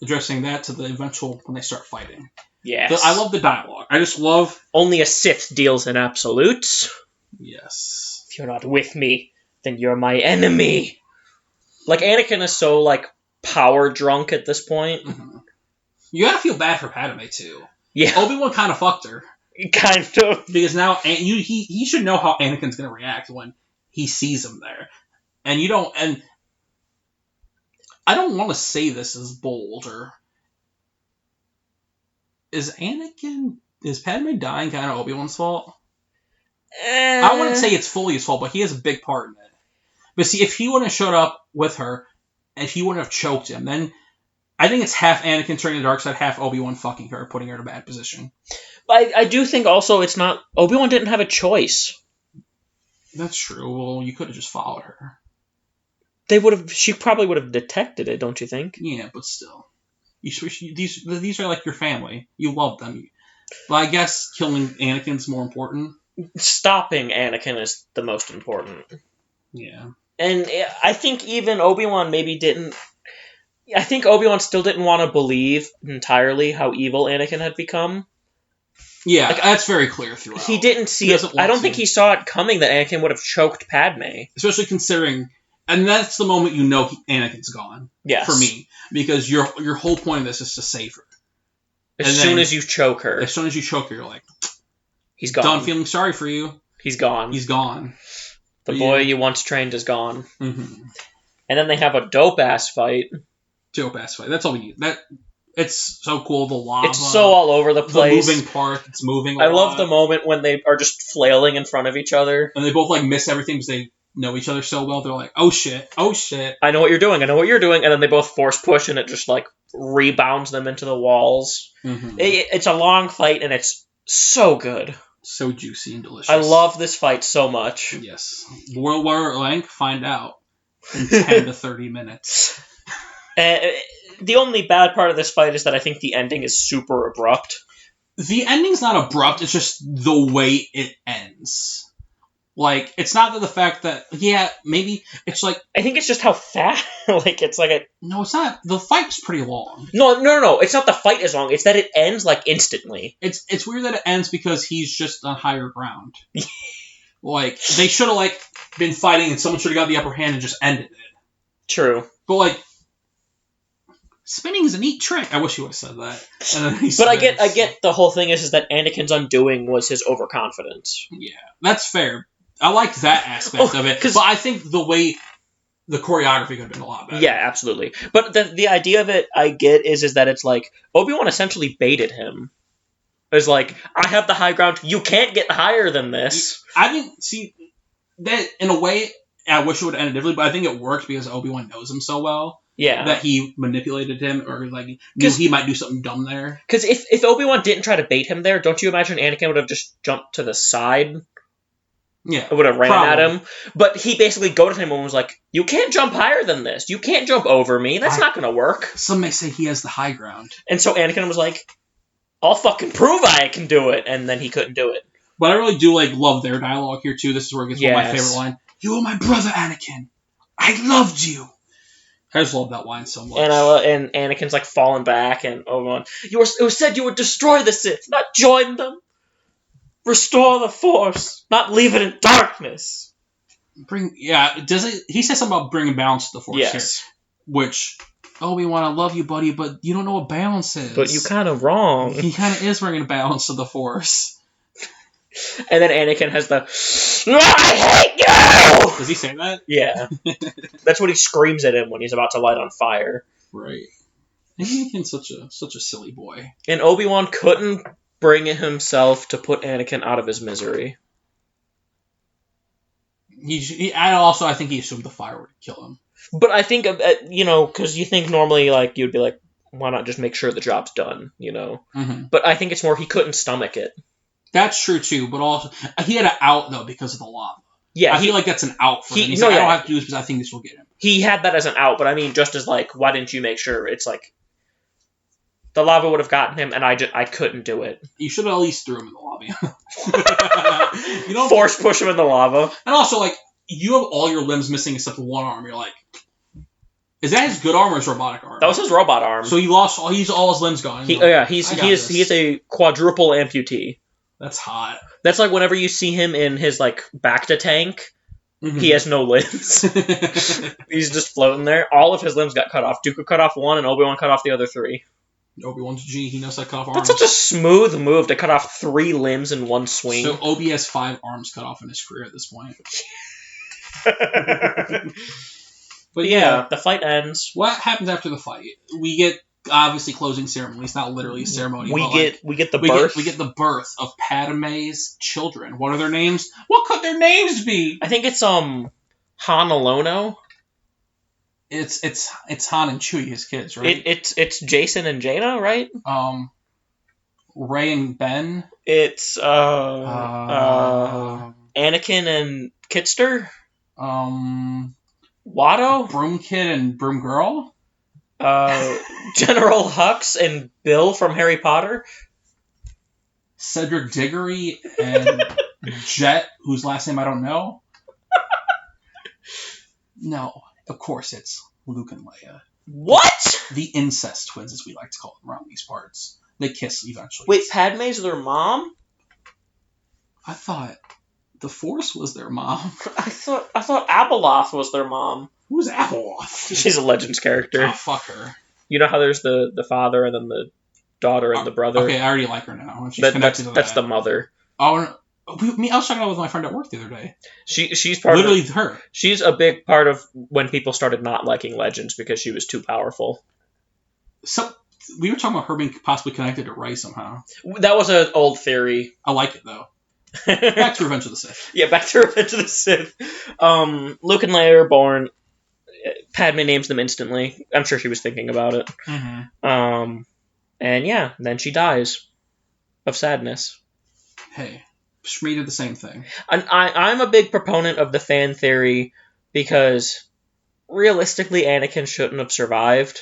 addressing that to the eventual when they start fighting. Yes. I love the dialogue. I just love... Only a Sith deals in absolutes. Yes. If you're not with me, then you're my enemy. Like, Anakin is so, like, power drunk at this point. Mm-hmm. You gotta feel bad for Padme, too. Yeah. Obi-Wan kind of fucked her. Kind of. Because now he should know how Anakin's gonna react when he sees him there. And you don't... And I don't want to say this as bold, or... Is Padme dying kind of Obi-Wan's fault? I wouldn't say it's fully his fault, but he has a big part in it. But see, if he wouldn't have showed up with her, and he wouldn't have choked him, then I think it's half Anakin turning the dark side, half Obi-Wan fucking her, putting her in a bad position. I do think also it's not... Obi-Wan didn't have a choice. That's true. Well, you could have just followed her. She probably would have detected it, don't you think? Yeah, but still. These are like your family. You love them. But I guess killing Anakin's more important. Stopping Anakin is the most important. Yeah. And I think even Obi-Wan maybe didn't... I think Obi-Wan still didn't want to believe entirely how evil Anakin had become. Yeah, like, that's very clear throughout. He didn't see it. I don't think he saw it coming that Anakin would have choked Padme. Especially considering... And that's the moment you know Anakin's gone. Yes. For me. Because your whole point of this is to save her. As soon as you choke her. As soon as you choke her, you're like... He's gone. Done feeling sorry for you. He's gone. He's gone. The boy you once trained is gone. Mm-hmm. And then they have a dope-ass fight. Dope-ass fight. That's all we need. It's so cool, the lava. It's so all over the place. The moving part, it's moving I love the moment when they are just flailing in front of each other. And they both, like, miss everything because they know each other so well. They're like, oh shit, oh shit. I know what you're doing, and then they both force push and it just, like, rebounds them into the walls. Mm-hmm. It's a long fight, and it's so good. So juicy and delicious. I love this fight so much. Yes. World War Length, find out in 10 to 30 minutes. The only bad part of this fight is that I think the ending is super abrupt. The ending's not abrupt, it's just the way it ends. Like, it's not that the fact that, yeah, maybe, it's like... I think it's just how fast, like, it's like a... No, it's not. The fight's pretty long. No, it's not the fight is long, it's that it ends, like, instantly. It's weird that it ends because he's just on higher ground. Like, they should have, like, been fighting and someone should have got the upper hand and just ended it. True. But, like, spinning is a neat trick. I wish he would have said that. But I get the whole thing is that Anakin's undoing was his overconfidence. Yeah, that's fair. I like that aspect of it, but I think the choreography could have been a lot better. Yeah, absolutely. But the idea of it I get is that it's like, Obi-Wan essentially baited him. It's like, I have the high ground, you can't get higher than this. I think, see, that in a way, I wish it would have ended differently, but I think it worked because Obi-Wan knows him so well. Yeah. That he manipulated him, or like knew he might do something dumb there. Because if Obi-Wan didn't try to bait him there, don't you imagine Anakin would have just jumped to the side? It would have ran at him. But he basically goaded him and was like, you can't jump higher than this. You can't jump over me. That's not going to work. Some may say he has the high ground. And so Anakin was like, I'll fucking prove I can do it. And then he couldn't do it. But I really do love their dialogue here, too. This is where it gets one of my favorite lines. You were my brother, Anakin. I loved you. I just love that line so much. And Anakin's falling back and Obi-Wan, it was said you would destroy the Sith, not join them. Restore the Force, not leave it in darkness. He says something about bringing balance to the Force here. Which, Obi-Wan, I love you, buddy, but you don't know what balance is. But you're kind of wrong. He kind of is bringing balance to the Force. And then Anakin has the, I hate you! Does he say that? Yeah. That's what he screams at him when he's about to light on fire. Right. Anakin's such a silly boy. And Obi-Wan couldn't bring himself to put Anakin out of his misery. I think he assumed the fire would kill him. But I think, because you think normally, you'd be like, why not just make sure the job's done, Mm-hmm. But I think it's more he couldn't stomach it. That's true, too, but also, he had an out, though, because of the lava. Yeah. I feel like that's an out for him. He's I don't have to do this because I think this will get him. He had that as an out, but I mean, just as, why didn't you make sure? It's the lava would have gotten him, and I couldn't do it. You should have at least threw him in the lava. You don't force push him in the lava. And also, you have all your limbs missing except one arm. You're like, is that his good arm or his robotic arm? That was his robot arm. So he's all his limbs gone. He is a quadruple amputee. That's hot. That's whenever you see him in his Bacta tank, mm-hmm. He has no limbs. He's just floating there. All of his limbs got cut off. Dooku cut off one, and Obi-Wan cut off the other 3. Obi-Wan's a G. He knows how to cut off arms. That's such a smooth move to cut off 3 limbs in one swing. So Obi has 5 arms cut off in his career at this point. But yeah, the fight ends. What happens after the fight? We get obviously closing ceremony. It's not literally a ceremony. We get the birth. We get the birth of Padme's children. What are their names? What could their names be? I think it's Han Alono. It's Han and Chewie, his kids, right? It's Jason and Jaina, right? Rey and Ben. It's Anakin and Kitster. Watto. Broom Kid and Broom Girl. General Hux and Bill from Harry Potter. Cedric Diggory and Jet, whose last name I don't know. No, of course it's Luke and Leia. What? The incest twins, as we like to call them around these parts. They kiss eventually. Wait, Padme's their mom? I thought the Force was their mom. I thought Abeloth was their mom. Who's Abeloth? She's a Legends character. Oh, fuck her. You know how there's the father and then the daughter and the brother? Okay, I already like her now. That's the mother. Oh, I was talking about with my friend at work the other day. She's part literally of her. She's a big part of when people started not liking Legends because she was too powerful. So we were talking about her being possibly connected to Rey somehow. That was an old theory. I like it though. Back to Revenge of the Sith. Yeah, back to Revenge of the Sith. Luke and Leia are born. Padme names them instantly. I'm sure she was thinking about it. Mm-hmm. And yeah, then she dies of sadness. Hey, Shmi did the same thing. And I'm a big proponent of the fan theory because realistically, Anakin shouldn't have survived.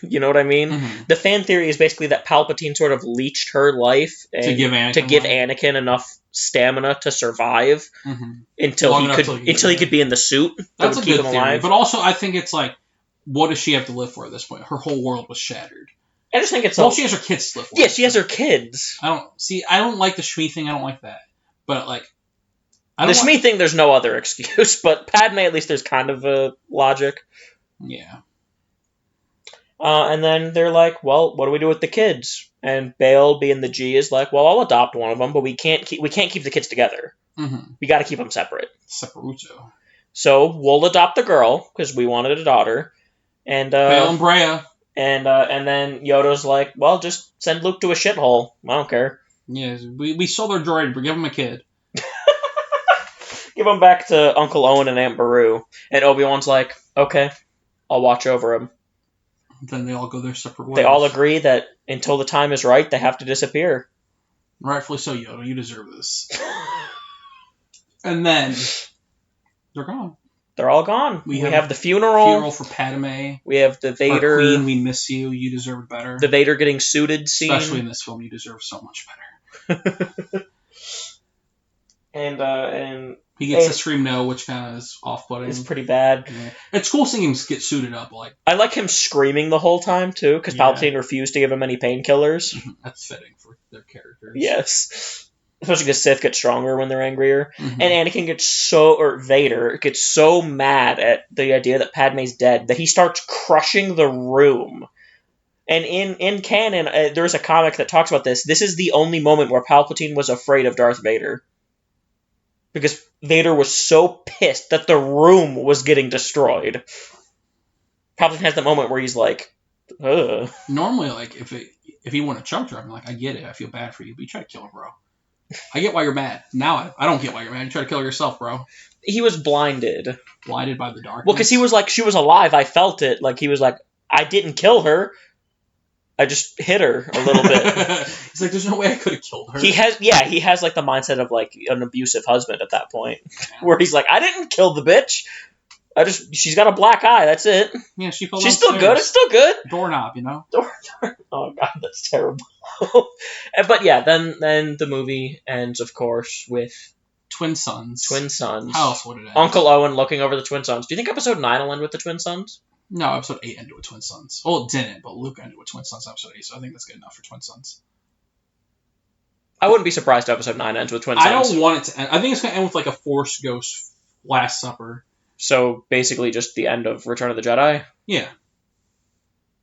You know what I mean? Mm-hmm. The fan theory is basically that Palpatine sort of leeched her life and to give Anakin enough stamina to survive until he could be in the suit. That's would a keep good him theory. alive. But also, I think it's what does she have to live for at this point? Her whole world was shattered. I just think it's she has her kids to live for. Yeah, she has her kids. I don't like the Shmi thing. I don't like that. But the Shmi thing, there's no other excuse. But Padme, at least there's kind of a logic. Yeah. And then they're like, well, what do we do with the kids? And Bale, being the G, is like, well, I'll adopt one of them, but we can't keep the kids together. Mm-hmm. We got to keep them separate. Separuto. So we'll adopt the girl because we wanted a daughter. And Bale and Brea. And then Yoda's like, well, just send Luke to a shithole. I don't care. Yeah, we sold our droid, but give him a kid. Give him back to Uncle Owen and Aunt Beru. And Obi-Wan's like, okay, I'll watch over him. Then they all go their separate ways. They all agree that until the time is right, they have to disappear. Rightfully so, Yoda. You deserve this. And then they're gone. They're all gone. We have the funeral. Funeral for Padme. We have the Vader. Our queen, we miss you. You deserve better. The Vader getting suited scene. Especially in this film, you deserve so much better. and he gets to scream no, which kind of is off-putting. It's pretty bad. Yeah. It's cool seeing him get suited up. I like him screaming the whole time, too, because Palpatine refused to give him any painkillers. That's fitting for their characters. Yes. Especially because Sith get stronger when they're angrier. Mm-hmm. And Vader gets so mad at the idea that Padme's dead that he starts crushing the room. And in canon, there's a comic that talks about this. This is the only moment where Palpatine was afraid of Darth Vader. Because Vader was so pissed that the room was getting destroyed. Palpatine has that moment where he's like, ugh. Normally, like, if he won a chunk drive, I'm like, I get it. I feel bad for you, but you try to kill him, bro. I get why you're mad. Now I don't get why you're mad. You try to kill her yourself, bro. He was blinded. Blinded by the darkness? Well, because he was like, she was alive. I felt it. Like, he was like, I didn't kill her. I just hit her a little bit. He's like, there's no way I could have killed her. He has like the mindset of like an abusive husband at that point, where he's like, I didn't kill the bitch. She's got a black eye. That's it. Yeah, she's still good. It's still good. Doorknob, you know. Oh god, that's terrible. But yeah, then the movie ends, of course, with twin sons. How else would it end? Uncle Owen looking over the twin sons. Do you think episode 9 will end with the twin sons? No, episode 8 ended with twin sons. Well, it didn't, but Luke ended with twin sons episode 8, so I think that's good enough for twin sons. I wouldn't be surprised if episode 9 ends with twin sons. I don't want it to end. I think it's going to end with like a Force Ghost Last Supper. So basically just the end of Return of the Jedi? Yeah.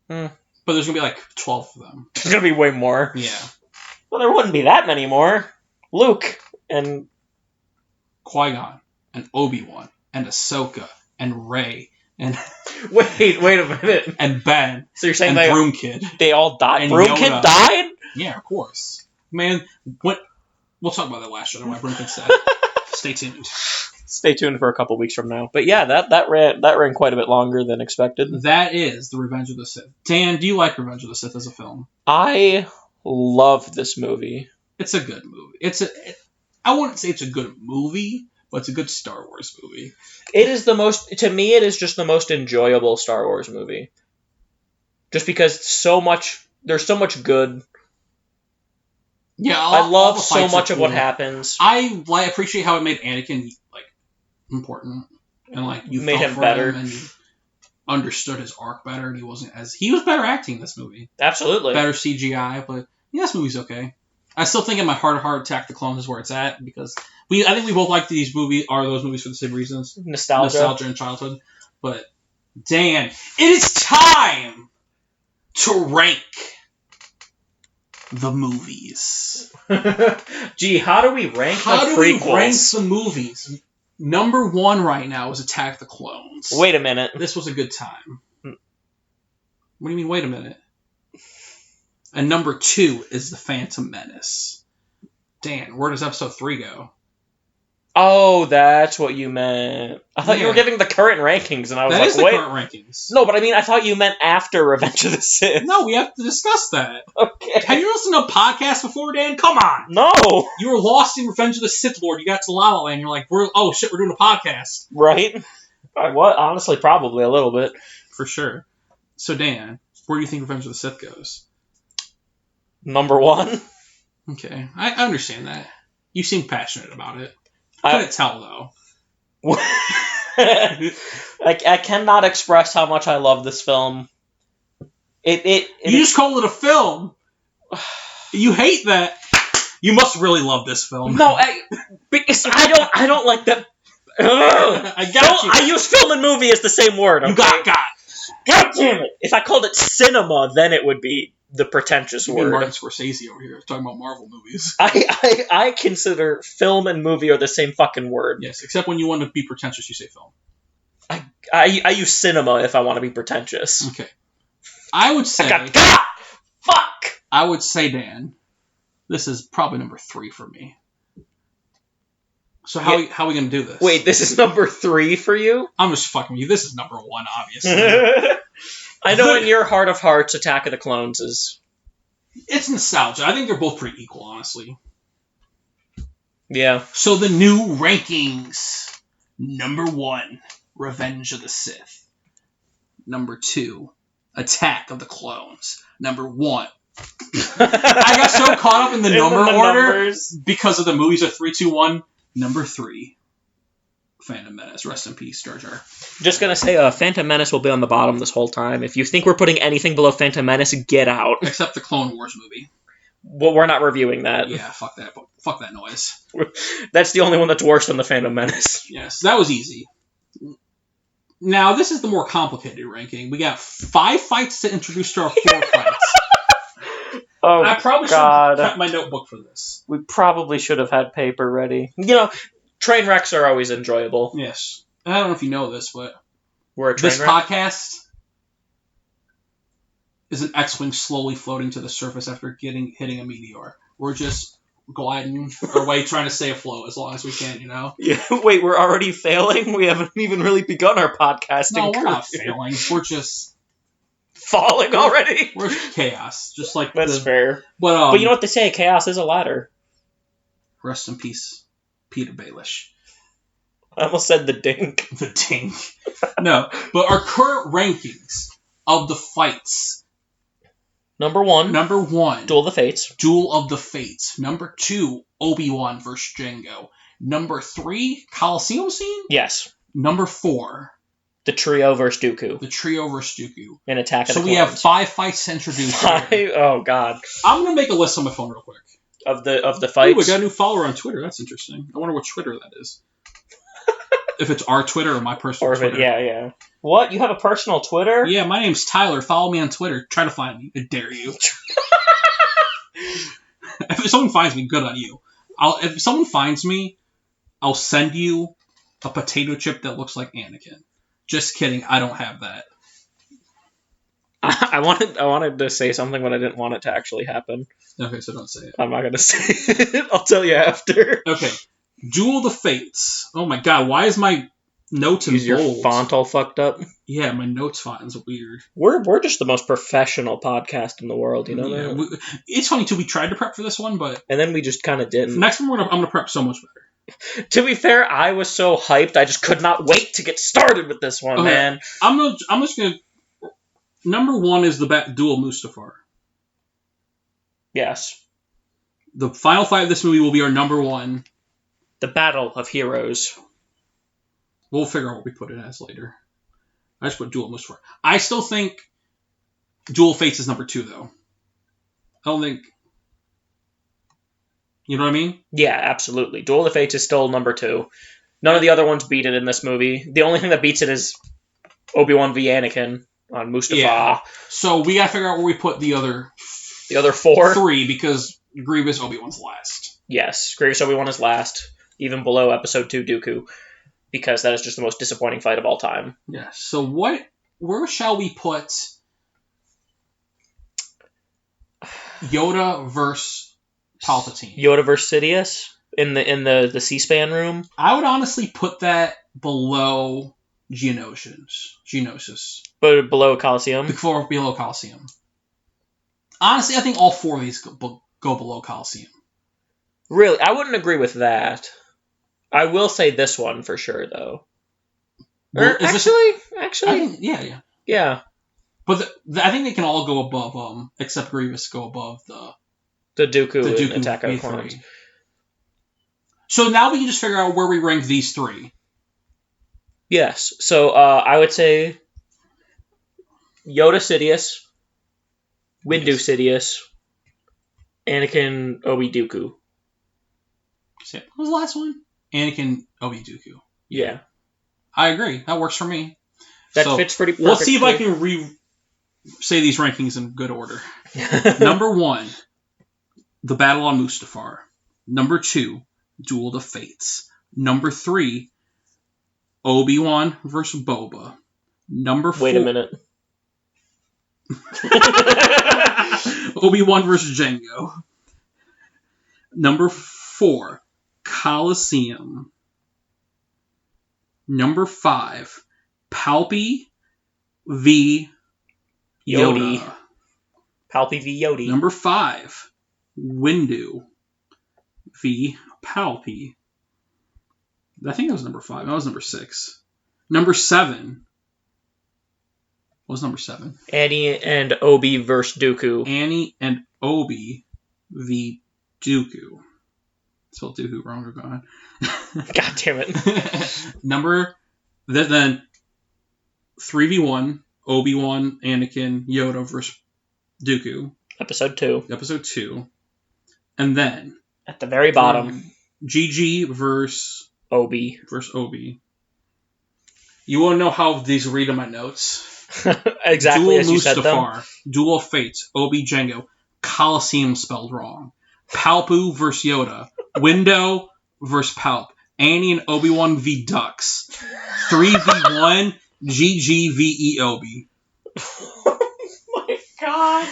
But there's going to be like 12 of them. There's going to be way more. Yeah. Well, there wouldn't be that many more. Luke and Qui-Gon and Obi-Wan and Ahsoka and Rey and wait a minute. And Ben. So you're saying Broom Kid. They all died? Broom Kid died? Yeah, of course. Man, we'll talk about that last show. Why Broom Kid's dead. Stay tuned. Stay tuned for a couple weeks from now. But yeah, that ran quite a bit longer than expected. That is the Revenge of the Sith. Dan, do you like Revenge of the Sith as a film? I love this movie. It's a good movie. I wouldn't say it's a good movie, but it's a good Star Wars movie. It is it is just the most enjoyable Star Wars movie. Just because there's so much good. Yeah, I love so much of what happens. I appreciate how it made Anakin like important, and like you made him better, and you understood his arc better, and he was better acting in this movie. Absolutely, better CGI, but yeah, this movie's okay. I still think in my heart of heart, Attack the Clones is where it's at because I think we both like those movies for the same reasons, nostalgia and childhood. But Dan, it is time to rank the movies. Gee, how do we rank the prequels? We rank the movies? Number 1 right now is Attack the Clones. Wait a minute. This was a good time. What do you mean, wait a minute? And number 2 is The Phantom Menace. Dan, where does episode 3 go? Oh, that's what you meant. I thought you were giving the current rankings, and I was that like, is the current rankings. No, but I mean, I thought you meant after Revenge of the Sith. No, we have to discuss that. Okay. Have you listened to a podcast before, Dan? Come on. No. You were lost in Revenge of the Sith Lord. You got to La La Land. You're like, we're doing a podcast. Right? What? Honestly, probably a little bit. For sure. So, Dan, where do you think Revenge of the Sith goes? Number 1. Okay. I understand that. You seem passionate about it. I couldn't tell, though. I cannot express how much I love this film. You just call it a film. You hate that. You must really love this film. No, because I don't like that. I got you. I use film and movie as the same word. Okay? You got. God damn it! If I called it cinema, then it would be the pretentious word. Martin Scorsese over here talking about Marvel movies. I consider film and movie are the same fucking word. Yes, except when you want to be pretentious, you say film. I use cinema if I want to be pretentious. Okay. I would say... Fuck! I would say, Dan, this is probably number 3 for me. So how are we going to do this? Wait, this is number 3 for you? I'm just fucking with you. This is number 1, obviously. I know in your heart of hearts, Attack of the Clones is... It's nostalgia. I think they're both pretty equal, honestly. Yeah. So the new rankings. Number 1, Revenge of the Sith. Number 2, Attack of the Clones. Number 1. I got so caught up in the number order numbers. Because of the movies of 3, 2, 1. Number 3, Phantom Menace. Rest in peace, Jar Jar. Just gonna say, Phantom Menace will be on the bottom this whole time. If you think we're putting anything below Phantom Menace, get out. Except the Clone Wars movie. Well, we're not reviewing that. Yeah, fuck that. Fuck that noise. That's the only one that's worse than the Phantom Menace. Yes, that was easy. Now, this is the more complicated ranking. We got 5 fights to introduce to our 4 fights. Oh, I probably should have kept my notebook for this. We probably should have had paper ready. You know, train wrecks are always enjoyable. Yes. I don't know if you know this, but this podcast is an X-Wing slowly floating to the surface after hitting a meteor. We're just gliding our way, trying to stay afloat as long as we can, you know? Yeah. Wait, we're already failing? We haven't even really begun our podcasting No, we're not failing. We're just... falling already? We're chaos. Just like That's fair. But you know what they say? Chaos is a ladder. Rest in peace, Peter Baelish. I almost said the dink. The dink. No, but our current rankings of the fights... Number 1. Duel of the Fates. Duel of the Fates. Number 2, Obi-Wan vs. Jango. Number 3, Coliseum scene? Yes. Number 4, the trio versus Dooku. And Attack of the Clones. So we have 5 fights to introduce. 5? Oh, God. I'm going to make a list on my phone real quick. Of the fights? Ooh, we got a new follower on Twitter. That's interesting. I wonder what Twitter that is. If it's our Twitter or my personal Twitter. Yeah. What? You have a personal Twitter? Yeah, my name's Tyler. Follow me on Twitter. Try to find me. I dare you. If someone finds me, good on you. If someone finds me, I'll send you a potato chip that looks like Anakin. Just kidding. I don't have that. I wanted to say something, but I didn't want it to actually happen. Okay, so don't say it. I'm not going to say it. I'll tell you after. Okay. Duel of the Fates. Oh my god, why is my notes in bold? Is your font all fucked up? Yeah, my notes font is weird. We're just the most professional podcast in the world, you know that? It's funny, too. We tried to prep for this one, but... And then we just kind of didn't. Next one, I'm going to prep so much better. To be fair, I was so hyped, I just could not wait to get started with this one, man. I'm just going to... Number 1 is the Duel Mustafar. Yes. The final fight of this movie will be our number 1. The Battle of Heroes. We'll figure out what we put it as later. I just put Duel Mustafar. I still think Duel of Fates is number 2, though. I don't think... You know what I mean? Yeah, absolutely. Duel of the Fates is still number 2. None of the other ones beat it in this movie. The only thing that beats it is Obi-Wan v. Anakin on Mustafar. Yeah. So we gotta figure out where we put the other 4? 3, because Grievous Obi-Wan's last. Yes, Grievous Obi-Wan is last, even below Episode 2 Dooku, because that is just the most disappointing fight of all time. Yeah. So where shall we put Yoda versus Palpatine? Yoda versus Sidious in the C-SPAN room? I would honestly put that below Geonosis. But below Coliseum? Below Coliseum. Honestly, I think all 4 of these go below Coliseum. Really? I wouldn't agree with that. I will say this one for sure, though. Well, actually, yeah. But I think they can all go above, except Grievous go above the Dooku and Attack of the Clones. So now we can just figure out where we rank these 3. Yes. So I would say Yoda Sidious, Windu Sidious, Anakin Obi Dooku. What was the last one? Anakin Obi Dooku. Yeah. I agree. That works for me. That fits pretty perfectly. Let's see if I can say these rankings in good order. Number 1, The Battle on Mustafar. Number 2, Duel of the Fates. Number 3, Obi-Wan versus Boba. Number 4... Wait a minute. Obi-Wan versus Jango. Number 4, Coliseum. Number 5, Palpy v. Yoda. Palpy v. Yoda. Number 5, Windu v. Palpy. I think that was number 5. That was number 6. Number 7. What was number 7? Annie and Obi versus Dooku. Annie and Obi v. Dooku. Spelled Dooku wrong. Or gone. God damn it. Then 3v1, Obi-Wan, Anakin, Yoda versus Dooku. Episode 2. Episode 2. And then... At the very bottom. GG versus... Obi. You want to know how these read in my notes? Exactly Duel as you said them. Duel of Fates, Obi Jango, Colosseum spelled wrong. Palpu versus Yoda. Window versus Palp. Annie and Obi-Wan v. Ducks. 3v1, GG v. Obi. Oh my god.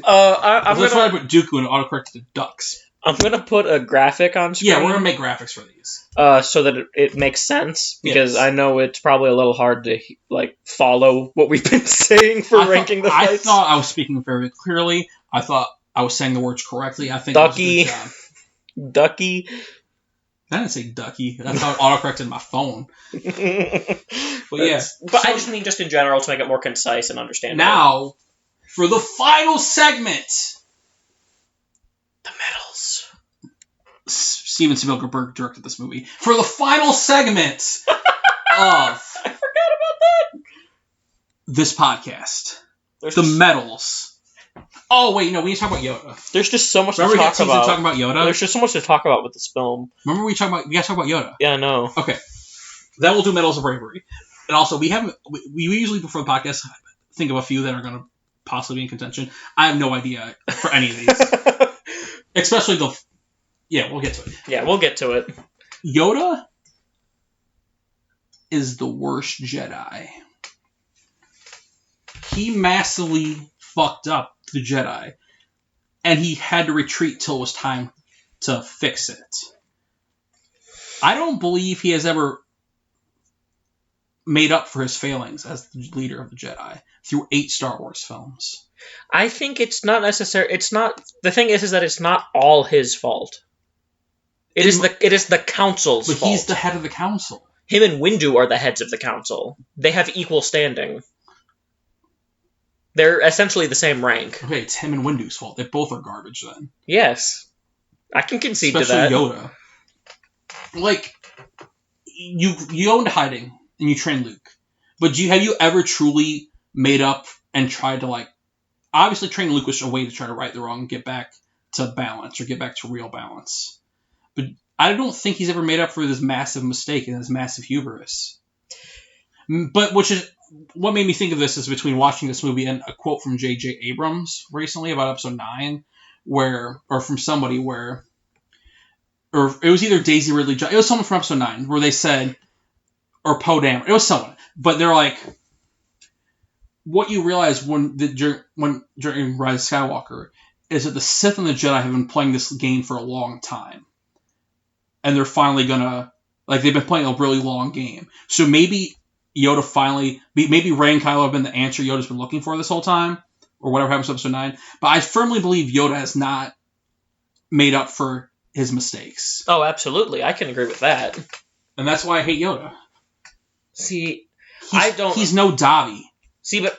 I'm Let's try to put Dooku and autocorrect to Ducks. I'm going to put a graphic on screen. Yeah, we're going to make graphics for these. So that it makes sense, because I know it's probably a little hard to follow what we've been saying for ranking the fights. I thought I was speaking very clearly. I thought I was saying the words correctly. I think Ducky. That was a good job. Ducky. I didn't say Ducky. That's how it autocorrected my phone. But yeah. But I just mean just in general to make it more concise and understandable. Now, for the final segment. The medals. Steven Spielberg directed this movie. For the final segment of... I forgot about that. This podcast. The medals. Oh, wait, no, we need to talk about Yoda. There's just so much Remember to talk about. Remember talking about Yoda? There's just so much to talk about with this film. Remember we gotta talk about Yoda? Yeah, I know. Okay. Then we'll do Medals of Bravery. And also, we usually, before the podcast, think of a few that are going to possibly be in contention. I have no idea for any of these. Especially the... Yeah, we'll get to it. Yeah, we'll get to it. Yoda is the worst Jedi. He massively fucked up the Jedi. And he had to retreat till it was time to fix it. I don't believe he has ever made up for his failings as the leader of the Jedi through 8 Star Wars films. I think it's not necessary. It's not... The thing is that it's not all his fault. It is the council's fault. But he's the head of the council. Him and Windu are the heads of the council. They have equal standing. They're essentially the same rank. Okay, it's him and Windu's fault. They both are garbage then. Yes. I can concede to that. Especially Yoda. Like, you go into hiding and you train Luke. But have you ever truly made up and tried to, obviously training Luke was a way to try to right the wrong and get back to balance or get back to real balance. But I don't think he's ever made up for this massive mistake and this massive hubris. But which is what made me think of this is between watching this movie and a quote from J.J. Abrams recently about episode 9, or from somebody or it was either Daisy Ridley, it was someone from episode 9 where they said, or Poe Dameron, it was someone, but they're like, what you realize during Rise of Skywalker is that the Sith and the Jedi have been playing this game for a long time. And they're finally gonna... they've been playing a really long game. So maybe Yoda finally... Maybe Rey and Kylo have been the answer Yoda's been looking for this whole time. Or whatever happens to episode 9. But I firmly believe Yoda has not made up for his mistakes. Oh, absolutely. I can agree with that. And that's why I hate Yoda. See, He's no Davi. See, but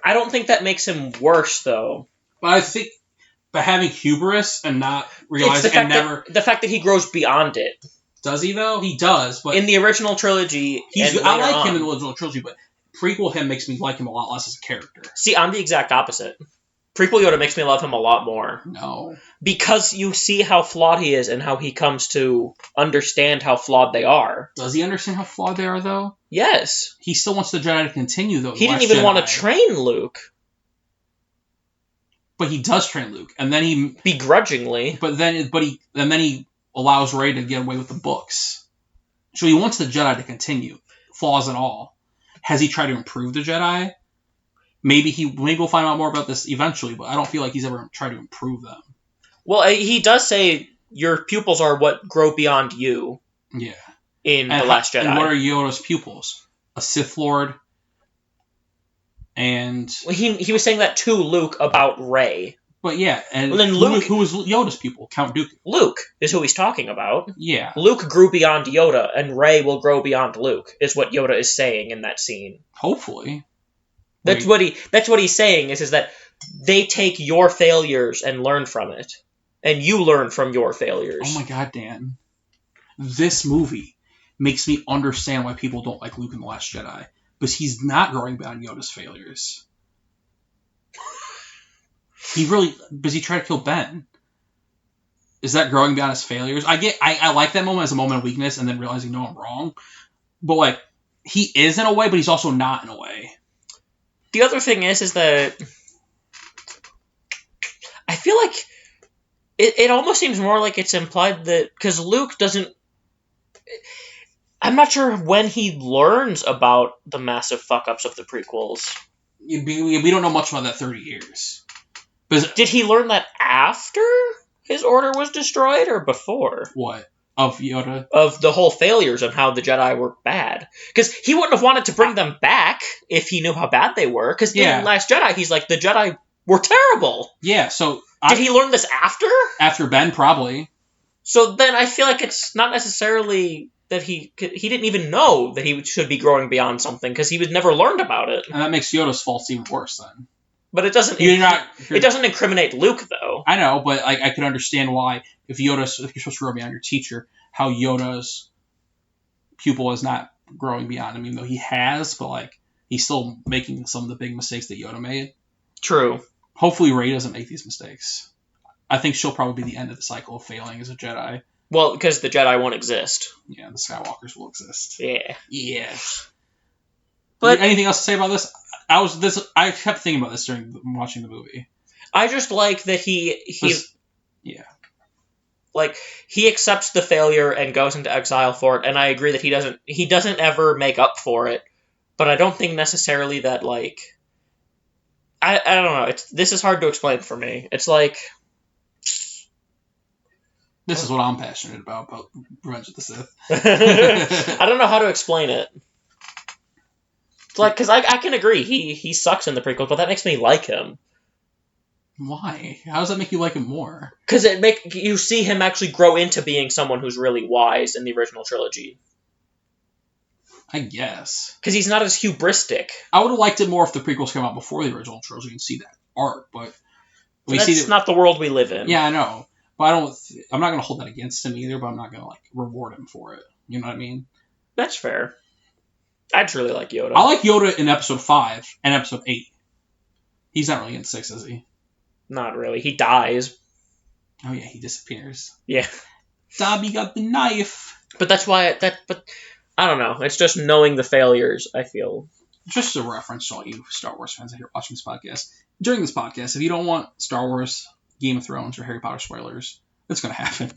I don't think that makes him worse, though. But I think... But having hubris and not realizing the fact that he grows beyond it. Does he though? He does, but in the original trilogy, I like him in the original trilogy, but prequel him makes me like him a lot less as a character. See, I'm the exact opposite. Prequel Yoda makes me love him a lot more. No. Because you see how flawed he is and how he comes to understand how flawed they are. Does he understand how flawed they are though? Yes. He still wants the Jedi to continue though. He didn't even want to train Luke. But he does train Luke, and then he begrudgingly. But then he allows Rey to get away with the books. So he wants the Jedi to continue, flaws and all. Has he tried to improve the Jedi? Maybe we'll find out more about this eventually, but I don't feel like he's ever tried to improve them. Well, he does say your pupils are what grow beyond you. Yeah. In The Last Jedi. And what are Yoda's pupils? A Sith Lord. And he was saying that to Luke about Rey. But yeah, and Well, then Luke, who was Yoda's pupil? Count Dooku. Luke is who he's talking about. Yeah. Luke grew beyond Yoda, and Rey will grow beyond Luke, is what Yoda is saying in that scene. Hopefully. That's what he's saying, is that they take your failures and learn from it. And you learn from your failures. Oh my god, Dan. This movie makes me understand why people don't like Luke in The Last Jedi. Because he's not growing beyond Yoda's failures. Because he tried to kill Ben. Is that growing beyond his failures? I like that moment as a moment of weakness and then realizing, no, I'm wrong. But, like, he is in a way, but he's also not in a way. The other thing is that I feel like it almost seems more like it's implied that, because Luke doesn't, I'm not sure when he learns about the massive fuck-ups of the prequels. We don't know much about that 30 years. Did he learn that after his order was destroyed, or before? What? Of Yoda? Of the whole failures and how the Jedi were bad. Because he wouldn't have wanted to bring them back if he knew how bad they were. Because in Last Jedi, he's like, the Jedi were terrible. Yeah, so... Did he learn this after? After Ben, probably. So then I feel like it's not necessarily that he didn't even know that he should be growing beyond something, because he was never learned about it. And that makes Yoda's faults even worse, then. But it doesn't. It doesn't incriminate Luke, though. I know, but I can understand why, if you're supposed to grow beyond your teacher, how Yoda's pupil is not growing beyond him, even though he has, but like he's still making some of the big mistakes that Yoda made. True. Hopefully, Rey doesn't make these mistakes. I think she'll probably be the end of the cycle of failing as a Jedi. Well, because the Jedi won't exist. Yeah, the Skywalkers will exist. Yeah. Yeah. But anything else to say about this? I kept thinking about this during watching the movie. I just like that he like he accepts the failure and goes into exile for it, and I agree that he doesn't ever make up for it, but I don't think necessarily that, like, I don't know. This is hard to explain for me. It's like, this is what I'm passionate about Revenge of the Sith. I don't know how to explain it. It's like, because I can agree, he sucks in the prequels, but that makes me like him. Why? How does that make you like him more? Because you see him actually grow into being someone who's really wise in the original trilogy. I guess. Because he's not as hubristic. I would have liked it more if the prequels came out before the original trilogy and see that arc, but... That's not the world we live in. Yeah, I know. But I'm not going to hold that against him either, but I'm not going to, like, reward him for it. You know what I mean? That's fair. I just really like Yoda. I like Yoda in Episode 5 and Episode 8. He's not really in 6, is he? Not really. He dies. Oh, yeah, he disappears. Yeah. Dobby got the knife! But that's why... But I don't know. It's just knowing the failures, I feel. Just a reference to all you Star Wars fans that are watching this podcast. During this podcast, if you don't want Star Wars, Game of Thrones, or Harry Potter spoilers, it's going to happen.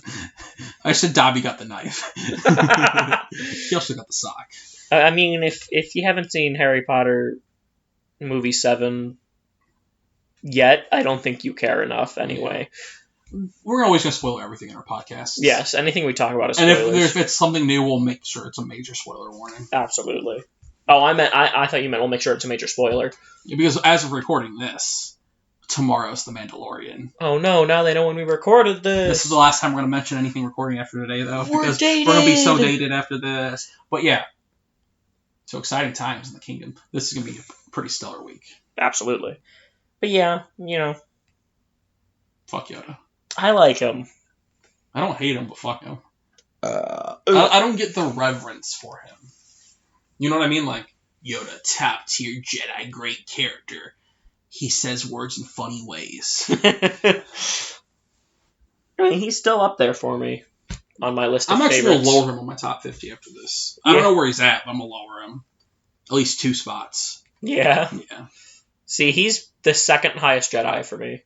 I said Dobby got the knife. He also got the sock. I mean, if you haven't seen Harry Potter movie 7 yet, I don't think you care enough anyway. We're always going to spoil everything in our podcast. Yes, anything we talk about is spoilers. And if it's something new, we'll make sure it's a major spoiler warning. Absolutely. Oh, I thought you meant we'll make sure it's a major spoiler. Yeah, because as of recording this, tomorrow's The Mandalorian. Oh no, now they know when we recorded this. This is the last time we're going to mention anything recording after today, though. We're dated. We're going to be so dated after this. But yeah. So exciting times in the kingdom. This is going to be a pretty stellar week. Absolutely. But yeah, you know. Fuck Yoda. I like him. I don't hate him, but fuck him. I don't get the reverence for him. You know what I mean? Like, Yoda, top tier Jedi, great character. He says words in funny ways. I mean, he's still up there for me on my list of favorites. I'm actually going to lower him on my top 50 after this. I don't know where he's at, but I'm going to lower him. At least 2 spots. Yeah. Yeah. See, he's the second highest Jedi for me.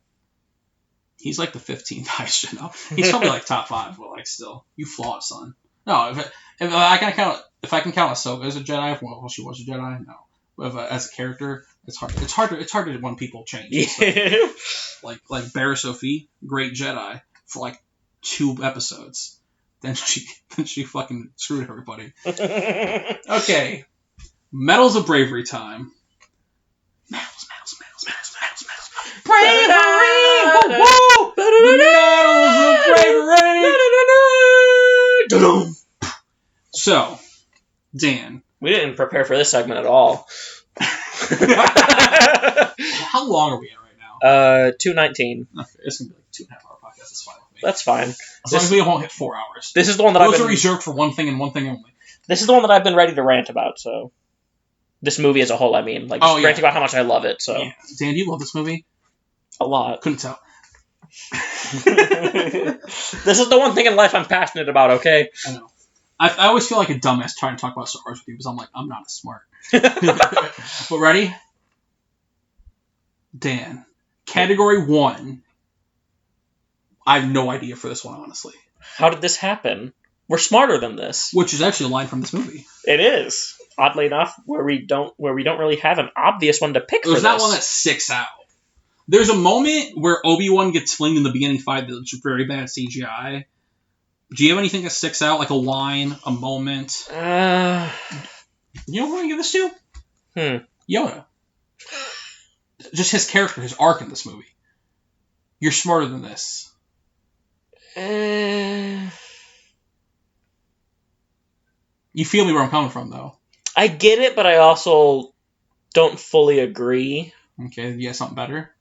He's like the 15th highest Jedi. He's probably like top 5, but like still. You flawed, son. No, if I can count Ahsoka as a Jedi, well, she was a Jedi, no. But as a character, it's hard. It's hard when people change. Yeah. Like Barra Sophie, great Jedi for like 2 episodes. Then she fucking screwed everybody. Okay. Medals of Bravery time. Medals. bravery! Woo! The medals of bravery! So, Dan. We didn't prepare for this segment at all. How long are we at right now? 2:19. Okay, it's going to be like a 2.5 hour podcast. It's fine with me. That's fine. As long as we won't hit 4 hours. This is the one that Those are reserved for one thing and one thing only. This is the one that I've been ready to rant about, so... This movie as a whole, I mean. Like, just ranting about how much I love it, so... Yeah. Dan, do you love this movie? A lot. Couldn't tell. This is the one thing in life I'm passionate about, okay? I know. I always feel like a dumbass trying to talk about Star Wars with you because I'm like, I'm not as smart. But ready? Dan. Category 1. I have no idea for this one, honestly. How did this happen? We're smarter than this. Which is actually a line from this movie. It is. Oddly enough, where we don't really have an obvious one to pick for this. There's not one that sticks out. There's a moment where Obi-Wan gets flinged in the beginning fight that's very bad CGI. Do you have anything that sticks out, like a line, a moment? You know who I'm going to give this to? Yoda. Just his character, his arc in this movie. You're smarter than this. You feel me where I'm coming from, though. I get it, but I also don't fully agree. Okay, you got something better?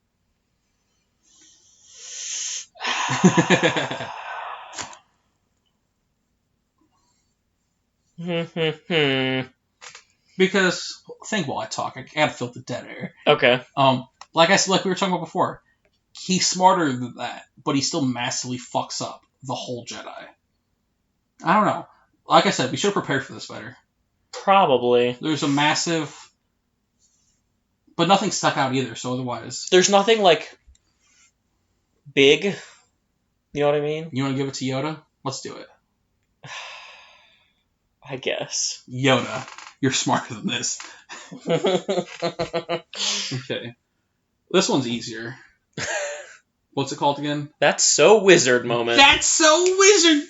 Because think while I talk. I gotta fill the dead air. Okay. Like I said, like we were talking about before, he's smarter than that, but he still massively fucks up the whole Jedi. I don't know. Like I said, we should have prepared for this better. Probably. There's a massive, but nothing stuck out either. So otherwise, there's nothing like big. You know what I mean? You want to give it to Yoda? Let's do it. I guess. Yoda, you're smarter than this. Okay. This one's easier. What's it called again? That's so wizard moment. That's so wizard!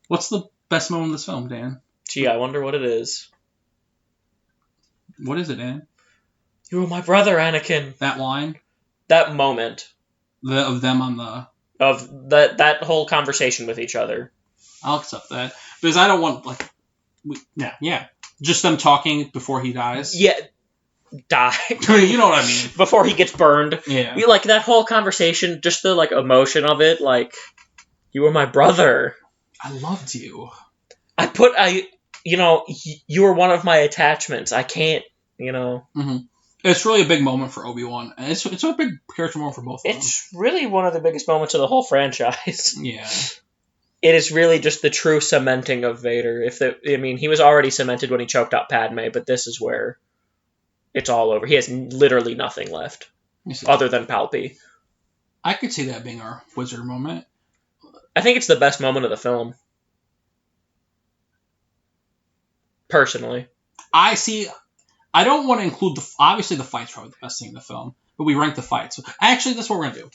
What's the best moment in this film, Dan? Gee, I wonder what it is. What is it, Dan? You were my brother, Anakin. That line? That moment. Of them on the... Of that whole conversation with each other. I'll accept that. Because I don't want, like... Yeah. Just them talking before he dies. Yeah. Die. You know what I mean. Before he gets burned. Yeah. Like, that whole conversation, just the, like, emotion of it, like, you were my brother. I loved you. You were one of my attachments. I can't, Mm-hmm. It's really a big moment for Obi-Wan. And it's a big character moment for both of them. It's really one of the biggest moments of the whole franchise. Yeah. It is really just the true cementing of Vader. He was already cemented when he choked out Padme, but this is where it's all over. He has literally nothing left other than Palpy. I could see that being our wizard moment. I think it's the best moment of the film. Personally. I don't want to include obviously the fight's probably the best thing in the film, but we rank the fights. Actually, that's what we're going to do.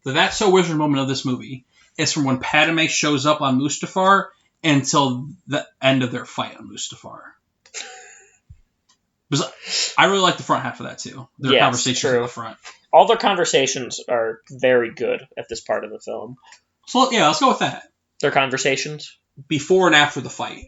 The That's So Wizard moment of this movie is from when Padme shows up on Mustafar until the end of their fight on Mustafar. Because I really like the front half of that too. Their conversations at the front. All their conversations are very good at this part of the film. So yeah, let's go with that. Their conversations? Before and after the fight.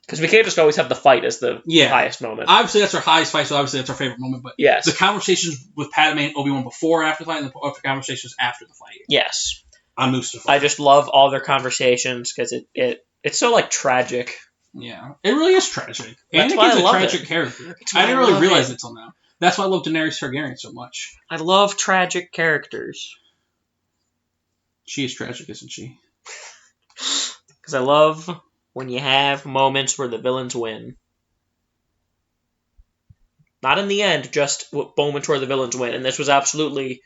Because we can't just always have the fight as the highest moment. Obviously, that's our highest fight, so obviously that's our favorite moment. But yes. The conversations with Padme and Obi-Wan before and after the fight, and the conversations after the fight. Yes. On Mustafar. I just love all their conversations because it's so, like, tragic. Yeah. It really is tragic. That's why Anakin's I love a tragic character. I didn't really realize it until now. That's why I love Daenerys Targaryen so much. I love tragic characters. She is tragic, isn't she? Because I love when you have moments where the villains win. Not in the end, just moments where the villains win. And this was absolutely,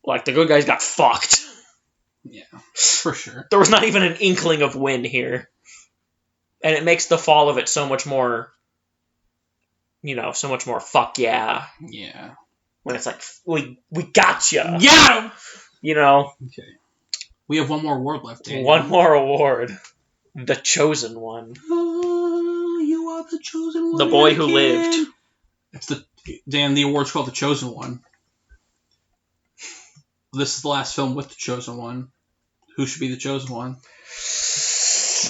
like, the good guys got fucked. Yeah, for sure. There was not even an inkling of win here. And it makes the fall of it so much more, so much more fuck yeah. Yeah. When it's like, we gotcha. Yeah! Okay. We have one more award left, Dan. One more award. The Chosen One. Oh, you are the chosen one. The boy who lived. It's the award's called The Chosen One. this is the last film with the Chosen One. Who should be the Chosen One?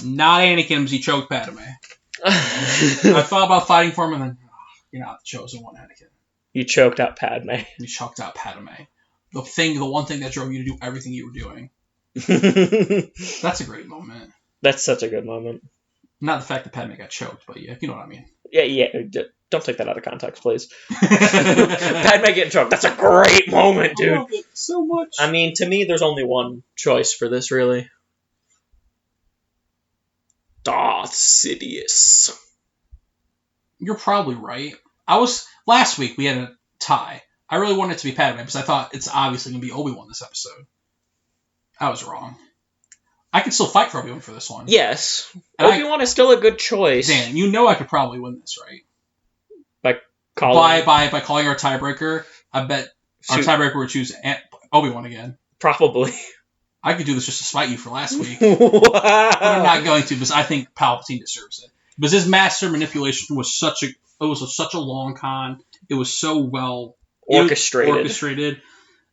Not Anakin, because he choked Padme. I thought about fighting for him, and then, you're not the Chosen One, Anakin. You choked out Padme. You choked out Padme. The one thing that drove you to do everything you were doing. That's a great moment. That's such a good moment. Not the fact that Padme got choked, but yeah, you know what I mean. Yeah. Don't take that out of context, please. Padme getting choked. That's a great moment, dude. I love it so much. I mean, to me, there's only one choice for this, really. Darth Sidious. You're probably right. Last week, we had a tie. I really wanted it to be Padme, because I thought it's obviously going to be Obi-Wan this episode. I was wrong. I could still fight for Obi-Wan for this one. Yes. Obi-Wan is still a good choice. Dan, you know I could probably win this, right? By calling our tiebreaker, I bet our tiebreaker would choose Obi-Wan again. Probably. I could do this just to spite you for last week. Wow. But I'm not going to, because I think Palpatine deserves it. Because his master manipulation was such a long con. It was so well orchestrated.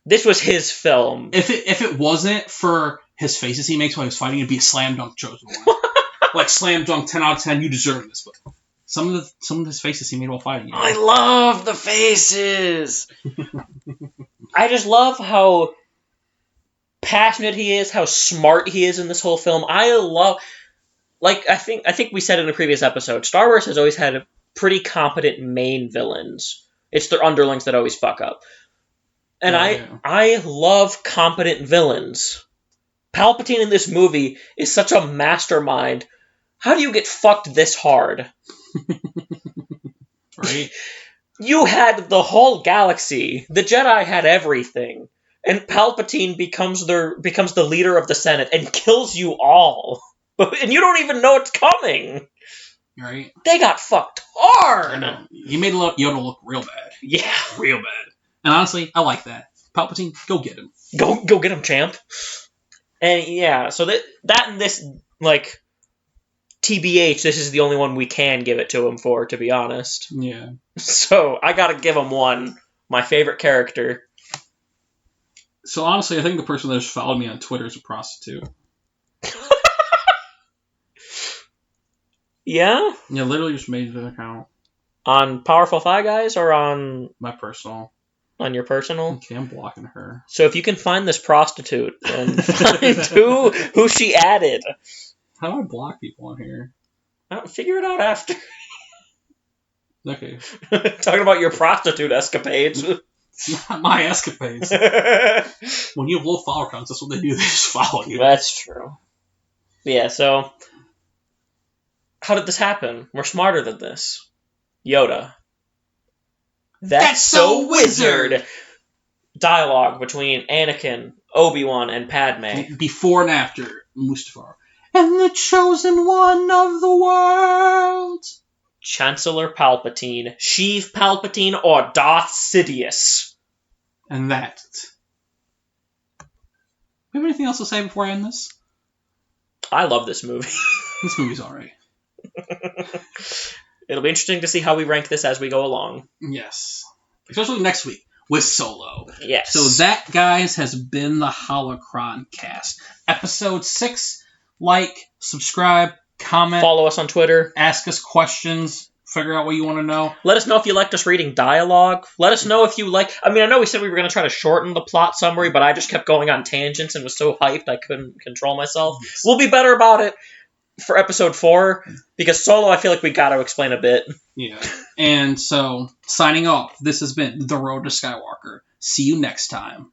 This was his film. If it wasn't for his faces he makes while he was fighting, it'd be a slam dunk Chosen One. Like slam dunk, 10 out of 10. You deserve this. But some of his faces he made while fighting. You know? I love the faces. I just love how passionate he is, how smart he is in this whole film. I think we said in a previous episode, Star Wars has always had pretty competent main villains. It's their underlings that always fuck up. And I love competent villains. Palpatine in this movie is such a mastermind. How do you get fucked this hard? Right? You had the whole galaxy. The Jedi had everything. And Palpatine becomes the leader of the Senate and kills you all. And you don't even know it's coming. Right? They got fucked hard. I know. He made Yoda look real bad. Yeah. Real bad. And honestly, I like that. Palpatine, go get him. Go get him, champ. And yeah, so that and this, like, TBH, this is the only one we can give it to him for, to be honest. Yeah. So I gotta give him one. My favorite character. So honestly, I think the person that just followed me on Twitter is a prostitute. Yeah? Yeah, literally just made an account. On Powerful Thigh Guys or on... My personal. On your personal? Okay, I'm blocking her. So if you can find this prostitute and find who she added. How do I block people on here? I'll figure it out after. Okay. Talking about your prostitute escapades. It's not my escapades. When you have low follower counts, that's what they do. They just follow you. That's true. Yeah, so... How did this happen? We're smarter than this. Yoda. That's so wizard! Dialogue between Anakin, Obi-Wan, and Padme. Before and after Mustafar. And the chosen one of the world! Chancellor Palpatine, Sheev Palpatine, or Darth Sidious. And that. You have anything else to say before I end this? I love this movie. This movie's alright. It'll be interesting to see how we rank this as we go along. Yes. Especially next week with Solo. Yes. So that, guys, has been the Holocron-Cast. Episode 6. Like, subscribe, comment. Follow us on Twitter. Ask us questions. Figure out what you want to know. Let us know if you liked us reading dialogue. Let us know if you like... I mean, I know we said we were going to try to shorten the plot summary, but I just kept going on tangents and was so hyped I couldn't control myself. Yes. We'll be better about it for episode 4, because Solo, I feel like we got to explain a bit. Yeah. And so, signing off, this has been The Road to Skywalker. See you next time.